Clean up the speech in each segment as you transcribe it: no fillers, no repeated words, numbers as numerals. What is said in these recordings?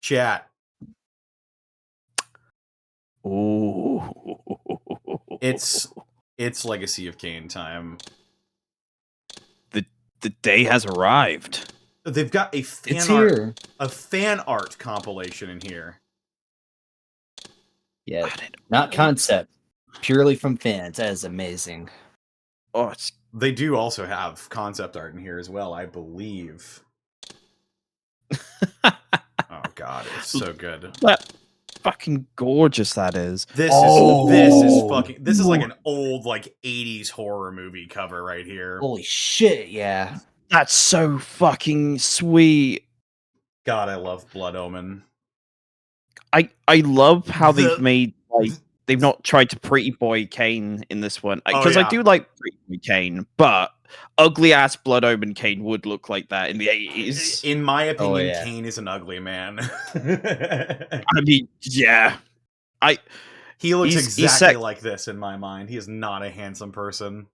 Chat. Ooh. It's Legacy of Kain time. The day has arrived. They've got a fan art compilation in here. Yeah, not concept. Purely from fans. That is amazing. Oh, they do also have concept art in here as well, I believe. Oh god, it's so good. That fucking gorgeous that is. This is like an old 80s horror movie cover right here. Holy shit, yeah. That's so fucking sweet. God, I love Blood Omen. I love how they've made they've not tried to pretty boy Kain in this one, because I do like pretty boy Kain, but ugly ass Blood Omen Kain would look like that in the 80s. In my opinion, Kain is an ugly man. I mean, yeah, he looks exactly like this in my mind. He is not a handsome person.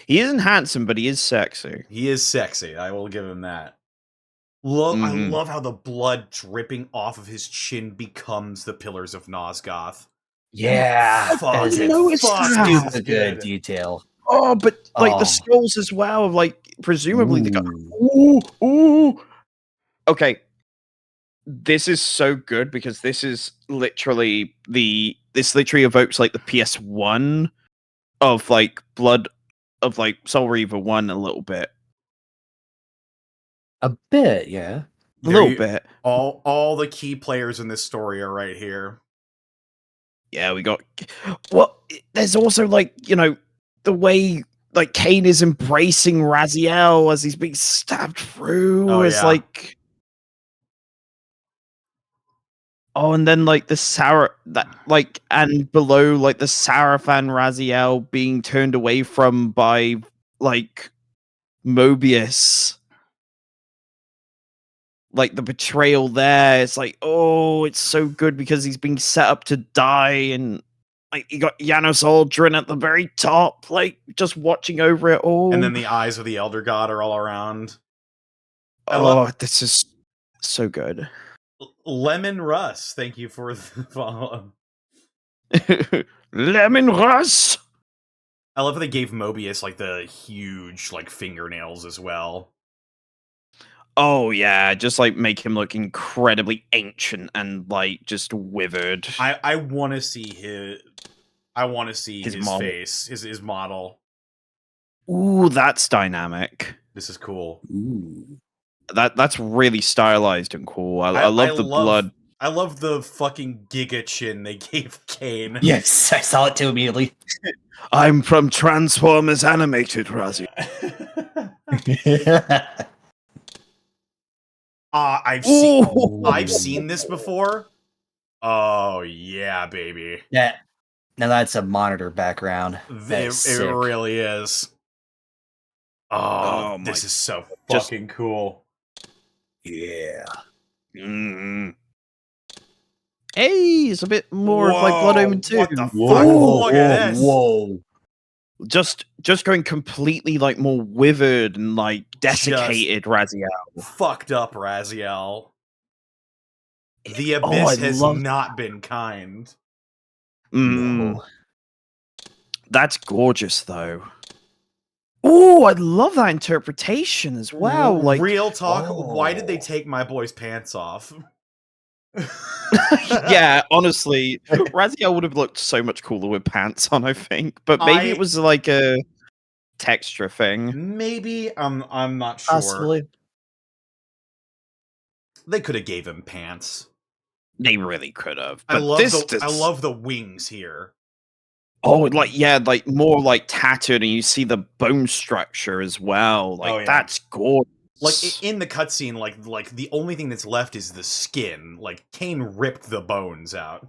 He isn't handsome, but he is sexy. He is sexy. I will give him that. I love how the blood dripping off of his chin becomes the pillars of Nosgoth. Yeah, fuck, stupid good detail. Oh, but the skulls as well. Presumably the guy. Ooh. Okay, this is so good because this is literally this literally evokes the PS1 of Blood of Soul Reaver 1 a little bit. A bit, yeah. A little bit. All the key players in this story are right here. Yeah, we got... Well, there's also, the way, Kain is embracing Raziel as he's being stabbed through. Oh, and then, the and below, the Sarafan Raziel being turned away from by, Mobius. The betrayal there, it's it's so good because he's being set up to die, and you got Janos Aldrin at the very top, just watching over it all. And then the eyes of the Elder God are all around. This is so good. Lemon Russ, thank you for the follow. Lemon Russ! I love how they gave Mobius the huge fingernails as well. Oh yeah, just make him look incredibly ancient and just withered. I want to see his face, his model. Ooh, that's dynamic. This is cool. Ooh. That's really stylized and cool. I love the blood. I love the fucking giga chin they gave Kain. Yes, I saw it too immediately. I'm from Transformers Animated, Razi. I've seen this before. Oh yeah, baby. Yeah. Now that's a monitor background. It really is. Oh, this is so fucking cool. Yeah. Mm-hmm. Hey, it's a bit more of Blood Omen 2. What the fuck? Look at this. Whoa. Just going completely more withered and desiccated Raziel. Fucked up Raziel. The Abyss has not been kind. No. That's gorgeous though. Oh, I love that interpretation as well. Real talk, why did they take my boy's pants off? Yeah, honestly, Raziel would have looked so much cooler with pants on, I think. But maybe it was a texture thing. Maybe I'm not sure. Possibly. They could have gave him pants. They really could have. I love the wings here. Oh, more tattered, and you see the bone structure as well. That's gorgeous. In the cutscene, the only thing that's left is the skin. Kain ripped the bones out.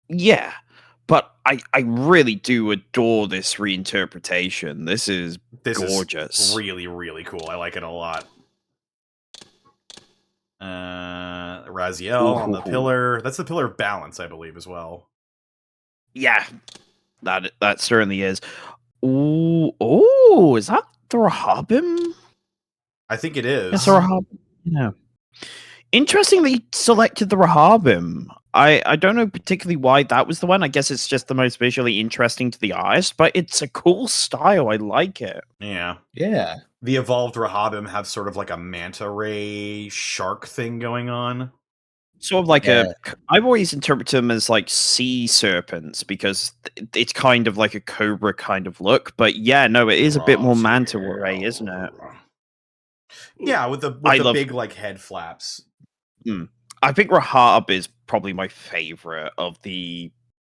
Yeah, but I really do adore this reinterpretation. This is gorgeous. Is really, really cool. I like it a lot. Raziel on the pillar. That's the pillar of balance, I believe, as well. Yeah, that certainly is. Ooh, is that Thorhabim? I think it is. Yes, Thorhabim. Yeah. Interesting that he selected the Rahabim. I don't know particularly why that was the one. I guess it's just the most visually interesting to the eyes, but it's a cool style. I like it. Yeah. Yeah. The evolved Rahabim have sort of like a manta ray shark thing going on. Sort of like I've always interpreted them as like sea serpents because it's kind of like a cobra kind of look. But yeah, no, it is a bit more manta ray, isn't it? Yeah, with the big like head flaps. I think Rahab is probably my favorite of the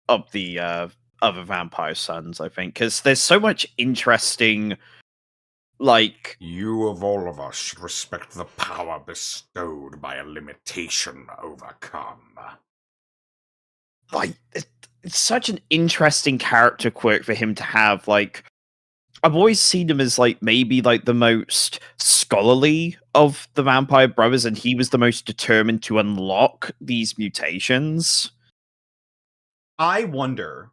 other Vampire Sons. I think because there's so much interesting. Like, you of all of us should respect the power bestowed by a limitation overcome. Like, it's such an interesting character quirk for him to have. Like, I've always seen him as like maybe like the most scholarly of the Vampire Brothers, and he was the most determined to unlock these mutations. I wonder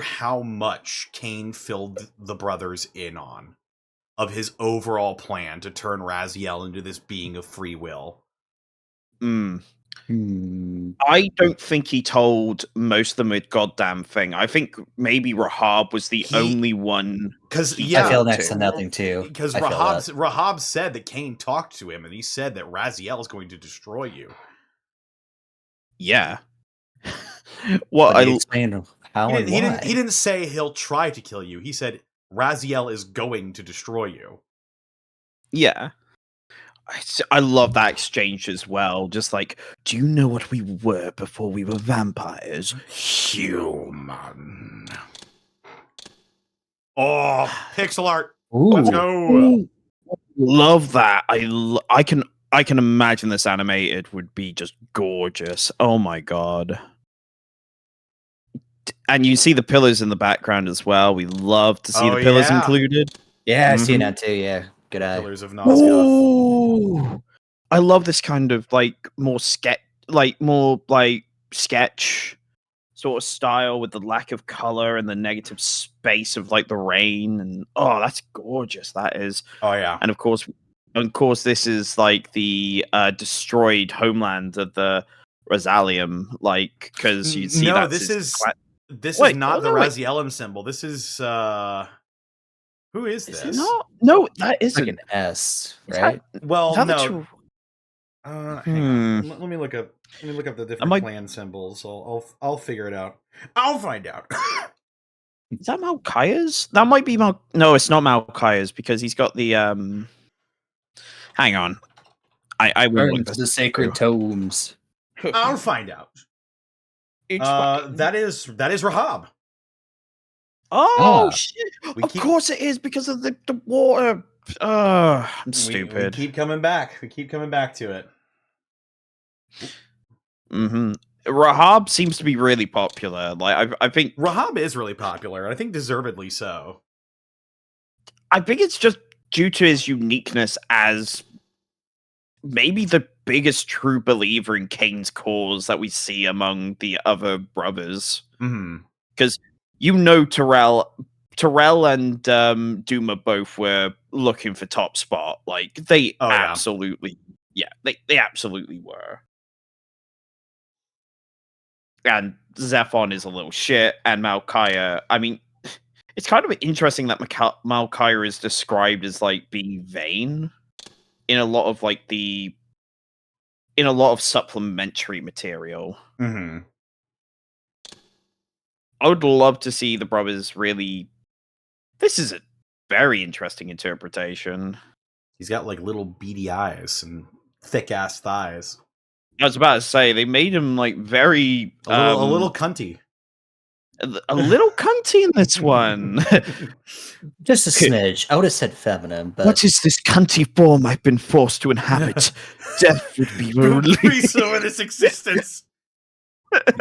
how much Kain filled the brothers in on of his overall plan to turn Raziel into this being of free will. I don't think he told most of them a goddamn thing. I think maybe Rahab was the only one. Because I feel next to nothing too. Because Rahab said that Kain talked to him, and he said that Raziel is going to destroy you. Yeah. Well, I explained how and why. He didn't say he'll try to kill you. He said Raziel is going to destroy you. Yeah. I love that exchange as well. Just like, do you know what we were before we were vampires? Human. Oh, pixel art. Ooh. Let's go. Ooh. Love that. I can imagine this animated would be just gorgeous. Oh my god. And you see the pillars in the background as well. We love to see the pillars included. Yeah, I see that too. Yeah, good eye. Pillars of Nazgûl. I love this kind of like more sketch sort of style with the lack of color and the negative space of like the rain, and that's gorgeous. That is. Oh yeah. And of course, this is like the destroyed homeland of the Rosalium, like because you see that. This is not the Razielum symbol. This is who is this? No, that isn't like an S, right? Well, no. Hang on. Let me look up the different clan symbols. I'll figure it out. I'll find out. Is that Malkaya's? That might be No, it's not Malkaya's because he's got the Hang on. I will look the sacred tomes. I'll find out. That is Rahab. Oh shit! Of course it is because of the water. I'm stupid. We keep coming back. We keep coming back to it. Rahab seems to be really popular. Like I think Rahab is really popular. I think deservedly so. I think it's just due to his uniqueness as maybe the biggest true believer in Kain's cause that we see among the other brothers. Because Terrell and Duma both were looking for top spot. Like they absolutely were. And Zephon is a little shit, and Malkaya. I mean, it's kind of interesting that Malkaya is described as like being vain in a lot of supplementary material. I would love to see the brothers really. This is a very interesting interpretation. He's got like little beady eyes and thick ass thighs. I was about to say they made him like very a little cunty. A little cunty in this one. Just a smidge. I would have said feminine, but what is this cunty form I've been forced to inhabit? Death would be released over this existence.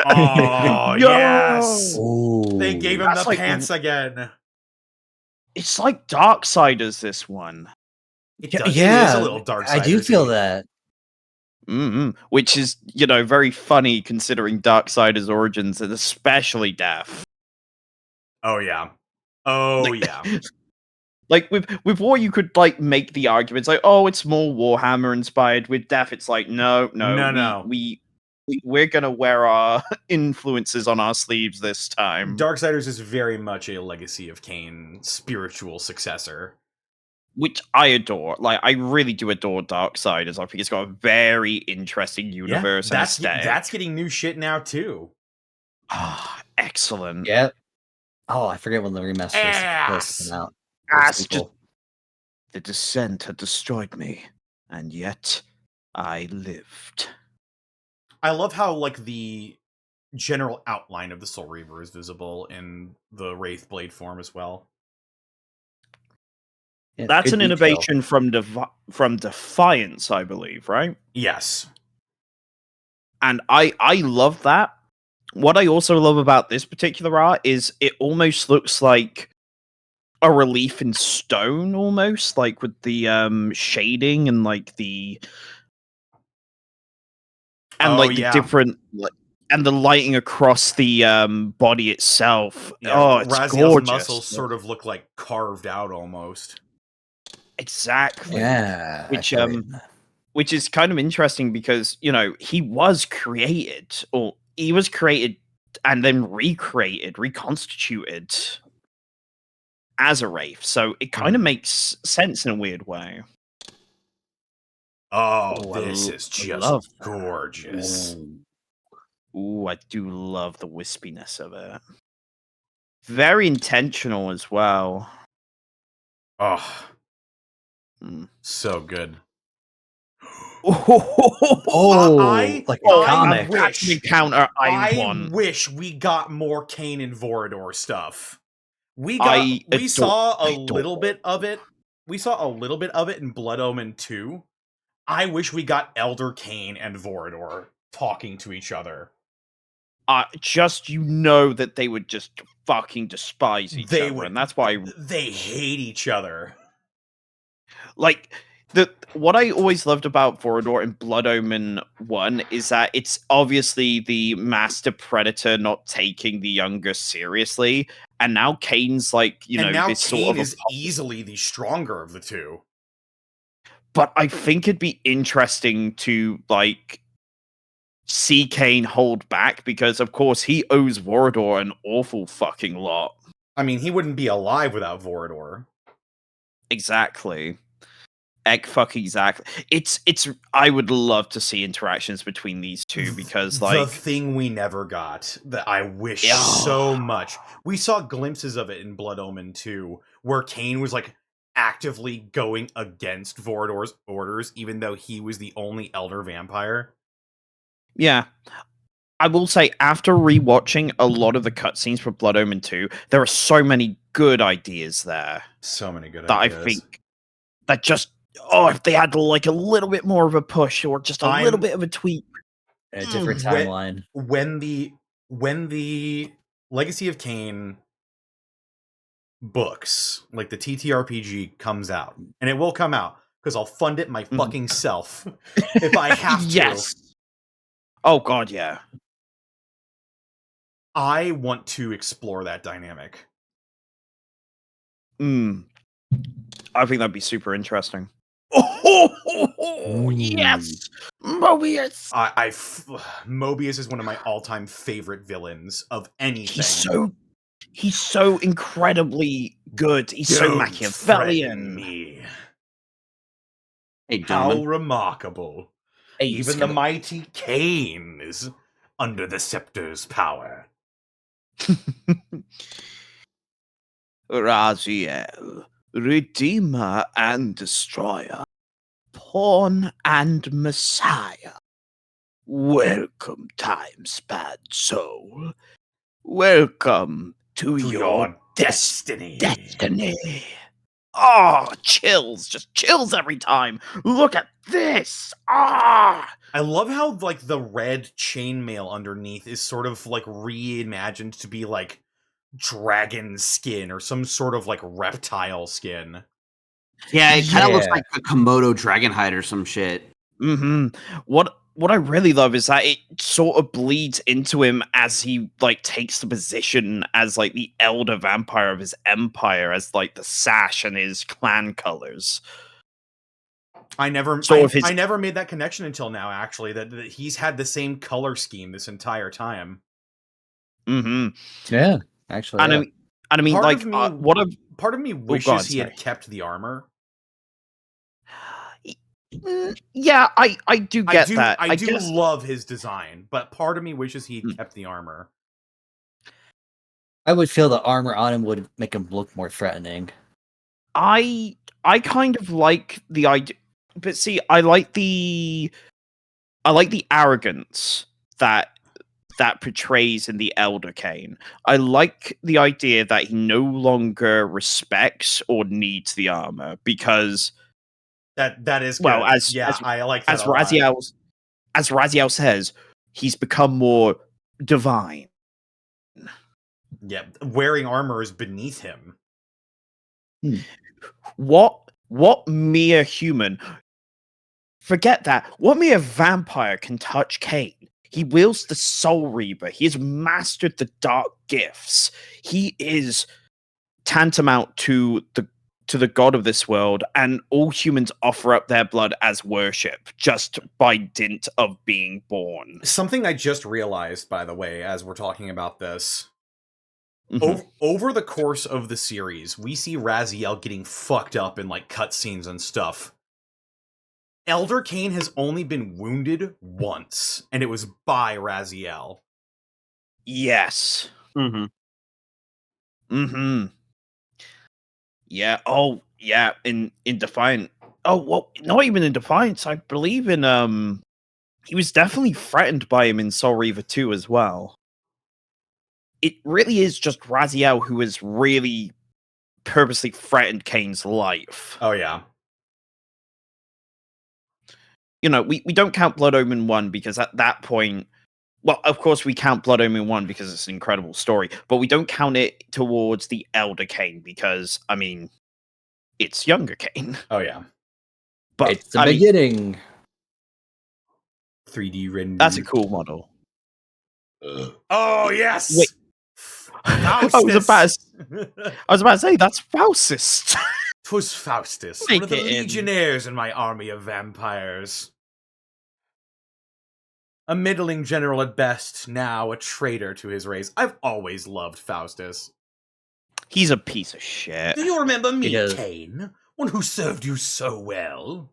Oh yes! Ooh. They gave him the pants again. It's like Darksiders. This one. It is a little Darksiders. I do feel that. Which is, very funny considering Darksiders' origins and especially death. Oh yeah. Like with War, you could like make the arguments like, oh, it's more Warhammer inspired. With Death, it's like, no, we're gonna wear our influences on our sleeves this time. Darksiders is very much a Legacy of Kain spiritual successor, which I adore. Like, I really do adore Darksiders. I think it's got a very interesting universe. Yeah, and that's getting new shit now too. Ah, excellent. Yeah. Oh, I forget when the remaster is supposed to come out. The Descent had destroyed me, and yet I lived. I love how like the general outline of the Soul Reaver is visible in the Wraithblade form as well. Yeah, that's an innovation from Defiance, I believe, right? Yes. And I love that. What I also love about this particular art is it almost looks like a relief in stone, almost like with the shading and like the the different and the lighting across the body itself. Yeah, it's gorgeous. Muscles sort of look like carved out almost. Exactly. Yeah. Which is kind of interesting because, you know, he was created and then reconstituted as a Wraith. So it kind of makes sense in a weird way. Oh, this is just gorgeous. Ooh, I do love the wispiness of it. Very intentional as well. Oh. So good. Like a comic. I wish we got more Kain and Vorador stuff. We saw a little bit of it. We saw a little bit of it in Blood Omen 2. I wish we got Elder Kain and Vorador talking to each other. That they would just fucking despise each other, and that's why they hate each other. Like, what I always loved about Vorador in Blood Omen 1 is that it's obviously the master predator not taking the younger seriously, and now Kain's like, this Kain sort of is easily the stronger of the two. But I think it'd be interesting to like see Kain hold back because, of course, he owes Vorador an awful fucking lot. I mean, he wouldn't be alive without Vorador. Exactly. Exactly. It's. I would love to see interactions between these two because, like, the thing we never got that I wish so much. We saw glimpses of it in Blood Omen 2, where Kain was like actively going against Vorador's orders, even though he was the only Elder Vampire. Yeah. I will say, after rewatching a lot of the cutscenes for Blood Omen 2, there are so many good ideas there. So many good ideas. That I think that just, if they had like a little bit more of a push or just a little bit of a tweak. A different timeline. When the Legacy of Kain books, like the TTRPG, comes out, and it will come out because I'll fund it my fucking self if I have to. Yes. Oh god, yeah. I want to explore that dynamic. I think that'd be super interesting. Oh yes, Mobius. Mobius is one of my all-time favorite villains of anything. He's so incredibly good. He's so Machiavellian. Hey, how remarkable! Even the mighty Kain is under the scepter's power. Raziel, Redeemer and Destroyer, Pawn and Messiah. Welcome, time's bad soul. Welcome to your destiny. Oh, chills. Just chills every time. Look at this. I love how, like, the red chainmail underneath is sort of, like, reimagined to be, like, dragon skin or some sort of, like, reptile skin. Yeah, it kind of looks like a Komodo dragon hide or some shit. Mm-hmm. What what I really love is that it sort of bleeds into him as he like takes the position as like the elder vampire of his empire, as like the sash and his clan colors. I never made that connection until now, actually, that he's had the same color scheme this entire time. Yeah, actually. And I mean, part of me wishes he had kept the armor. Yeah, I do get that. I do love his design, but part of me wishes he'd kept the armor. I would feel the armor on him would make him look more threatening. I kind of like the idea, but see, I like the arrogance that portrays in the Elder Kain. I like the idea that he no longer respects or needs the armor because that is good. Well, I like that as Raziel says, he's become more divine. Yeah, wearing armor is beneath him. What mere human? Forget that. What mere vampire can touch Kain? He wields the Soul Reaver. He has mastered the dark gifts. He is tantamount to the god of this world, and all humans offer up their blood as worship just by dint of being born. Something I just realized, by the way, as we're talking about this. Over the course of the series, we see Raziel getting fucked up in like cutscenes and stuff. Elder Kain has only been wounded once, and it was by Raziel. Yes. Yeah. Oh, yeah. In Defiant. Oh, well, not even in Defiance. I believe in he was definitely threatened by him in Soul Reaver 2 as well. It really is just Raziel who has really purposely threatened Kain's life. Oh yeah. You know, we don't count Blood Omen 1 because at that point, well, of course we count Blood Omen 1 because it's an incredible story, but we don't count it towards the Elder Kain because, I mean, it's younger Kain. Oh yeah. But it's the beginning. 3D render. That's a cool model. Oh yes. Wait. I was about to say that's Faustus. 'Twas Faustus, one of the legionnaires in my army of vampires. A middling general at best, now a traitor to his race. I've always loved Faustus. He's a piece of shit. Do you remember me, Kain? One who served you so well.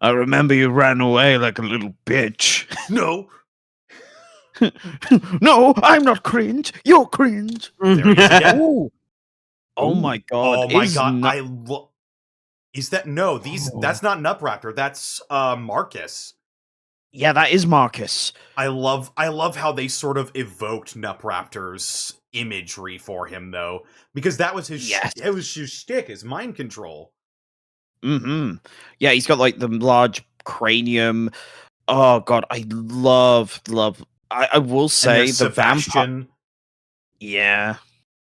I remember you ran away like a little bitch. No. No, I'm not cringe. You're cringe. Oh my god. Oh my god. Is that no, that's not Nupraptor, that's Marcus. Yeah, that is Marcus. I love how they sort of evoked Nupraptor's imagery for him though, because that was his it was his shtick, his mind control. Yeah, he's got like the large cranium. Oh god, I love I will say the Sebastian. Yeah.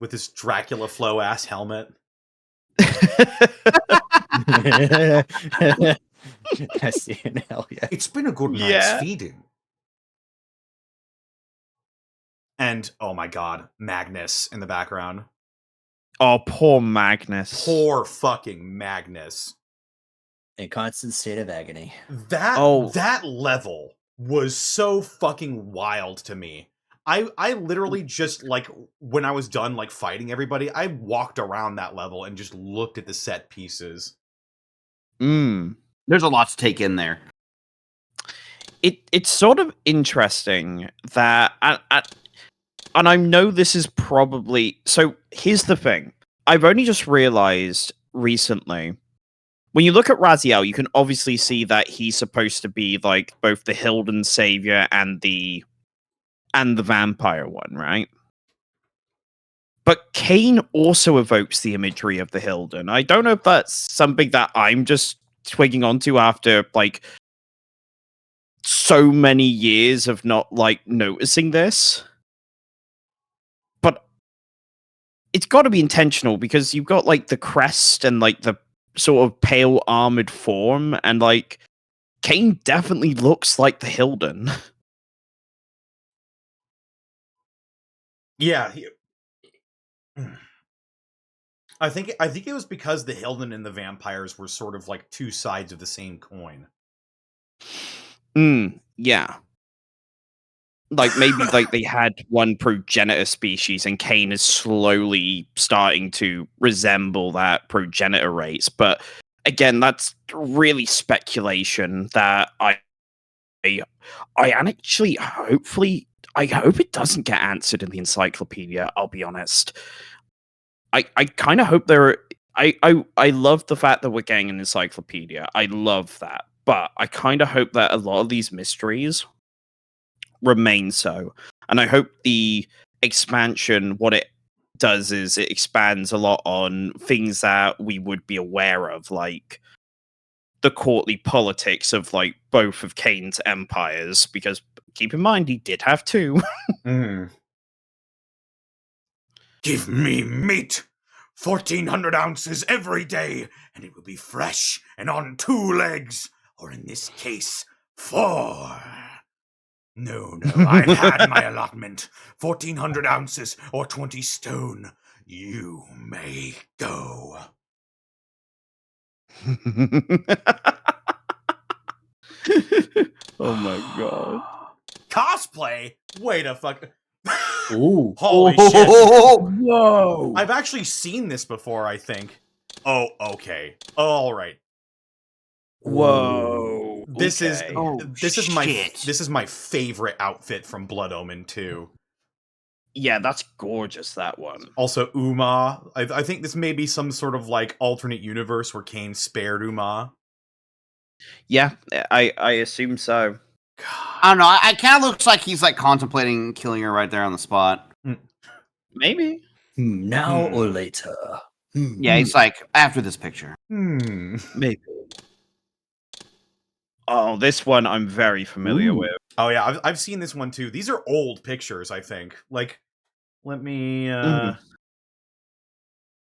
With his Dracula flow ass helmet. Hell yeah. It's been a good night's feeding. And oh my god, Magnus in the background. Oh, poor Magnus. Poor fucking Magnus. A constant state of agony. That level was so fucking wild to me. I literally just, like, when I was done, like, fighting everybody, I walked around that level and just looked at the set pieces. There's a lot to take in there. It's sort of interesting that, and I know this is probably... So, here's the thing. I've only just realized recently, when you look at Raziel, you can obviously see that he's supposed to be, like, both the Hilden Savior and the vampire one, right? But Kain also evokes the imagery of the Hilden. I don't know if that's something that I'm just twigging onto after, like, so many years of not, like, noticing this. But it's got to be intentional because you've got, like, the crest and, like, the sort of pale armored form, and, like, Kain definitely looks like the Hilden. Yeah, I think it was because the Hilden and the vampires were sort of like two sides of the same coin. Yeah. Like maybe like they had one progenitor species and Kain is slowly starting to resemble that progenitor race. But again, that's really speculation that I actually hopefully I hope it doesn't get answered in the encyclopedia, I'll be honest. I kind of hope there are I love the fact that we're getting an encyclopedia. I love that. But I kind of hope that a lot of these mysteries remain so. And I hope the expansion, what it does is it expands a lot on things that we would be aware of, like the courtly politics of like both of Kain's empires, because keep in mind he did have two. Give me meat! 1,400 ounces every day, and it will be fresh and on 2 legs, or in this case, 4. No, I've had my allotment. 1,400 ounces or 20 stone. You may go. Oh my god. Cosplay? Wait a fuck. Ooh. Holy shit. Whoa. I've actually seen this before, I think. Oh, okay. Alright. Whoa. This okay. is my favorite outfit from Blood Omen 2. Yeah, that's gorgeous, that one. Also, Uma. I think this may be some sort of like alternate universe where Kain spared Uma. Yeah, I assume so. I don't know. I kind of looks like he's like contemplating killing her right there on the spot. Maybe. Now or later. Yeah, he's like, after this picture. Maybe. Oh, this one I'm very familiar with. Oh yeah, I've seen this one too. These are old pictures, I think. Like, let me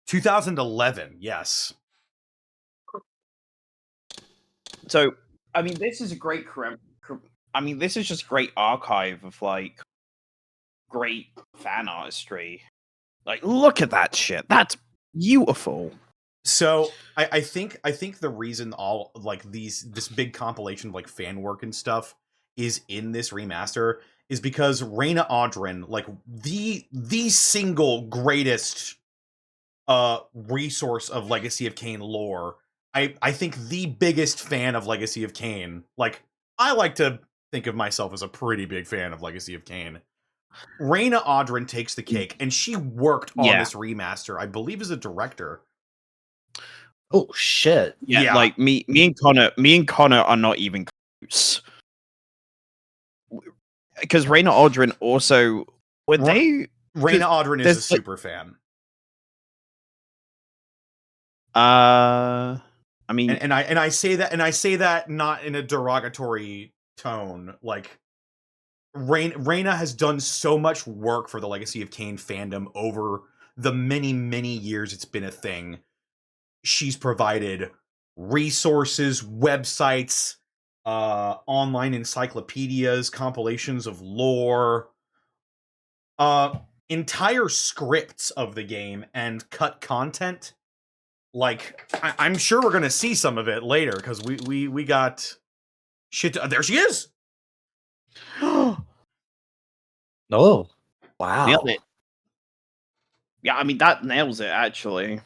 2011, yes. So, I mean, this is a great this is just great archive of like great fan artistry. Like, look at that shit. That's beautiful. So I think the reason all like this big compilation of like fan work and stuff is in this remaster is because Reyna Audrin, like the single greatest resource of Legacy of Kain lore. I think the biggest fan of Legacy of Kain. Like, I like to think of myself as a pretty big fan of Legacy of Kain. Reyna Audrin takes the cake, and she worked on this remaster, I believe, as a director. Oh shit! Yeah, like me and Connor are not even close. Because Reyna Audrin also Reyna Audrin is a super fan. I mean, and I say that not in a derogatory tone. Like, Reyna has done so much work for the Legacy of Kain fandom over the many years it's been a thing. She's provided resources, websites, online encyclopedias, compilations of lore, entire scripts of the game, and cut content. Like, I'm sure we're gonna see some of it later because we got shit. There she is. Oh wow! Nailed it. Yeah, I mean that nails it actually.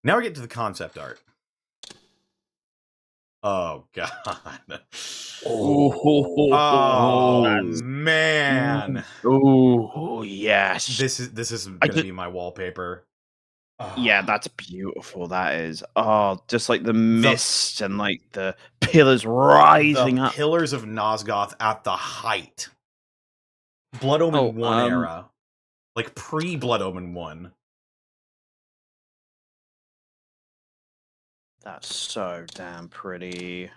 Now we get to the concept art. Oh god. Oh man. Oh yes. This is gonna be my wallpaper. Yeah, that's beautiful. That is. Oh, just like the mist and like the pillars rising up. Pillars of Nosgoth at the height. Blood Omen 1 era. Like pre-Blood Omen 1. That's so damn pretty.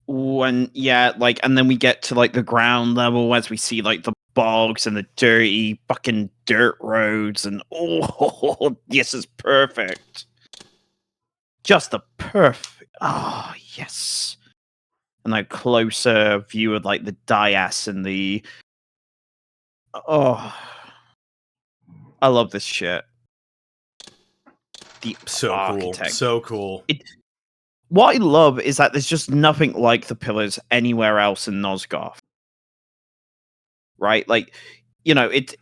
when and then we get to like the ground level as we see like the bogs and the dirty fucking dirt roads, and this is perfect. Just the perfect. Oh yes, and a closer view of like the dais and the. Oh, I love this shit. The so architect. So cool. What I love is that there's just nothing like the pillars anywhere else in Nosgoth. Right? Like, you know, it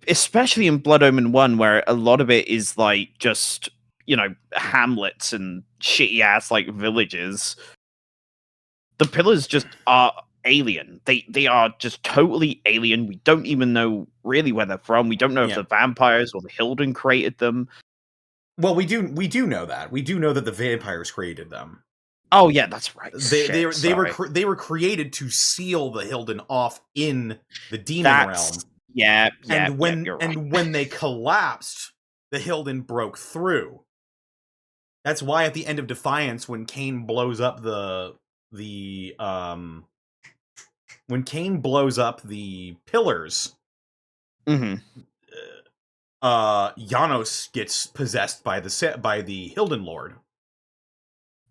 especially in Blood Omen 1, where a lot of it is like just, you know, hamlets and shitty ass like villages. The pillars just are alien. They are just totally alien. We don't even know really where they're from. We don't know if the vampires or the Hilden created them. Well, we do know that. We do know that the vampires created them. Oh yeah, that's right. They were created to seal the Hilden off in the demon realm. Yeah, and when you're right. when they collapsed, the Hilden broke through. That's why at the end of Defiance, when Kain blows up the pillars, Janos gets possessed by the Hilden Lord.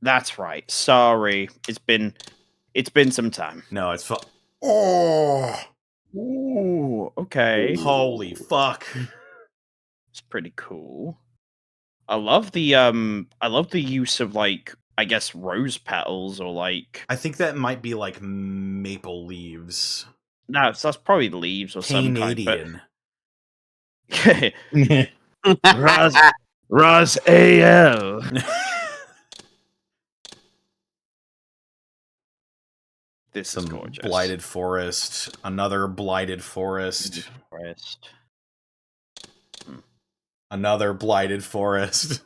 That's right. Sorry, it's been some time. No, it's oh, ooh, okay. Holy fuck! It's pretty cool. I love the use of like, I guess, rose petals, or like, I think that might be like maple leaves. No, that's probably leaves or Canadian. Some kind. Raz AL. This is gorgeous. Blighted forest. Another blighted forest. Another blighted forest.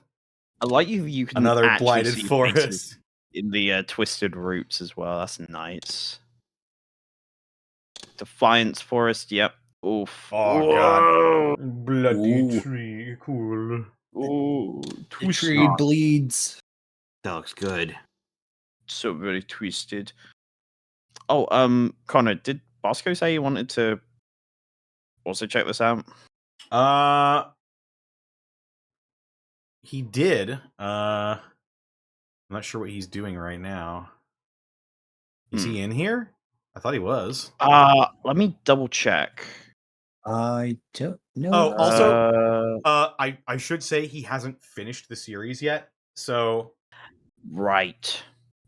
I like you can another blighted forest in the twisted roots as well. That's nice. Defiance forest. Yep. Oof. Oh god. Bloody tree. Cool. Ooh. The tree bleeds. That looks good. So very twisted. Oh, Connor, did Bosco say he wanted to also check this out? He did. I'm not sure what he's doing right now. Is he in here? I thought he was. Let me double check. I don't know. Oh, also, I should say he hasn't finished the series yet. So, right.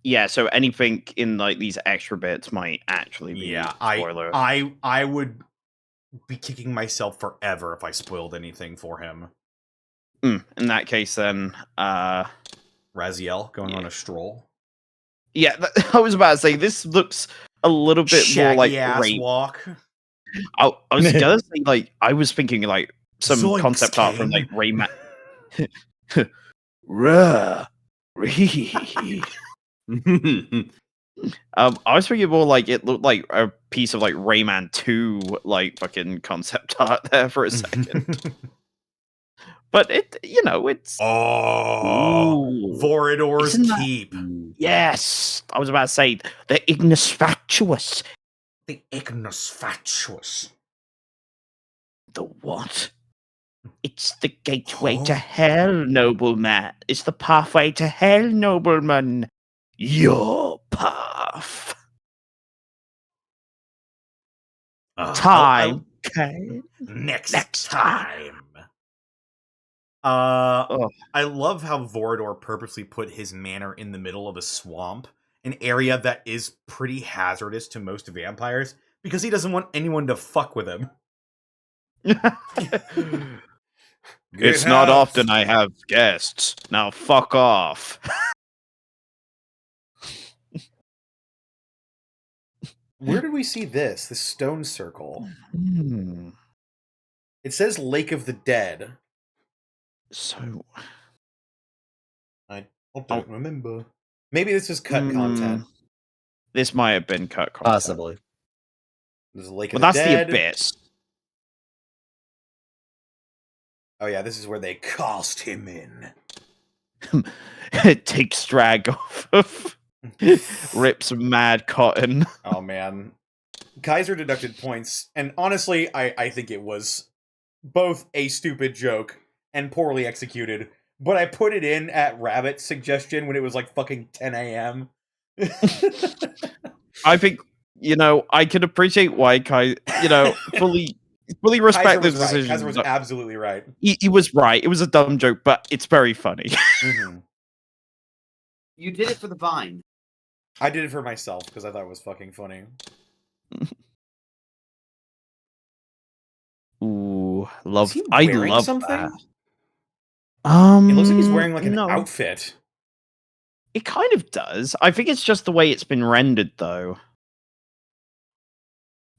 Yeah, so anything in like these extra bits might actually be spoiler. I would be kicking myself forever if I spoiled anything for him. In that case, then Raziel going on a stroll. Yeah, I was about to say this looks a little bit more like ass walk. I was gonna say, like, I was thinking like some Zoinks, concept art from like Rayman. I was thinking more like it looked like a piece of like Rayman 2 like fucking concept art there for a second. But it's Vorador's Keep. Yes, I was about to say the Ignis Fatuous. The Ignis Fatuous. The what? It's the gateway to hell, nobleman. It's the pathway to hell, nobleman. Your path. Time. Next time. I love how Vorador purposely put his manor in the middle of a swamp, an area that is pretty hazardous to most vampires, because he doesn't want anyone to fuck with him. It's not often I have guests. Now fuck off. Where did we see this? The stone circle. It says Lake of the Dead. So I don't remember. Maybe this is cut content. This might have been cut content. Possibly. There's a Lake of the Dead. That's the abyss. Oh yeah, this is where they cast him in. It takes drag off of. Rips mad cotton. Oh man, Kaiser deducted points, and honestly, I think it was both a stupid joke and poorly executed. But I put it in at Rabbit's suggestion when it was like fucking 10 a.m. I think, I could appreciate why fully respect this decision. Kaiser was absolutely right. He was right. It was a dumb joke, but it's very funny. Mm-hmm. You did it for the Vine. I did it for myself because I thought it was fucking funny. Ooh, love. Is he I wearing love something? that. It looks like he's wearing like an outfit. It kind of does. I think it's just the way it's been rendered, though.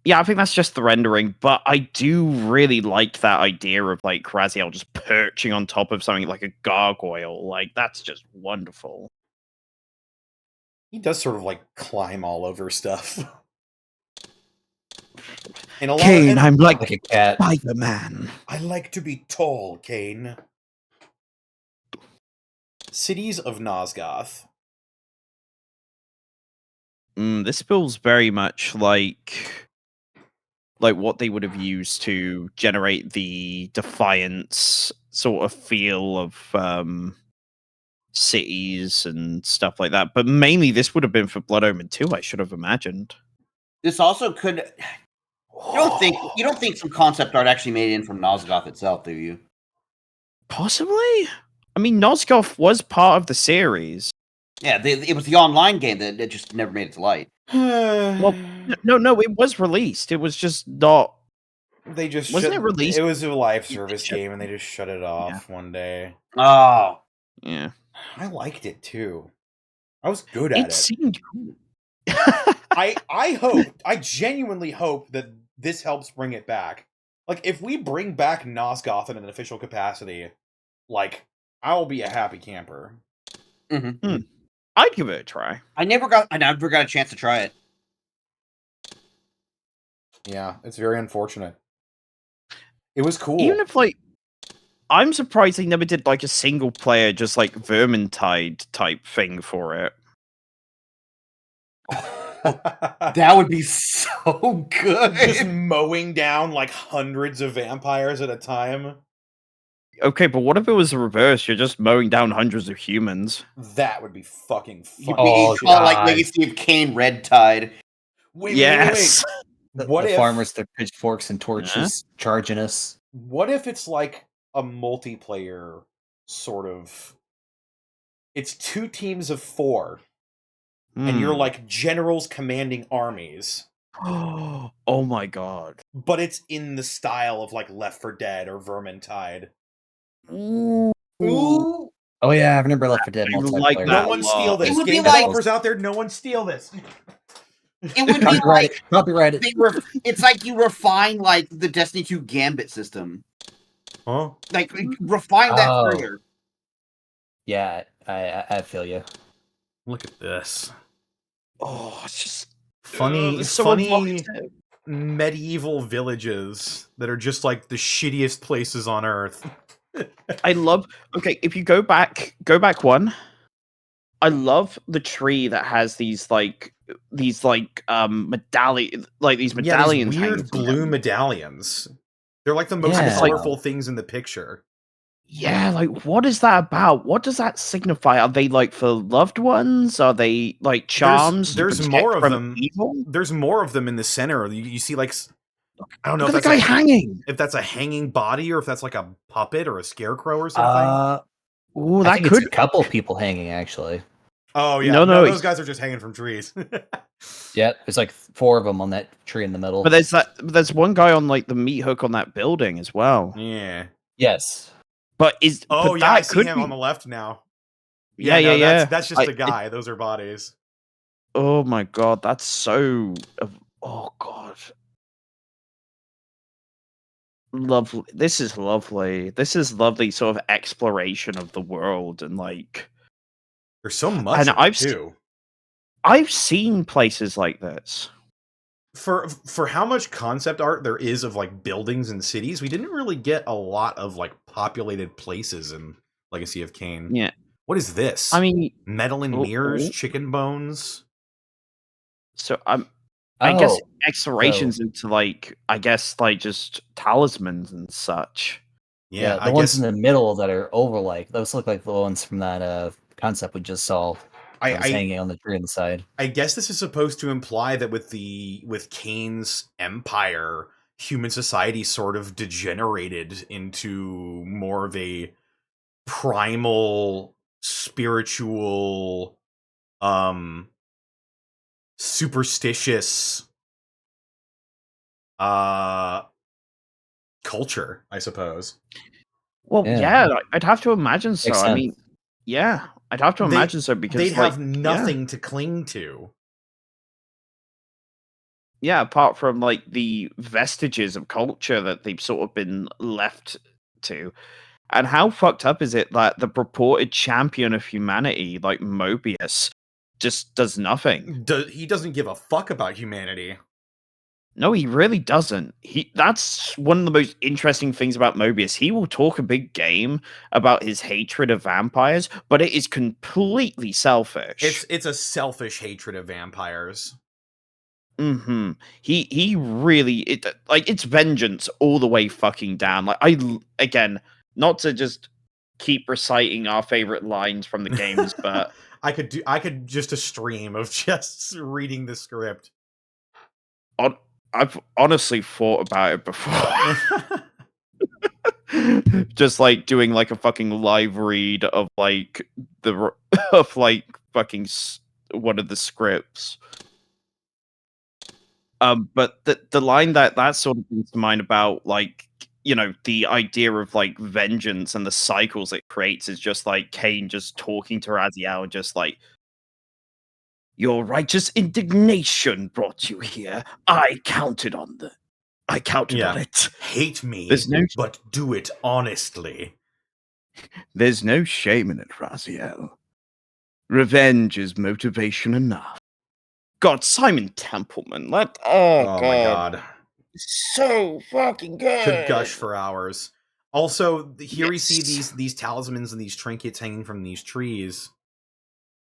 Yeah, I think that's just the rendering, but I do really like that idea of like Raziel just perching on top of something like a gargoyle. Like, that's just wonderful. He does sort of like climb all over stuff. And Kain, I'm like a cat. Spider-Man. I like to be tall, Kain. Cities of Nosgoth. This feels very much like what they would have used to generate the Defiance sort of feel of cities and stuff like that. But mainly this would have been for Blood Omen 2, I should have imagined. This also could. You don't think some concept art actually made it in from Nosgoth itself, do you? Possibly. I mean, Nosgoth was part of the series. Yeah, it was the online game that just never made it to light. Well, no, it was released. It was just not. They just wasn't it released? It was a live service game, and they just shut it off one day. Oh, yeah. I liked it too. I was good at it. It seemed cool. I genuinely hope that this helps bring it back. Like, if we bring back Nosgoth in an official capacity, like, I'll be a happy camper. Mm-hmm. I'd give it a try. I never got a chance to try it. Yeah, it's very unfortunate. It was cool. Even if, like, I'm surprised they never did, like, a single player, just, like, Vermintide type thing for it. That would be so good. Just mowing down, like, hundreds of vampires at a time. Okay, but what if it was the reverse? You're just mowing down hundreds of humans. That would be fucking funny. Oh, like Legacy of Kain Red Tide. Wait. What if farmers, their pitchforks and torches charging us? What if it's like a multiplayer sort of? It's 2 teams of 4, and you're like generals commanding armies. Oh my god! But it's in the style of like Left 4 Dead or Vermintide. Ooh. Oh yeah, I've never Left 4 Dead multiplayer. Like no one steal this. Game developers out there, no one steal this. It would be like copyrighted. It's like you refine like the Destiny 2 Gambit system. Huh? Like refine that further. Yeah, I feel you. Look at this. Oh, it's just funny so medieval villages that are just like the shittiest places on Earth. I love. Okay, if you go back one. I love the tree that has these medallion, like these medallions. These weird blue medallions. They're like the most colorful things in the picture. Yeah, like what is that about? What does that signify? Are they like for loved ones? Are they like charms? There's more of them. Evil? There's more of them in the center. You see, like, I don't know if that's the guy hanging. If that's a hanging body or if that's like a puppet or a scarecrow or something. Ooh, that could a couple people hanging actually. Oh yeah, no, those guys are just hanging from trees. Yeah, there's like 4 of them on that tree in the middle. But there's one guy on like the meat hook on that building as well. Yeah. Yes. But I see him on the left now. Yeah. That's just a guy. Those are bodies. Oh my god, that's so. Oh god. Lovely. This is lovely. This is lovely sort of exploration of the world and like. There's so much and I've seen places like this. For how much concept art there is of like buildings and cities, we didn't really get a lot of like populated places in Legacy of Kain. Yeah. What is this? I mean, metal and mirrors, chicken bones. So I guess explorations into just talismans and such. Yeah, the ones in the middle that are over those look like the ones from that concept we just saw. I was hanging on the tree on the side. I guess this is supposed to imply that with Kain's empire, human society sort of degenerated into more of a primal, spiritual, superstitious culture, I suppose. Well, yeah, I'd have to imagine so. I mean, yeah, I'd have to imagine so because they'd have nothing to cling to. Yeah, apart from the vestiges of culture that they've sort of been left to. And how fucked up is it that the purported champion of humanity, like Mobius, just does nothing? He doesn't give a fuck about humanity. No, he really doesn't. That's one of the most interesting things about Mobius. He will talk a big game about his hatred of vampires, but it is completely selfish. It's a selfish hatred of vampires. Mm-hmm. He really it's vengeance all the way fucking down. Again, not to just keep reciting our favorite lines from the games, but I could just a stream of just reading the script. I've honestly thought about it before. Just doing a fucking live read of fucking one of the scripts. But the line that sort of comes to mind about the idea of vengeance and the cycles it creates is just Kain just talking to Raziel, just your righteous indignation brought you here. I counted on it. Hate me, but do it honestly. There's no shame in it, Raziel. Revenge is motivation enough. God, Simon Templeman. Oh God. My God. So fucking good. Could gush for hours. Also, here we see these talismans and these trinkets hanging from these trees.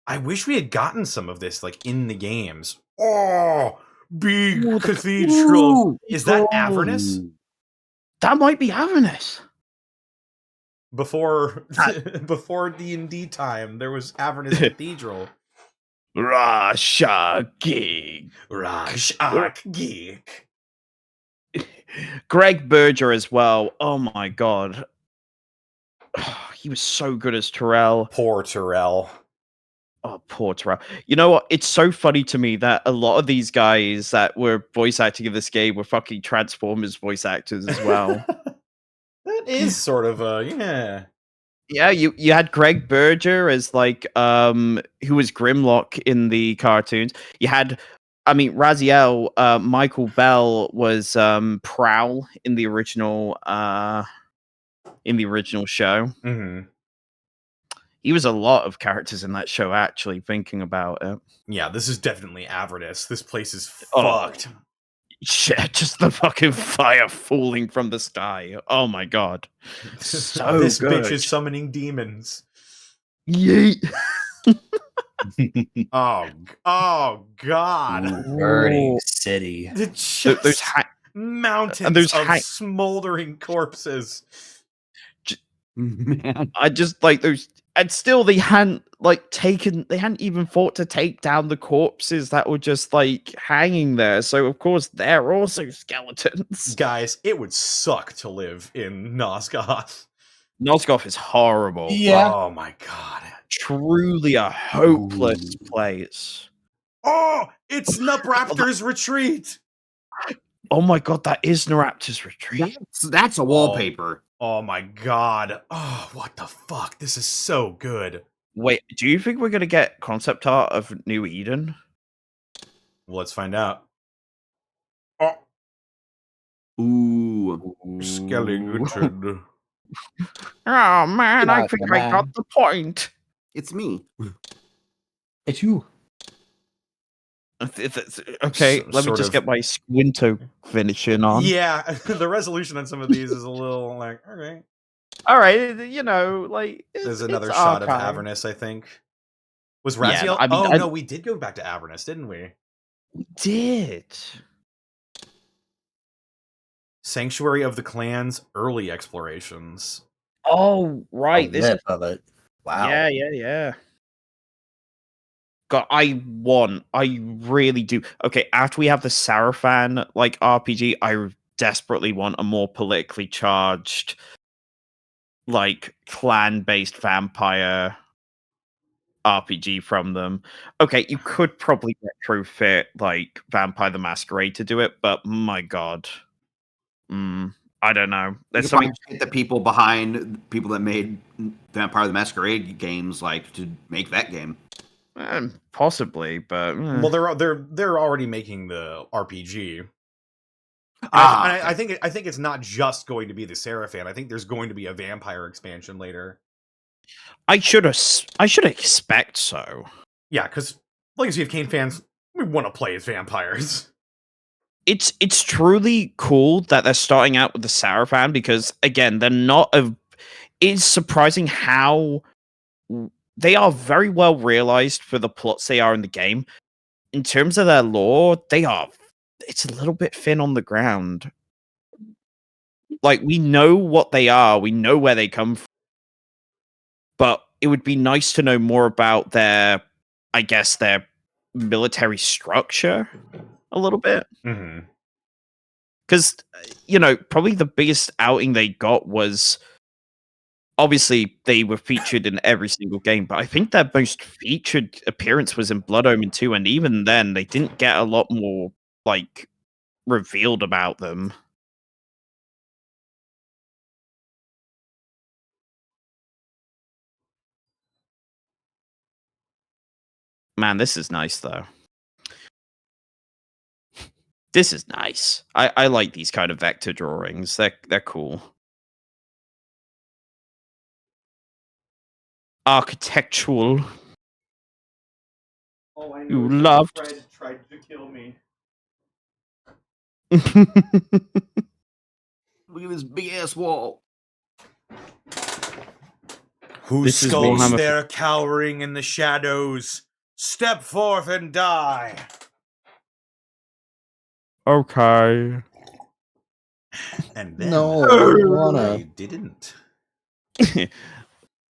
I wish we had gotten some of this in the games. Oh, big cathedral. Is that Avernus? That might be Avernus. Before D&D time, there was Avernus Cathedral. Rashagig. Greg Berger as well. Oh my god. He was so good as Terrell. Poor Terrell. Oh, poor Terrell. You know what? It's so funny to me that a lot of these guys that were voice acting in this game were fucking Transformers voice actors as well. That is sort of yeah. Yeah, you had Greg Berger as who was Grimlock in the cartoons. You had Raziel, Michael Bell was Prowl in the original show. Mm-hmm. He was a lot of characters in that show, actually, thinking about it. Yeah, this is definitely Avernus. This place is fucked. Shit, just the fucking fire falling from the sky. Oh my god. So this good. bitch is summoning demons. Yeet. Oh god. Burning city. Those mountains of smoldering corpses. Man. I just those, and still they hadn't even thought to take down the corpses that were just hanging there. So of course they're also skeletons. Guys, it would suck to live in Nosgoth. Nosgoth is horrible. Yeah. Oh my god. Truly a hopeless place. Oh, it's Nupraptor's retreat. Oh my god, that is Naraptor's retreat. That's a wallpaper. Oh my god. Oh, what the fuck? This is so good. Wait, do you think we're going to get concept art of New Eden? Well, let's find out. Oh. Ooh. Skeleton. Oh man, I think I got the point. It's me. It's you. Okay, let me just get my squinto finishing on. Yeah, the resolution on some of these is a little okay. All right, you know, like There's another it's shot of archive. Avernus, I think. Was Yeah, Raziel? I mean, Oh no, we did go back to Avernus, didn't we? We did. Sanctuary of the Clans early explorations. Oh, right. A This lip of it. Wow. Yeah. God, I really do. Okay, after we have the Sarafan like RPG, I desperately want a more politically charged, like clan-based vampire RPG from them. Okay, you could probably retrofit like Vampire the Masquerade to do it, but my god. I don't know. There's something Get the people behind people that made Vampire the Masquerade games like to make that game. possibly, but Well, they're already making the RPG. And I think it's not just going to be the Seraphim. I think there's going to be a vampire expansion later. I should expect so. Yeah, because Legacy of Kain fans, we want to play as vampires. It's truly cool that they're starting out with the Sarafan because again, they're not a. It's surprising how they are very well realized for the plots they are in the game. In terms of their lore, they are. It's a little bit thin on the ground. Like we know what they are, we know where they come from, but it would be nice to know more about their, I guess, their military structure a little bit. Because, you know, probably the biggest outing they got was obviously they were featured in every single game, but I think their most featured appearance was in Blood Omen 2, and even then they didn't get a lot more like revealed about them. Man, this is nice though. This is nice. I like these kind of vector drawings. They're cool. Architectural. All I know You is loved. Fred tried to kill me. Look at this big ass wall. Who This is skulks Warhammer there cowering in the shadows? Step forth and die. Okay. And then No, I don't wanna. I didn't.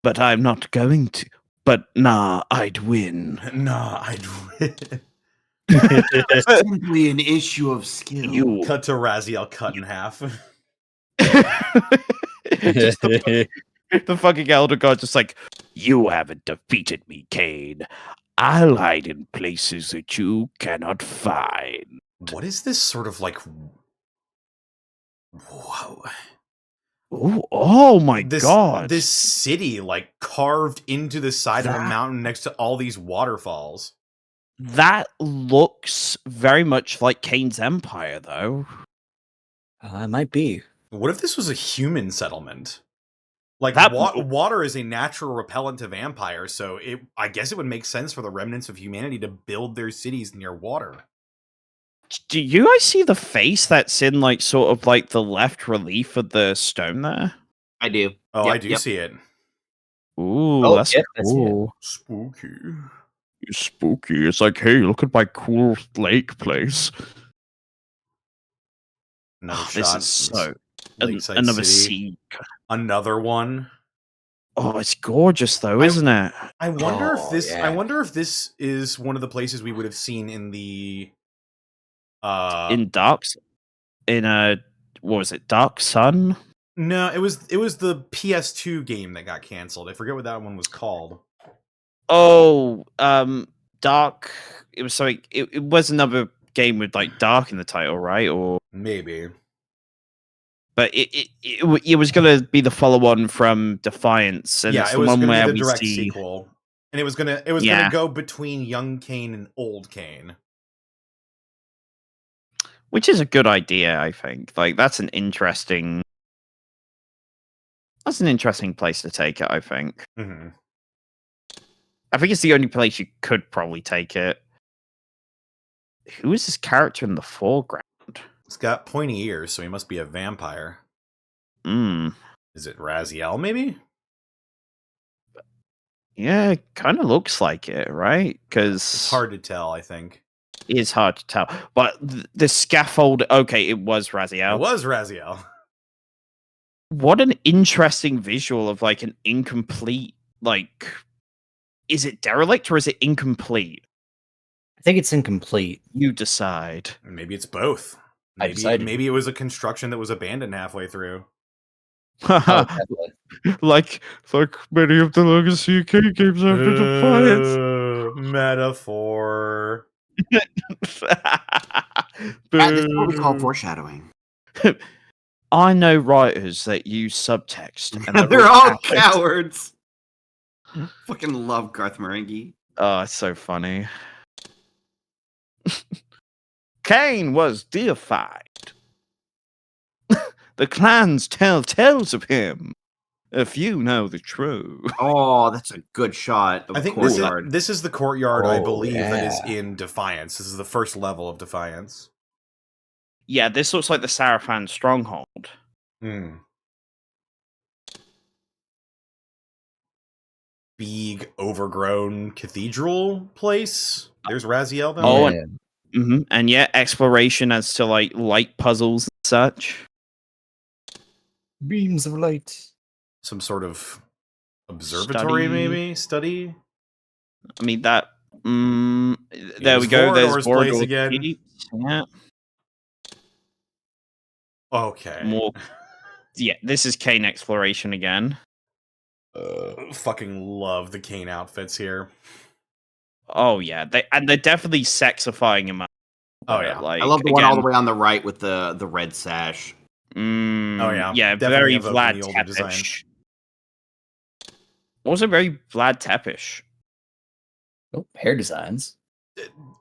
But I'm not going to. But nah, I'd win. Nah, I'd win. Simply an issue of skill. You. Cut to Raziel cut in half. Just the fucking Elder God just like, you haven't defeated me, Kain. I'll hide in places that you cannot find. What is this sort of like... Whoa. Oh my god. This city, like, carved into the side of a mountain next to all these waterfalls. That looks very much like Kain's Empire, though. It might be. What if this was a human settlement? Like, water is a natural repellent to vampires, so I guess it would make sense for the remnants of humanity to build their cities near water. Do you guys see the face that's in, like, sort of, like, the left relief of the stone there? I do. Oh, I do see it. Ooh, that's cool. Spooky. Spooky. It's like, hey, look at my cool lake place. Another shot. This is so... Lakeside another City. sea. Another one. Oh, it's gorgeous though, isn't it? I wonder if this. Yeah. I wonder if this is one of the places we would have seen in the. In Dark. What was it? Dark Sun? No, it was the PS2 game that got canceled. I forget what that one was called. Oh, Dark. It was something. It was another game with like Dark in the title, right? Or maybe. But it was going to be the follow-on from Defiance, and it's the one where the we direct see sequel, and it was gonna go between young Kain and old Kain, which is a good idea. I think like that's an interesting place to take it. I think. Mm-hmm. I think it's the only place you could probably take it. Who is this character in the foreground? It's got pointy ears, so he must be a vampire. Is it Raziel, maybe? Yeah, kind of looks like it, right? Because it's hard to tell, I think. It is hard to tell. But the scaffold, okay, it was Raziel. It was Raziel. What an interesting visual of like an incomplete, like, is it derelict or is it incomplete? I think it's incomplete. You decide. Maybe it's both. Maybe it was a construction that was abandoned halfway through. Oh, like many of the Legacy Kain games after Defiance. Metaphor. This is what we call foreshadowing. I know writers that use subtext, and they're all cowards. Fucking love Garth Marenghi. Oh, it's so funny. Kain was deified. The clans tell tales of him. If you know the truth. Oh, that's a good shot. I think this is the courtyard, I believe, that is in Defiance. This is the first level of Defiance. Yeah, this looks like the Sarafan stronghold. Big, overgrown cathedral place. There's Raziel, though. Oh, and yeah, exploration as to like light puzzles and such. Beams of light. Some sort of observatory, maybe? Study? I mean, that... there we go. There's place again. Yeah. Okay. More... Yeah, this is Kain exploration again. Fucking love the Kain outfits here. Oh, yeah. They're definitely sexifying him up. Oh, yeah. I love the one all the way on the right with the red sash. Oh, yeah. Yeah, very Vlad Tepish. Also very Vlad Tepish. Oh, hair designs.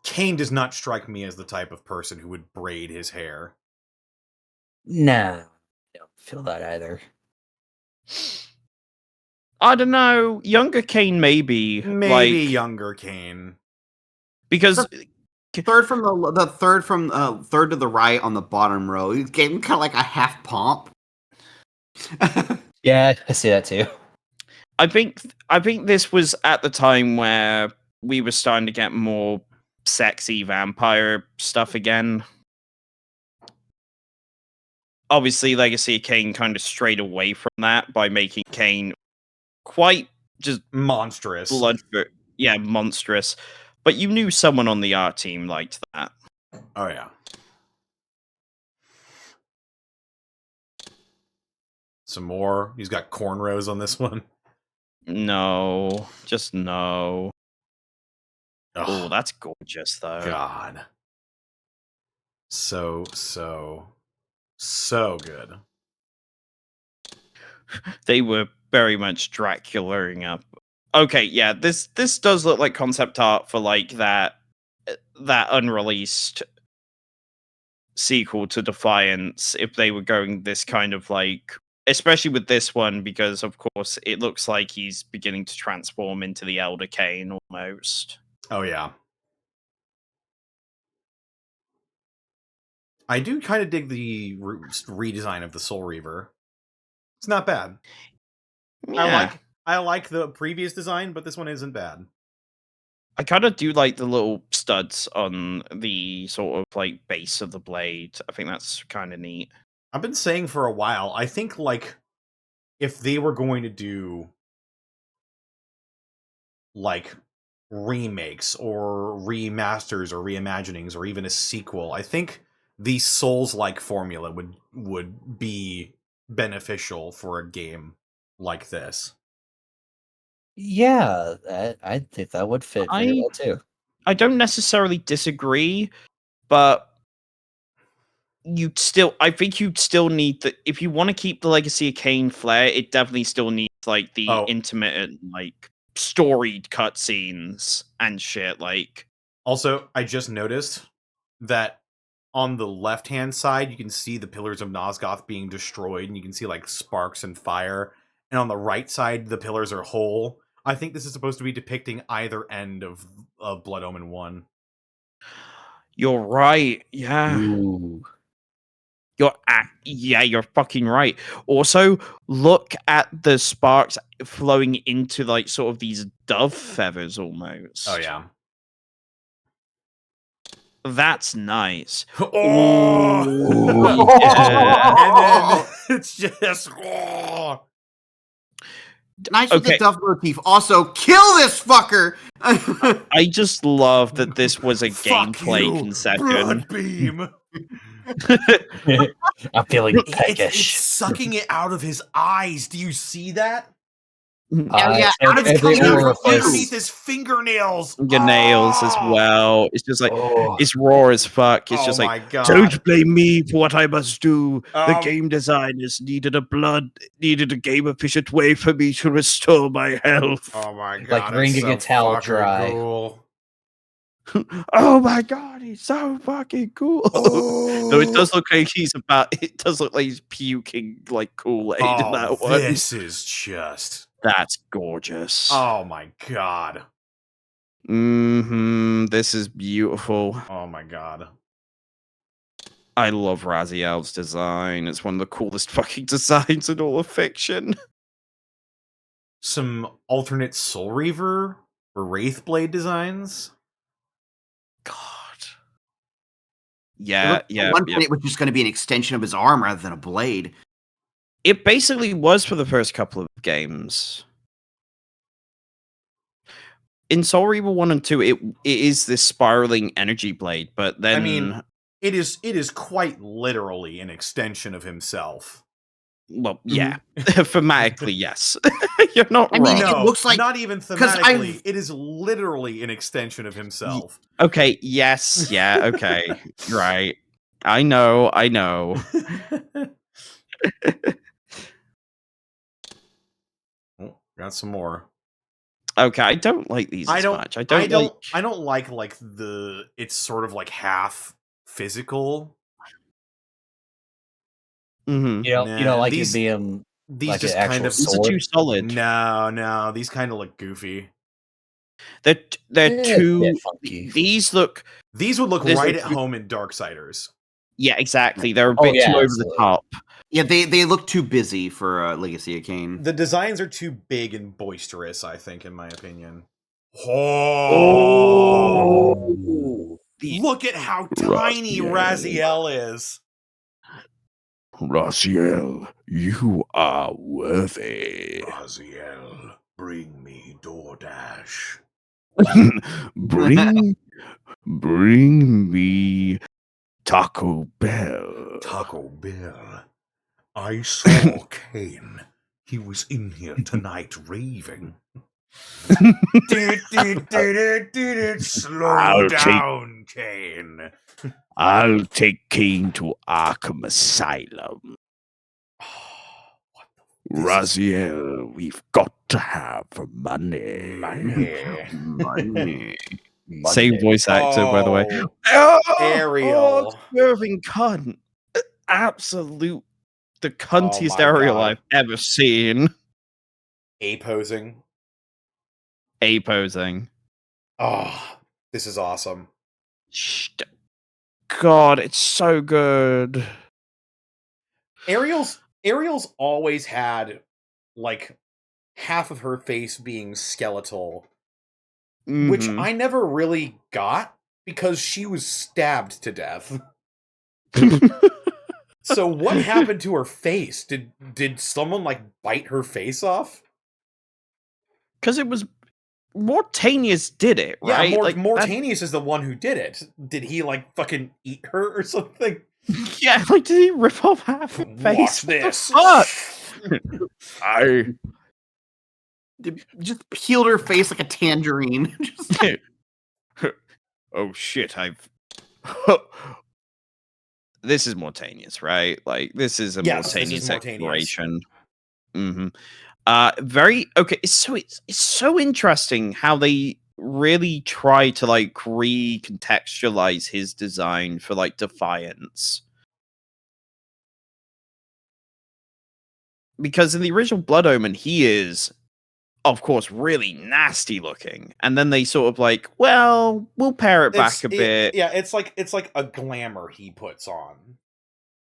Kain does not strike me as the type of person who would braid his hair. Nah, I don't feel that either. I don't know. Younger Kain, maybe. Maybe younger Kain. Because... Third from third to the right on the bottom row. He's getting kind of like a half pomp. Yeah, I see that too. I think this was at the time where we were starting to get more sexy vampire stuff again. Obviously, Legacy of Kain kind of strayed away from that by making Kain quite just monstrous. Yeah, monstrous. But you knew someone on the art team liked that. Oh, yeah. Some more. He's got cornrows on this one. No. Just no. Oh, that's gorgeous, though. God. So good. They were very much Draculaing up. Okay, yeah, this does look like concept art for like that unreleased sequel to Defiance if they were going this kind of like, especially with this one, because of course it looks like he's beginning to transform into the Elder Kain almost. Oh yeah. I do kind of dig the redesign of the Soul Reaver. It's not bad. Yeah. I like the previous design, but this one isn't bad. I kind of do like the little studs on the sort of like base of the blade. I think that's kind of neat. I've been saying for a while, I think like if they were going to do like remakes or remasters or reimaginings or even a sequel, I think the Souls-like formula would be beneficial for a game like this. Yeah, I think that would fit very well too. I don't necessarily disagree, but I think you'd still need if you want to keep the Legacy of Kain flair, it definitely still needs like the intermittent, like storied cutscenes and shit. Like, also, I just noticed that on the left-hand side, you can see the pillars of Nosgoth being destroyed, and you can see like sparks and fire. And on the right side, the pillars are whole. I think this is supposed to be depicting either end of Blood Omen 1. You're right. Yeah. Ooh. You're fucking right. Also, look at the sparks flowing into like sort of these dove feathers almost. Oh yeah. That's nice. Oh, Ooh, yeah. And then it's just Nice with the Duff motif. Also, kill this fucker. I just love that this was a Fuck gameplay you, concession. Blood beam. I'm feeling It's peckish. sucking it out of his eyes. Do you see that? Yeah, so out of his every tongue, orifice- Underneath his fingernails. Your nails as Oh! well. It's just like Oh. it's raw as fuck. It's Oh just my like God. don't blame me for what I must do. The Um, game designers needed a game efficient way for me to restore my health. Oh my God. Like it's wringing so a towel fucking dry. Cool. Oh my god, he's so fucking cool. No, it does look like it does look like he's puking like Kool-Aid in that one. This is just. That's gorgeous. Oh my God. This is beautiful. Oh my God. I love Raziel's design. It's one of the coolest fucking designs in all of fiction. Some alternate Soul Reaver or Wraithblade designs. God. Yeah. At one point, it was just going to be an extension of his arm rather than a blade. It basically was for the first couple of games. In Soul Reaver 1 and 2, it is this spiraling energy blade, but then I mean, it is quite literally an extension of himself. well, yeah. Thematically, yes. You're not I mean, wrong. it looks like not even thematically. It is literally an extension of himself. Okay, yes, yeah, okay. Right. I know. Oh, got some more. Okay, I don't like these as much. I don't like the it's sort of like half physical. Mhm. You don't like these- it being These like just an kind actual of These are too solid. No, these kind of look goofy. They're a too bit funky. These look These would look These right are at too- home in Darksiders. yeah, exactly. They're a Oh, bit yeah, too over the absolutely. top. Yeah, they look too busy for Legacy of Kain. The designs are too big and boisterous, I think, in my opinion. Look at how tiny Raziel is. Raziel, you are worthy. Raziel, bring me DoorDash. bring me Taco Bell. Taco Bell. I saw Kain. He was in here tonight raving. Slow down, Kain. I'll take Kain to Arkham Asylum. Raziel, we've got to have money. Money. Same voice actor, by the way. Ariel. Swerving cunt. Absolute. The cuntiest my Ariel God. I've ever seen. A-posing. A-posing. Oh, this is awesome. God, it's so good. Ariel's always had like half of her face being skeletal, which Mhm. I never really got because she was stabbed to death. So what happened to her face? Did someone like bite her face off? Because it was Mortanius did it, right? Yeah, Like, Mortanius is the one who did it. Did he like fucking eat her or something? Yeah, like did he rip off half her face? Watch this. Fuck! I Just peeled her face like a tangerine. oh shit, this is Mortanius, right? Like this is a Yes, this Mortanius is Mortanius. exploration. Mm-hmm. It's so interesting how they really try to like recontextualize his design for like Defiance. Because in the original Blood Omen, he is, of course, really nasty looking, and then they sort of like, well, we'll pare it back a bit. Yeah, it's like a glamour he puts on.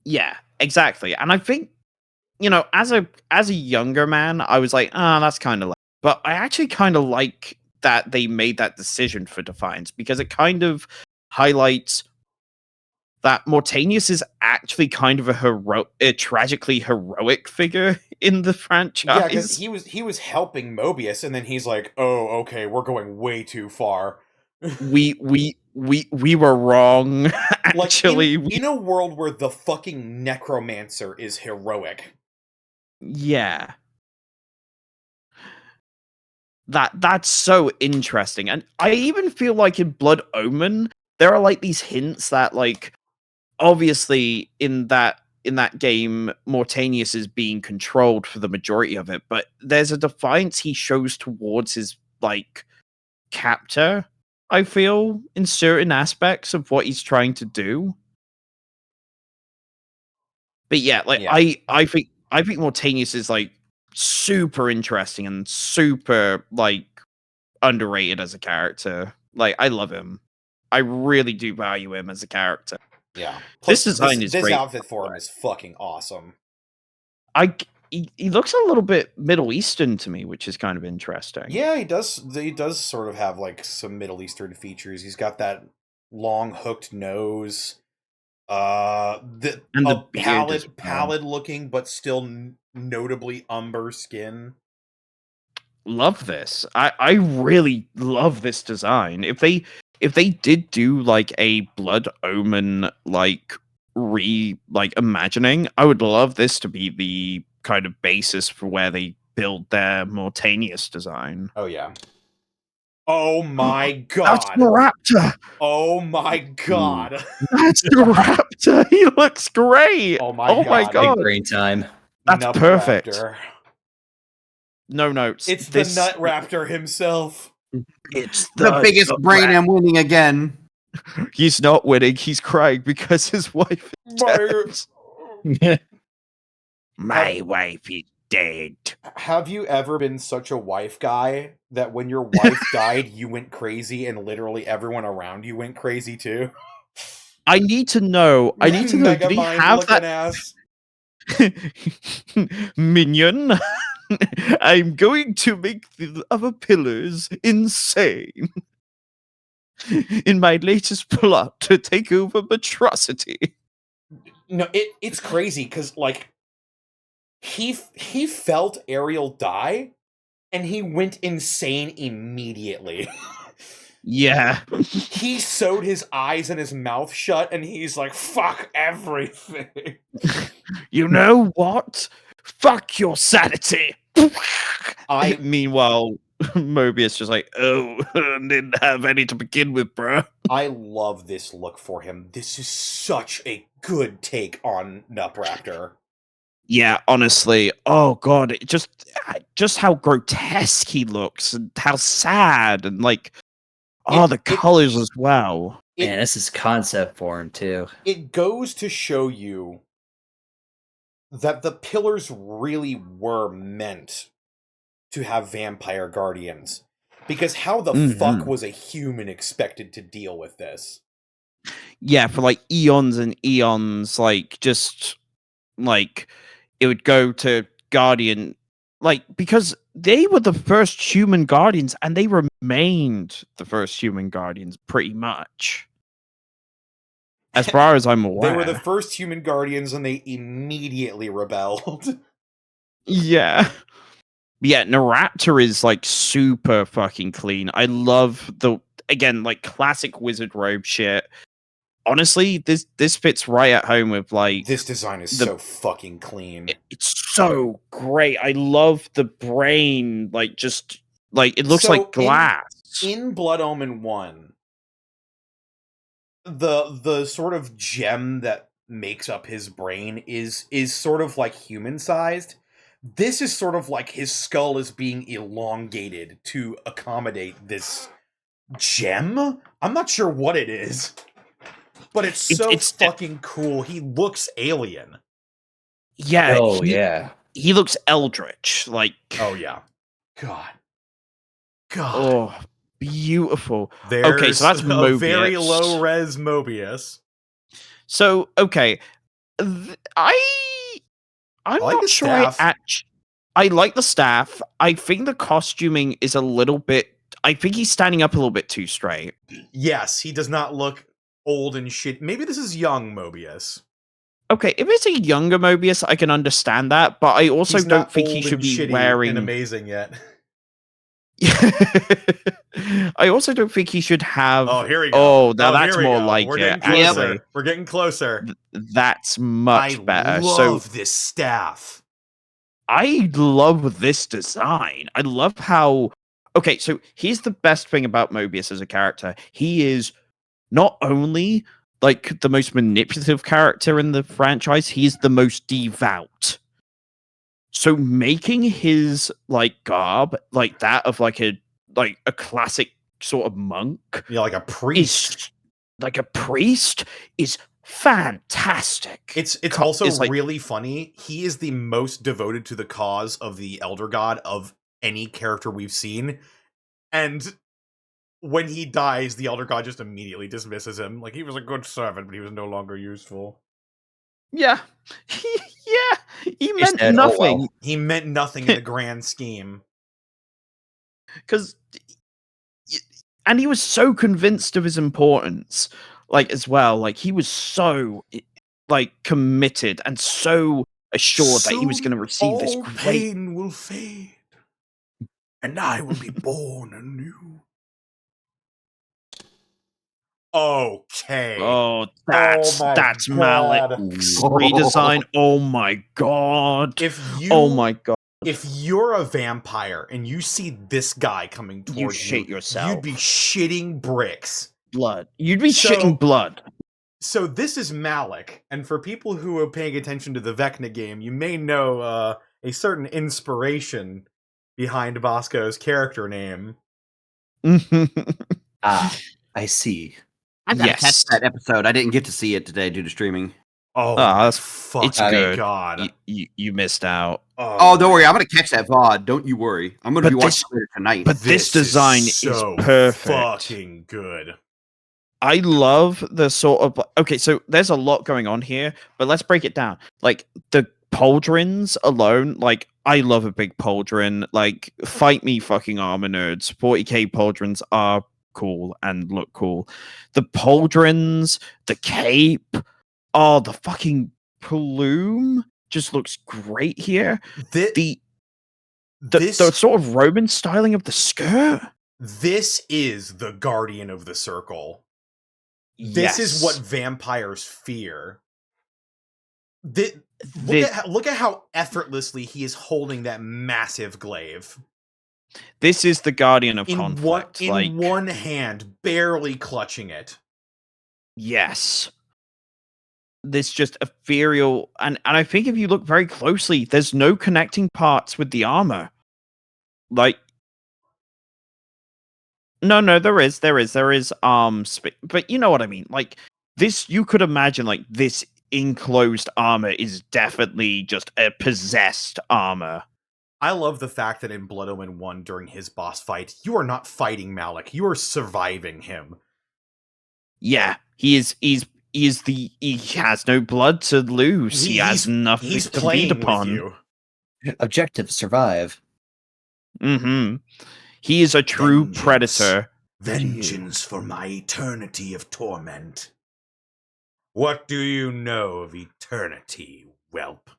Yeah, exactly. And I think, as a younger man, I was like, that's kind of like, but I actually kind of like that they made that decision for Defiance, because it kind of highlights that Mortanius is actually kind of a tragically heroic figure in the franchise. Yeah, because he was helping Mobius, and then he's like, "Oh, okay, we're going way too far." we were wrong. Actually, like in a world where the fucking necromancer is heroic. Yeah. That's so interesting. And I even feel like in Blood Omen, there are like these hints that, like, obviously in that game, Mortanius is being controlled for the majority of it, but there's a defiance he shows towards his, like, captor, I feel, in certain aspects of what he's trying to do. But yeah, like, Yeah. I think Mortanius is, like, super interesting and super, like, underrated as a character. Like, I love him. I really do value him as a character. Yeah. Plus, this design is this great. outfit for him is fucking awesome. He looks a little bit Middle Eastern to me, which is kind of interesting. Yeah, he does. He does sort of have like some Middle Eastern features. He's got that long hooked nose. The pallid looking, but still notably umber skin. Love this. I really love this design. If they did do like a Blood Omen like imagining, I would love this to be the kind of basis for where they build their Mortanius design. Oh yeah. Oh my god. That's the Raptor. Oh my god. That's the Raptor. He looks great. Oh my god. Big brain time. That's Nut perfect. Raptor. No notes. It's the Nut Raptor himself. It's the biggest brain I'm winning again. He's not winning. He's crying because his wife is dead. My wife is dead. Have you ever been such a wife guy that when your wife died, you went crazy and literally everyone around you went crazy too? I need to know. Did he have that ass? Minion? I'm going to make the other pillars insane. In my latest plot to take over Monstrosity. No, it's crazy because like he felt Ariel die, and he went insane immediately. Yeah. He sewed his eyes and his mouth shut, and he's like, "Fuck everything." You know what? Fuck your sanity. Meanwhile, Mobius just like, didn't have any to begin with, bro. I love this look for him. This is such a good take on Nut Raptor. Yeah, honestly. Oh god, just how grotesque he looks and how sad and like the colors as well. Man, this is concept for him too. It goes to show you that the pillars really were meant to have vampire guardians. Because how the fuck was a human expected to deal with this? Yeah, for like eons and eons, like just like it would go to Guardian, like because they were the first human guardians and they remained the first human guardians pretty much. As far as I'm aware. They were the first human guardians and they immediately rebelled. Yeah. Yeah, Naraptor is like super fucking clean. I love again, like classic wizard robe shit. Honestly, this fits right at home with like this design is so fucking clean. It's so great. I love the brain, like just like it looks like glass. In Blood Omen 1, the sort of gem that makes up his brain is sort of like human sized. This is sort of like his skull is being elongated to accommodate this gem. I'm not sure what it is, but it's fucking cool. He looks alien. Yeah. Oh, yeah. He looks eldritch. Like. Oh, yeah. God. Oh, beautiful. Okay, so that's Mobius. Very low res Mobius. So, okay. I'm like not his sure staff. I like the staff. I think the costuming is a little bit. I think he's standing up a little bit too straight. Yes, he does not look old and shit. Maybe this is young Mobius. Okay, if it's a younger Mobius, I can understand that, but I also don't think he old should and be shitty wearing. and amazing yet. I also don't think he should have. Oh, here we go. Oh, now that's here we more go. like We're it. getting closer. Actually, We're getting closer. That's much better. I love this staff. I love this design. I love how. Okay, so here's the best thing about Mobius as a character. He is not only like the most manipulative character in the franchise, he's the most devout. So making his like garb like that of like a classic sort of monk, yeah, like a priest, is fantastic. It's also really funny. He is the most devoted to the cause of the Elder God of any character we've seen, and when he dies, the Elder God just immediately dismisses him. Like, he was a good servant, but he was no longer useful. Yeah. Yeah. He meant nothing. Oh, well. He meant nothing in the grand scheme. And he was so convinced of his importance, like, as well. Like, he was so, like, committed and so assured that he was going to receive this great... pain will fade, and I will be born anew. Okay. Oh, that's Malik's redesign. Oh my god. Oh my god. If you're a vampire and you see this guy coming towards you, shit yourself. You'd be shitting bricks. Blood. You'd be shitting blood. So this is Malik, and for people who are paying attention to the Vecna game, you may know a certain inspiration behind Bosco's character name. I see. I gotta catch that episode. I didn't get to see it today due to streaming. Oh, that's fucking good. God. You missed out. Oh, don't worry. I'm gonna catch that VOD. Don't you worry. I'm gonna be watching it later tonight. But this design is perfect. Fucking good. I love the sort of... Okay, so there's a lot going on here, but let's break it down. Like, the pauldrons alone, like, I love a big pauldron. Like, fight me, fucking armor nerds. 40k pauldrons are cool and look cool. The pauldrons, the cape, the fucking plume just looks great here. The sort of Roman styling of the skirt. This is the Guardian of the Circle. This is what vampires fear. Look at how effortlessly he is holding that massive glaive. This is the Guardian of Conflict. In one hand, barely clutching it. Yes. This just ethereal, and I think if you look very closely, there's no connecting parts with the armor. Like, no, there is, but you know what I mean. Like, this, you could imagine, like, this enclosed armor is definitely just a possessed armor. I love the fact that in Blood Omen 1, during his boss fight, you are not fighting Malik, you are surviving him. Yeah, he has no blood to lose. He has nothing to feed upon. Objective: survive. Mm-hmm. He is a true predator. Vengeance for my eternity of torment. What do you know of eternity, whelp?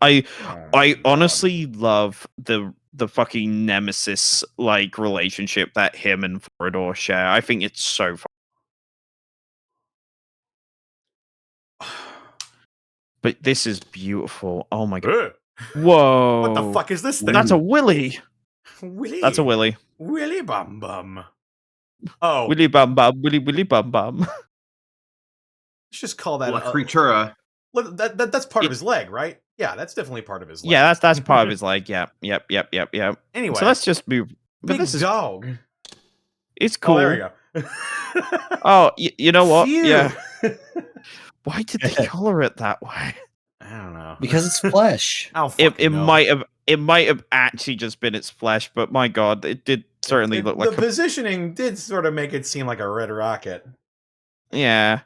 I honestly love the fucking nemesis like relationship that him and Vorador share. I think it's so fun. But this is beautiful. Oh my god. Whoa. What the fuck is this thing? That's a willy. Willy. That's a willy. Willy bum bum. Oh. Willy bum bum. Willy bum bum. Let's just call that a creatura. That's part of his leg, right? Yeah, that's definitely part of his leg. Yeah, that's part of his leg. Yeah. Yep. Anyway. So let's just move. But this is dog. It's cool. Oh, there we go. Oh, you know what? Phew. Yeah. Why did they color it that way? I don't know. Because it's flesh. It might have actually just been its flesh, but my god, it did certainly looked like the positioning did sort of make it seem like a red rocket. Yeah.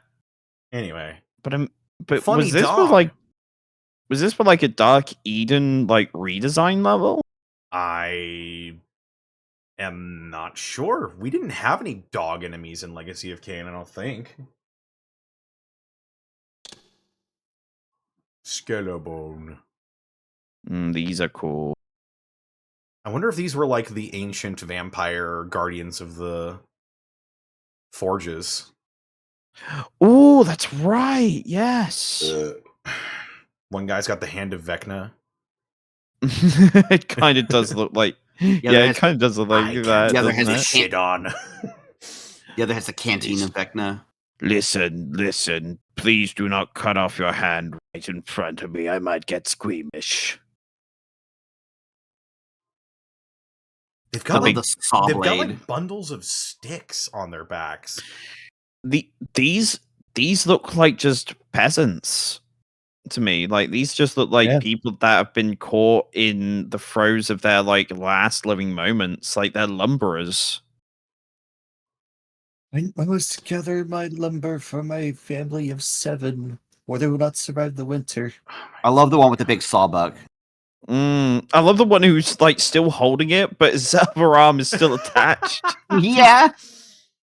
Anyway, but funny was this dog. for like a Dark Eden like redesign level? I am not sure. We didn't have any dog enemies in Legacy of Kain, I don't think. Skelebone. These are cool. I wonder if these were like the ancient vampire guardians of the forges. Oh, that's right. Yes. One guy's got the hand of Vecna. It kind of does look like. Yeah, it kind of does look like that. The other doesn't has it? Shit on. The other has a canteen of Vecna. Listen. Please do not cut off your hand right in front of me. I might get squeamish. They've got the saw they've got blade. like bundles of sticks on their backs. These look like just peasants to me. Like these just look like people that have been caught in the throes of their like last living moments. Like they're lumberers. I must gather my lumber for my family of 7, or they will not survive the winter. I love the one with the big sawbuck. I love the one who's like still holding it, but his other arm is still attached. Yeah.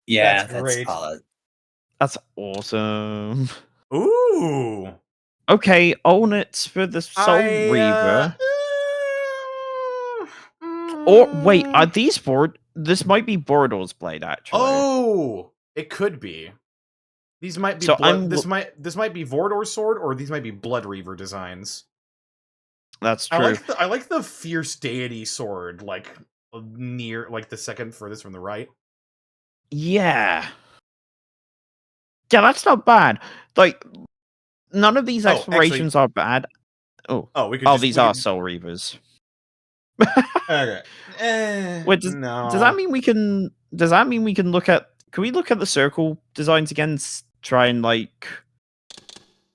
Yeah, That's great. That's awesome. Ooh. Okay, Olnits for the Soul Reaver. Or wait, are these this might be Borodor's blade actually. Oh, it could be. These might be So this might be Vorador's sword, or these might be Blood Reaver designs. That's true. I like the fierce deity sword, like near like the second furthest from the right. Yeah. Yeah, that's not bad. Like none of these explorations are bad. These are Soul Reavers. Okay. Wait, no. Does that mean we can look at can we look at the circle designs again, try and like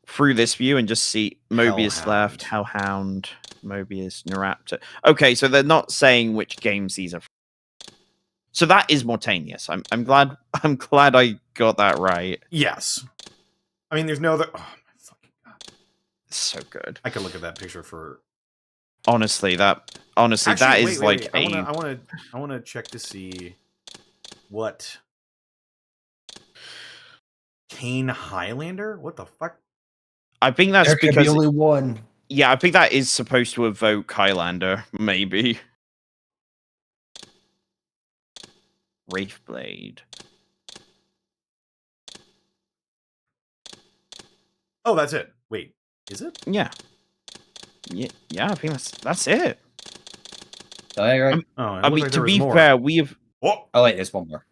through this view and just see Mobius left, Hellhound, Mobius, Naraptor. Okay, so they're not saying which games these are from. So that is Mortanius. I'm glad I got that right. Yes. I mean there's no other. Oh my fucking god. It's so good. I could look at that picture for Honestly, that is like I want to check to see what Kain Highlander? What the fuck? I think that's there because could be only one. Yeah, I think that is supposed to evoke Highlander, maybe. Wraithblade. Oh, that's it. Wait, is it? Yeah, I think that's it. Right. I mean, to be fair, we have. Oh wait, there's one more.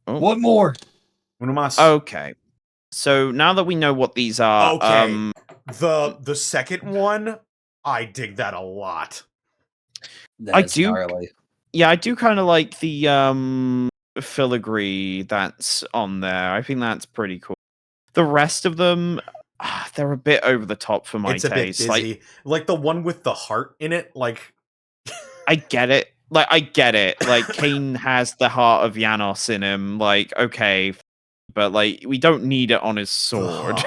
Oh. One more. Okay, so now that we know what these are, okay, the second one, I dig that a lot. I do. Gnarly. Yeah, I do kind of like the filigree that's on there. I think that's pretty cool. The rest of them, they're a bit over the top for my taste. It's a bit busy. Like the one with the heart in it, like I get it. Like Kain has the heart of Janos in him. Like, okay, but like we don't need it on his sword.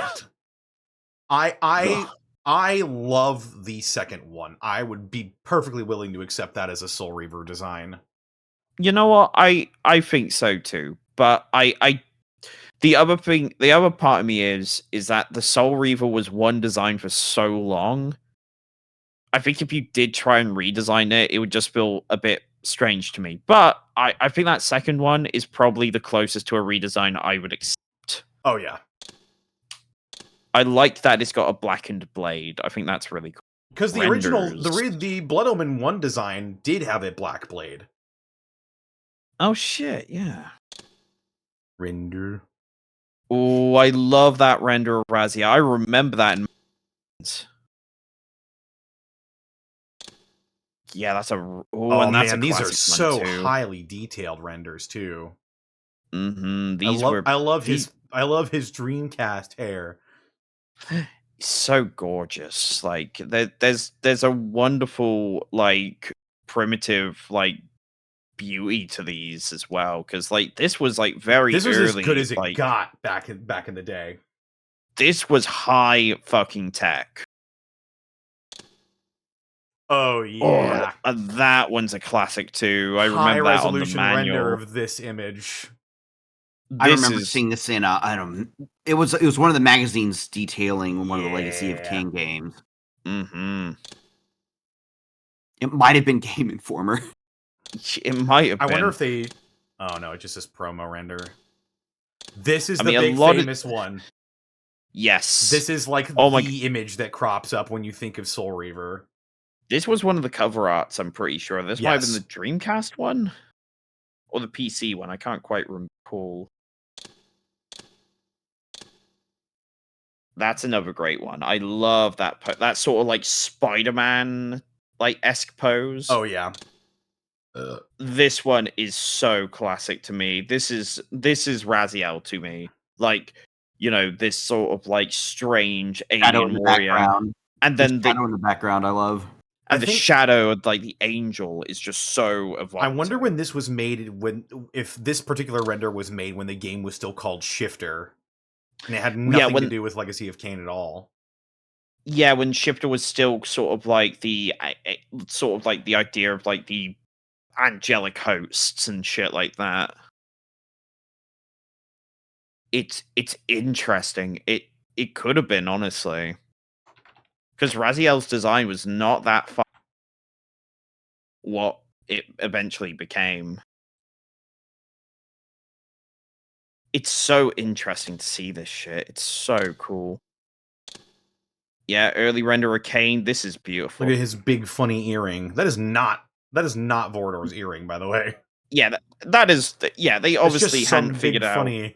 I love the second one. I would be perfectly willing to accept that as a Soul Reaver design. You know what? I think so too. But the other part of me is that the Soul Reaver was one design for so long. I think if you did try and redesign it, it would just feel a bit strange to me. But I think that second one is probably the closest to a redesign I would accept. Oh yeah. I like that it's got a blackened blade. I think that's really cool. Because the original, the Blood Omen 1 design did have a black blade. Oh shit, yeah. Render. Oh, I love that render of Razia. I remember that in Yeah, that's a and that's man, these are so too. highly detailed renders too. Mm-hmm. I love his Dreamcast hair. So gorgeous. Like there's a wonderful like primitive like beauty to these as well, because like this was like very This was early, as good as it like, got back in the day. This was high fucking tech. Oh yeah, that one's a classic too. I high remember that on the resolution manual. render of this image. I remember seeing this in it was one of the magazines detailing one of the Legacy of Kain games. Mm-hmm. It might have been Game Informer. It might have been. I wonder if they. Oh no, it just says promo render. This is the big famous one. Yes. This is like the image that crops up when you think of Soul Reaver. This was one of the cover arts, I'm pretty sure. This might have been the Dreamcast one? Or the PC one, I can't quite recall. That's another great one. I love that that sort of like Spider-Man like esque pose. Oh yeah. This one is so classic to me. This is Raziel to me. Like, you know, this sort of like strange alien warrior. Background. And then the shadow in the background I love. And the shadow of like the angel is just so evocative. I wonder when this was made, if this particular render was made when the game was still called Shifter. And it had nothing to do with Legacy of Kain at all. Yeah, when Shifter was still sort of like the idea of like the angelic hosts and shit like that. It's interesting. It could have been, honestly. Because Raziel's design was not that far what it eventually became. It's so interesting to see this shit. It's so cool. Yeah, early render of Kain. This is beautiful. Look at his big funny earring. That is not Vorador's earring, by the way. Yeah, that is. Yeah, they obviously hadn't figured out. Funny.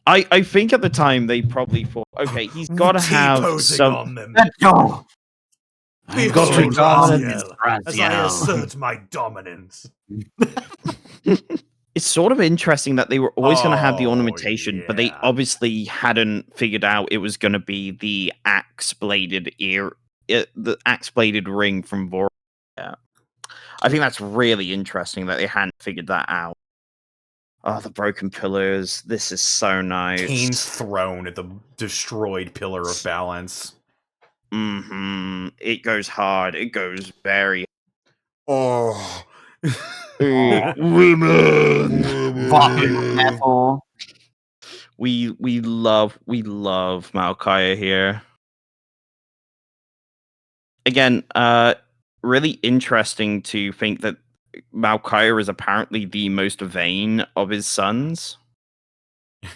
I think at the time they probably thought, okay, he's got to have some. On them. Let's go. I've got to dominance as I assert my dominance. It's sort of interesting that they were always going to have the ornamentation, but they obviously hadn't figured out it was going to be the axe-bladed the axe-bladed ring from Vor. Yeah. I think that's really interesting that they hadn't figured that out. Oh, the broken pillars. This is so nice. Kain's throne at the destroyed pillar of balance. Mm-hmm. It goes hard. It goes very. Oh. Women. We love Malkaya here. Again, really interesting to think that Malkaya is apparently the most vain of his sons.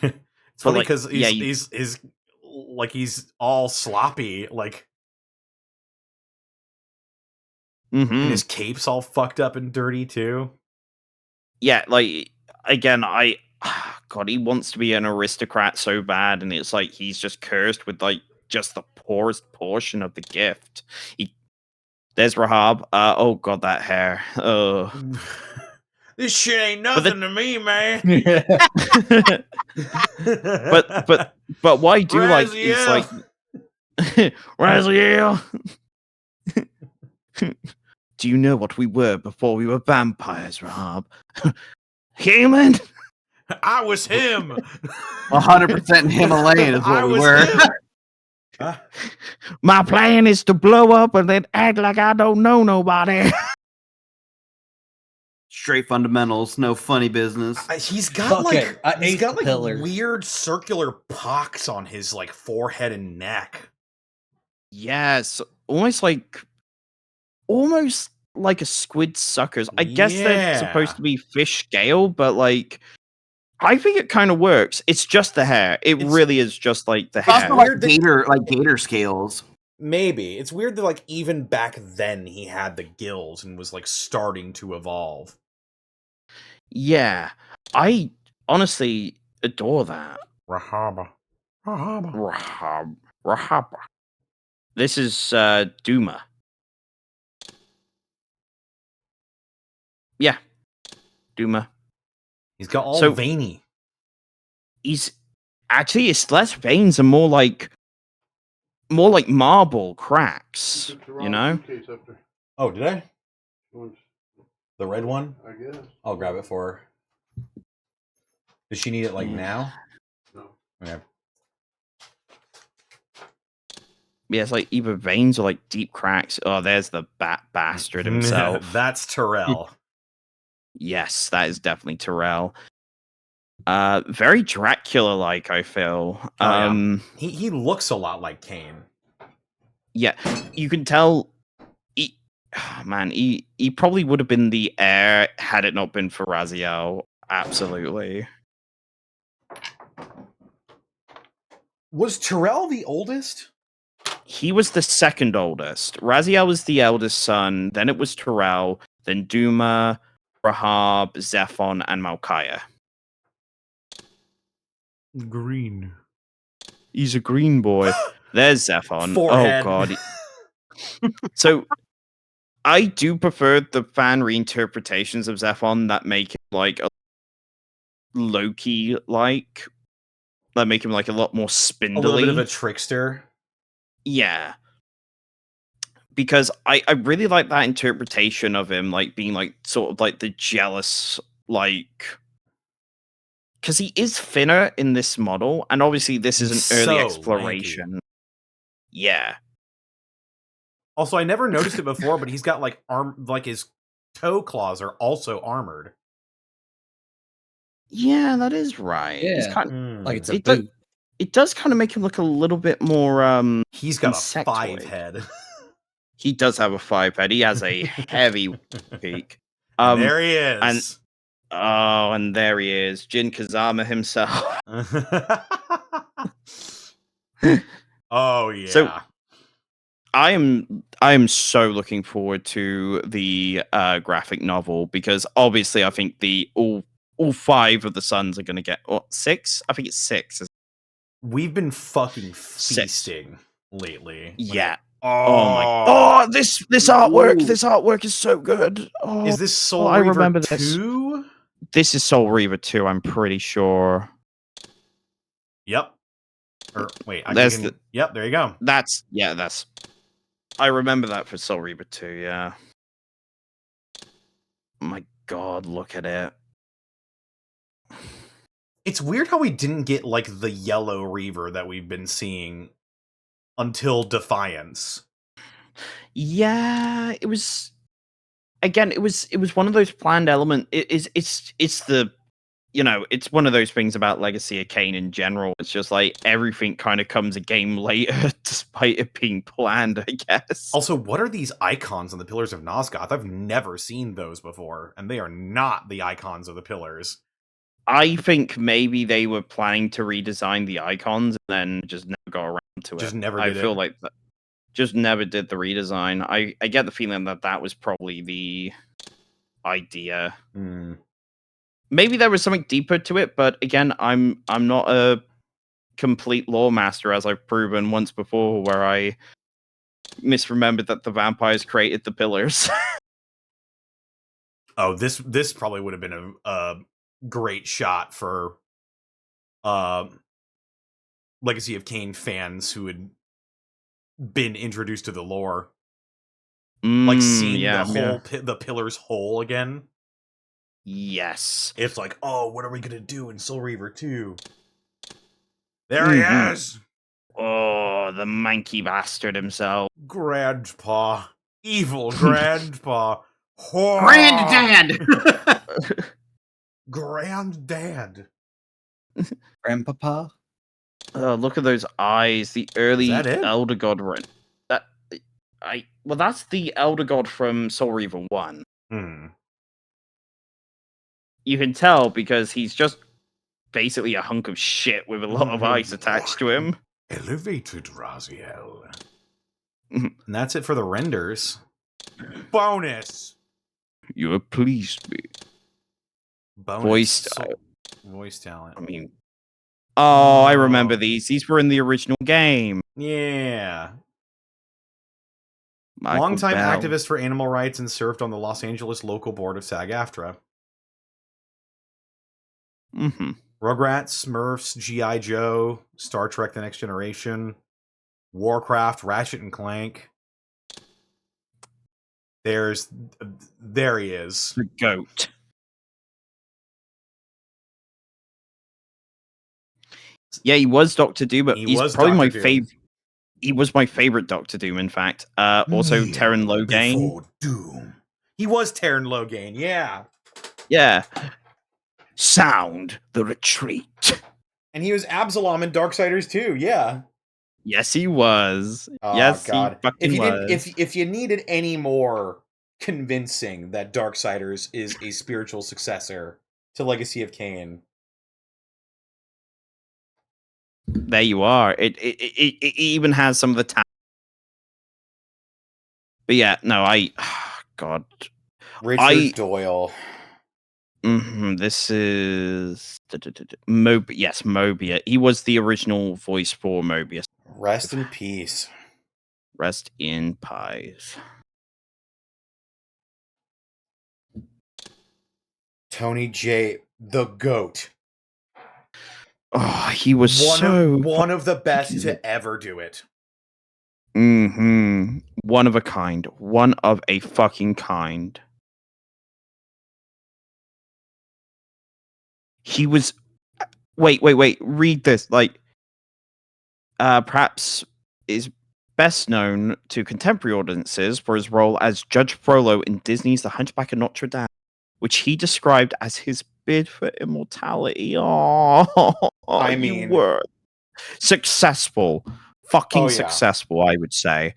It's funny because he's all sloppy, like. Mm-hmm. And his cape's all fucked up and dirty too. Yeah, like again, God, he wants to be an aristocrat so bad, and it's like he's just cursed with like just the poorest portion of the gift. There's Rahab. Oh God, that hair. Oh, this shit ain't nothing to me, man. but what I do like is like Raziel. Do you know what we were before we were vampires, Rahab? Human? I was him. 100% Himalayan is what we were. My plan is to blow up and then act like I don't know nobody. Straight fundamentals, no funny business. He's got weird circular pox on his like forehead and neck. Yes, almost like a squid suckers. I guess they're supposed to be fish scale, but like I think it kind of works. It's just the hair. It's really is just like the hair. Like gator scales. Maybe. It's weird that like even back then he had the gills and was like starting to evolve. Yeah. I honestly adore that. Rahaba. This is Duma. Yeah. Duma. He's got all veiny. He's actually his less veins are more like marble cracks, you know? Oh, did I? The red one? I guess. I'll grab it for her. Does she need it now? No. Okay. Yeah, it's like either veins or like deep cracks. Oh, there's the bastard himself. That's Terrell. Yes, that is definitely Terrell. Very Dracula-like, I feel. Yeah. He looks a lot like Kain. Yeah, you can tell. He probably would have been the heir had it not been for Raziel. Absolutely. Was Terrell the oldest? He was the second oldest. Raziel was the eldest son. Then it was Terrell. Then Duma, Rahab, Zephon, and Malchiah. Green. He's a green boy. There's Zephon. Forehead. Oh god. So I do prefer the fan reinterpretations of Zephon that make it like a Loki like. That make him like a lot more spindly. A little bit of a trickster. Yeah. Because I really like that interpretation of him, like being like sort of like the jealous, like, because he is thinner in this model, and obviously this is an early exploration. Lanky. Yeah. Also, I never noticed it before, but he's got like his toe claws are also armored. Yeah, that is right. Yeah. It's kind of, like it's a boot. It does kind of make him look a little bit more He's got insectoid. a 5 head. He does have a 5 head. He has a heavy peak. And there he is. And there he is, Jin Kazama himself. Oh yeah. So I am so looking forward to the graphic novel, because obviously I think all 5 of the sons are going to get 6. I think it's 6. We've been fucking feasting lately. Yeah. Oh my! Oh, this artwork! This artwork is so good. Oh, is this Soul I Reaver remember 2? This is Soul Reaver 2. I'm pretty sure. Yep. Or wait, yep. There you go. That's. I remember that for Soul Reaver 2. Yeah. My God, look at it. It's weird how we didn't get like the yellow Reaver that we've been seeing until Defiance. Yeah, it was. Again, it was one of those planned elements. It's the, it's one of those things about Legacy of Kain in general. It's just like everything kind of comes a game later, despite it being planned, I guess. Also, what are these icons on the Pillars of Nosgoth? I've never seen those before, and they are not the icons of the pillars. I think maybe they were planning to redesign the icons and then just never got around to it. Just never did I feel like that. Just never did the redesign. I get the feeling that was probably the idea. Maybe there was something deeper to it, but again, I'm not a complete lore master, as I've proven once before, where I misremembered that the vampires created the pillars. Oh, this probably would have been a great shot for Legacy of Kain fans who had been introduced to the lore. Like seeing the pillars whole again. Yes. It's like, oh, what are we gonna do in Soul Reaver 2? There he is! Oh, the manky bastard himself. Grandpa. Evil Grandpa. Granddad! Granddad. Grandpapa? Look at those eyes. The early Is that it? Elder God run. That's the Elder God from Soul Reaver 1. You can tell because he's just basically a hunk of shit with a lot of eyes attached to him. Elevated Raziel. And that's it for the renders. Bonus! You have pleased me. Bonus. Voice talent. I mean... Oh, I remember these. These were in the original game. Yeah. Michael Longtime Bell. activist for animal rights and served on the Los Angeles local board of SAG-AFTRA. Rugrats, Smurfs, G.I. Joe, Star Trek The Next Generation, Warcraft, Ratchet and Clank. There he is. The GOAT. Yeah, he was Doctor Doom, but he's probably my favorite. He was my favorite Doctor Doom, in fact. Also, Terran Logain. Doom. He was Terran Logain, yeah. Yeah. Sound the retreat. And he was Absalom in Darksiders too, yeah. Yes, he was. Oh, yes, God. he fucking was. If you needed any more convincing that Darksiders is a spiritual successor to Legacy of Kain, there you are. It even has some of the time. But yeah, no, God. Richard Doyle. This is Yes, Mobius. He was the original voice for Mobius. Rest in peace. Rest in peace. Tony J, the GOAT. Oh, he was one of the best to ever do it. One of a kind. One of a fucking kind. He was. Wait. Read this. Like, perhaps is best known to contemporary audiences for his role as Judge Frollo in Disney's The Hunchback of Notre Dame, which he described as his bid for immortality. Oh, I mean, you were successful. Fucking successful, I would say.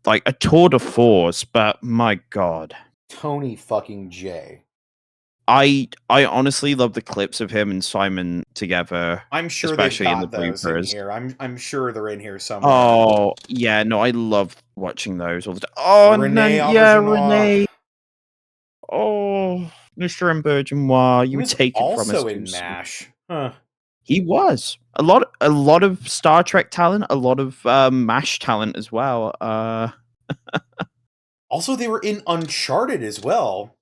Like a tour de force, but my God. Tony fucking J. I honestly love the clips of him and Simon together. I'm sure especially they've in the got those in bloopers. here. I'm sure they're in here somewhere. Oh yeah, no, I love watching those all the time. Oh, Renee. Oh, Mr. Auberginois, you would take it from us. Also in MASH. Huh. He was a lot of Star Trek talent, a lot of MASH talent as well. Also, they were in Uncharted as well.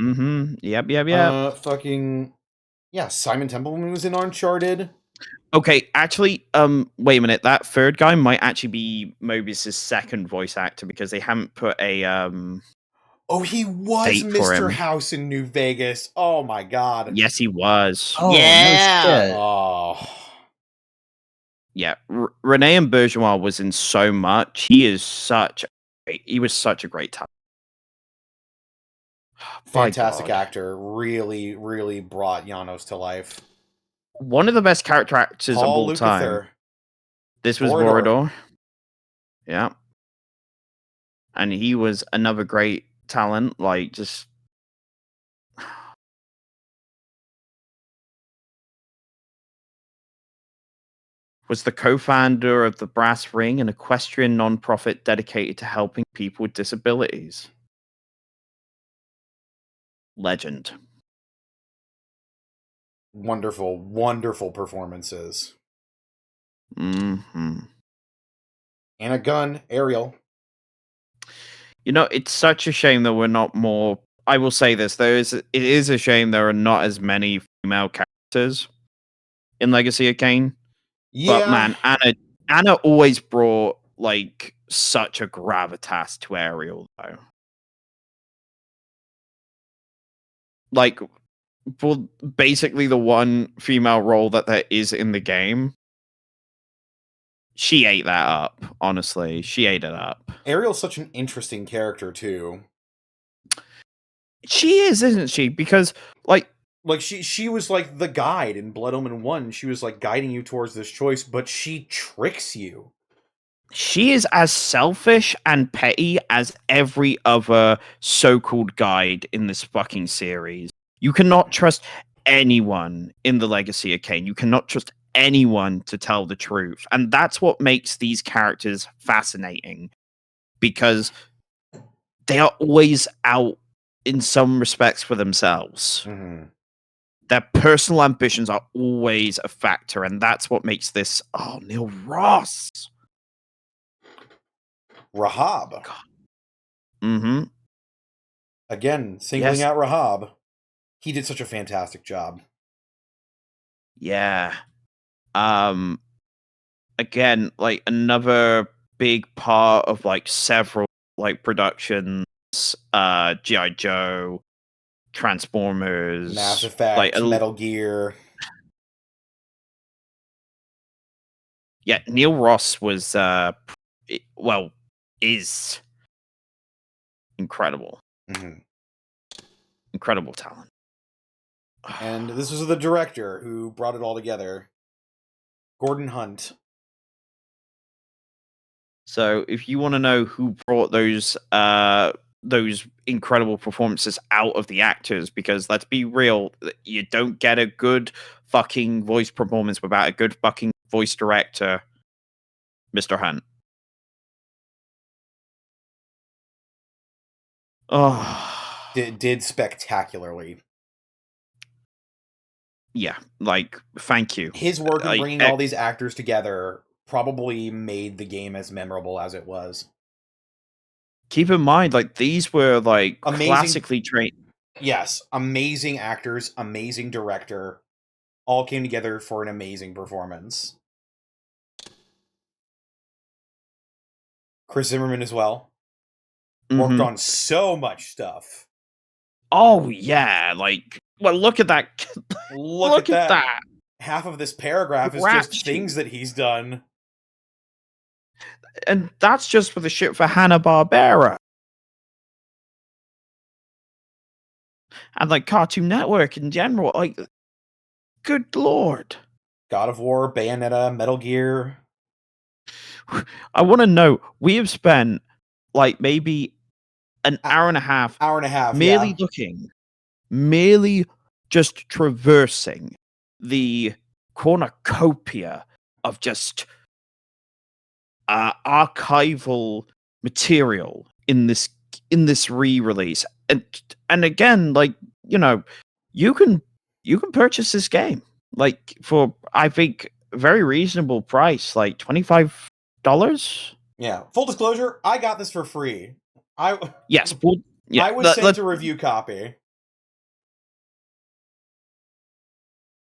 Yep. Fucking yeah, Simon Templeman was in Uncharted. Okay, actually, wait a minute. That third guy might actually be Mobius's second voice actor because they haven't put a Oh, he was Mr. House in New Vegas. Oh my God. Yes, he was. Oh, yeah. No shit. Yeah, Rene Auberginois was in so much. He was such a great talent. Fantastic actor. Really, really brought Janos to life. One of the best character actors of all time. This was Vorador. Yeah. And he was another great talent. Like, just... was the co-founder of the Brass Ring, an equestrian non-profit dedicated to helping people with disabilities. Legend. Wonderful, wonderful performances. Mm-hmm. And a gun, Ariel. You know, it's such a shame that we're not more... I will say this, it is a shame there are not as many female characters in Legacy of Kain. Yeah. But man, Anna always brought like such a gravitas to Ariel, though. Like, for basically the one female role that there is in the game, she ate that up. Honestly, she ate it up. Ariel's such an interesting character too. She is, isn't she? Because like she was like the guide in Blood Omen 1. She was like guiding you towards this choice, but she tricks you. She is as selfish and petty as every other so-called guide in this fucking series. You cannot trust anyone in the Legacy of Kain. You cannot trust anyone to tell the truth. And that's what makes these characters fascinating. Because they are always out in some respects for themselves. Mm-hmm. Their personal ambitions are always a factor, and that's what makes this... Oh, Neil Ross! Rahab. Mm-hmm. Again, singling out Rahab. He did such a fantastic job. Yeah. Again, like another big part of like several like production G.I. Joe, Transformers, Mass Effect, Metal Gear. Yeah, Neil Ross was is incredible. Mm-hmm. Incredible talent. And this was the director who brought it all together. Gordon Hunt. So if you want to know who brought those incredible performances out of the actors, because let's be real, you don't get a good fucking voice performance without a good fucking voice director, Mr. Hunt. Oh, did spectacularly. Yeah, like, thank you. His work in bringing all these actors together probably made the game as memorable as it was. Keep in mind, like, these were, like, classically trained. Yes, amazing actors, amazing director, all came together for an amazing performance. Chris Zimmerman as well. Worked on so much stuff. Oh, yeah, like, well, look at that. Look at that. Half of this paragraph is just things that he's done. And that's just for the shit for Hanna-Barbera. And, like, Cartoon Network in general. Like, good lord. God of War, Bayonetta, Metal Gear. I want to know, we have spent, like, maybe an hour and a half merely merely just traversing the cornucopia of just archival material in this re-release, and again, like, you know, you can purchase this game, like, for, I think, a very reasonable price, like $25. Yeah, full disclosure, I got this for free. I was sent a review copy.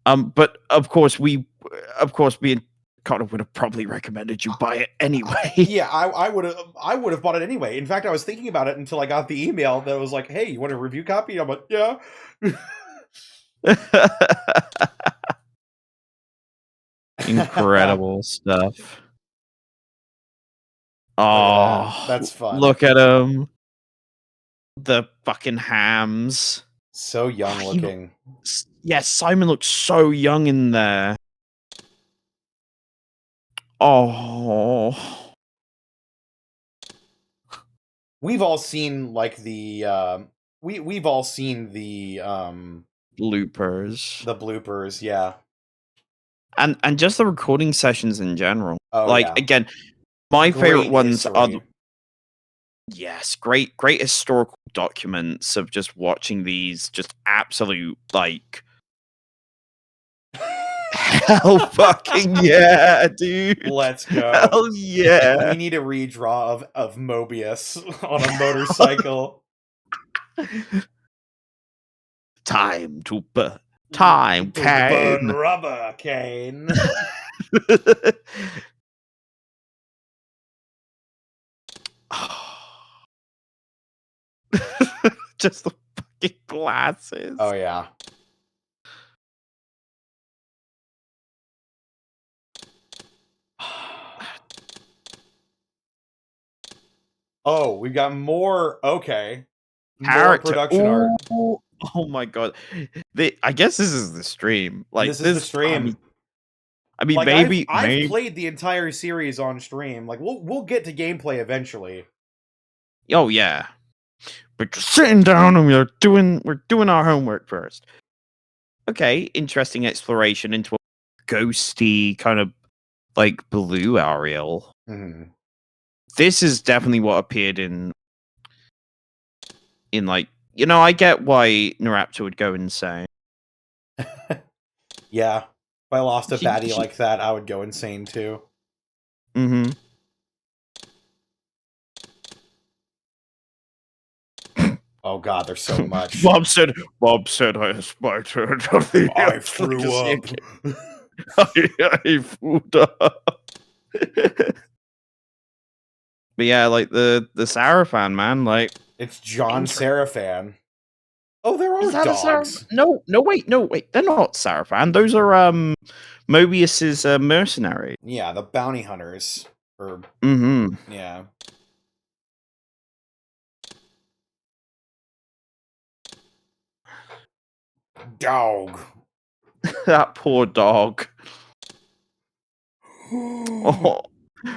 But of course, me and Connor would have probably recommended you buy it anyway. Yeah, I would have bought it anyway. In fact, I was thinking about it until I got the email that was like, "Hey, you want a review copy?" I'm like, "Yeah." Incredible stuff. Oh, yeah, that's fun. Look at him. The fucking hams. So young looking. Yeah, Simon looks so young in there. Oh. We've all seen, like, the we've all seen the bloopers. The bloopers, yeah. And just the recording sessions in general. Oh, like, yeah. again, my favorite ones history. are great historical documents of just watching these just absolute, like, hell fucking yeah, dude. Let's go. Hell yeah. We need a redraw of Mobius on a motorcycle. Time to burn. Time, Kain. Burn rubber, Kain. Just the fucking glasses. Oh, yeah. Oh, we got more. Okay. More production art. Oh my god. I guess this is the stream. Like, this is the stream. I mean, like, maybe I've played the entire series on stream. Like, we'll get to gameplay eventually. Oh yeah. But just sitting down and we're doing our homework first. Okay, interesting exploration into a ghosty kind of, like, blue Ariel. Mm-hmm. This is definitely what appeared in like, you know, I get why Naraptor would go insane. Yeah. If I lost a baddie like that, I would go insane too. Mm-hmm. Oh god, there's so much. Bob said I aspired to I threw up. I fooled up. But yeah, like, the Sarafan, man, like, It's John Seraphan. Oh, there are dogs. No, wait. They're not Seraphan. Those are Mobius's mercenary. Yeah, the bounty hunters. Yeah. Dog. That poor dog. Oh,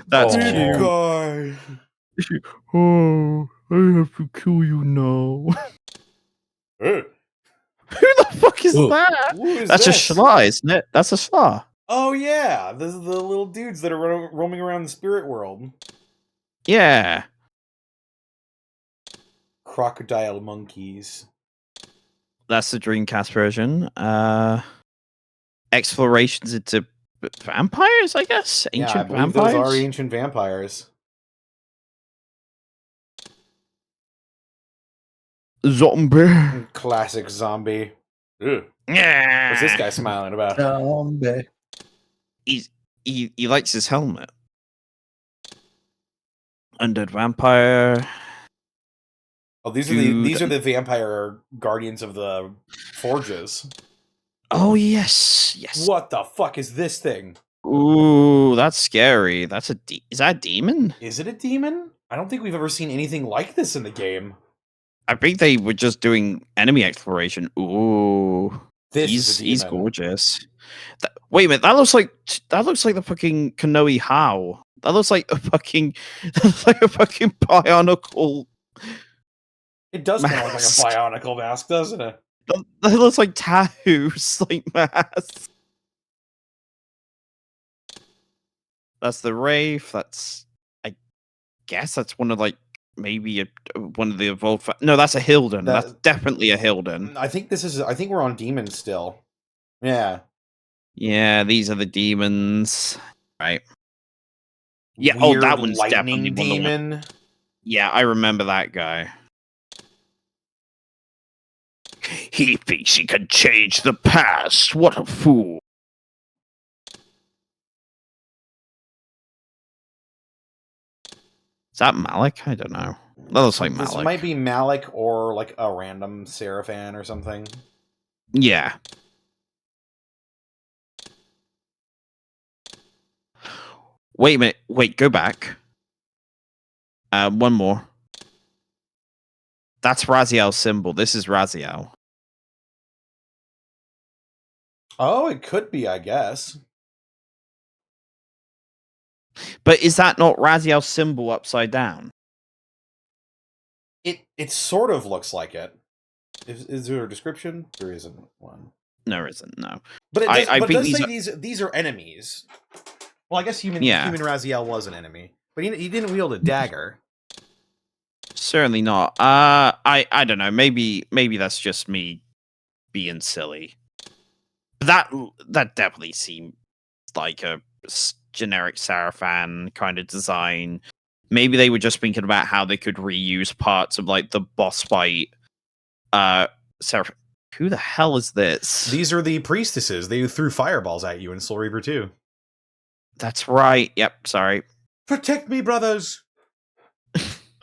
that's cute. Guy. Oh, I have to kill you now. Hey. Who the fuck is that? That's this? a Schla, isn't it? That's a Schla. Oh yeah, this is the little dudes that are roaming around the spirit world. Yeah. Crocodile monkeys. That's the Dreamcast version. Explorations into vampires, I guess? Ancient vampires? Those are ancient vampires. Zombie. Classic zombie. Ugh. Yeah. What's this guy smiling about? Zombie. He likes his helmet. Undead vampire. Oh, these are the vampire guardians of the forges. Oh yes. What the fuck is this thing? Ooh, that's scary. Is that a demon? Is it a demon? I don't think we've ever seen anything like this in the game. I think they were just doing enemy exploration. Ooh, he's gorgeous. Wait a minute, that looks like the fucking Kanoe How. That looks like a fucking bionicle. It does kind of look like a bionicle mask, doesn't it? That looks like Tahu's like mask. That's the Wraith. I guess that's one of maybe one of the evolved. No, that's a Hilden. That's definitely a Hilden. I think we're on demons still. Yeah. Yeah, these are the demons. Right. Yeah. Weird that one's lightning definitely demon. Yeah, I remember that guy. He thinks he can change the past. What a fool. Is that Malik? I don't know. That looks like Malik. This might be Malik or like a random Seraphan or something. Yeah. Wait a minute. Wait, go back. One more. That's Raziel's symbol. This is Raziel. Oh, it could be, I guess. But is that not Raziel's symbol upside down? It sort of looks like it. Is there a description? There isn't one. No, there isn't. No. But it does say these are enemies. Well, I guess human Raziel was an enemy, but he didn't wield a dagger. Certainly not. I don't know. Maybe that's just me being silly. That definitely seemed like a generic Seraphan kind of design. Maybe they were just thinking about how they could reuse parts of like the boss fight. Seraphan. Who the hell is this? These are the priestesses. They threw fireballs at you in Soul Reaver 2. That's right. Yep. Sorry. Protect me, brothers.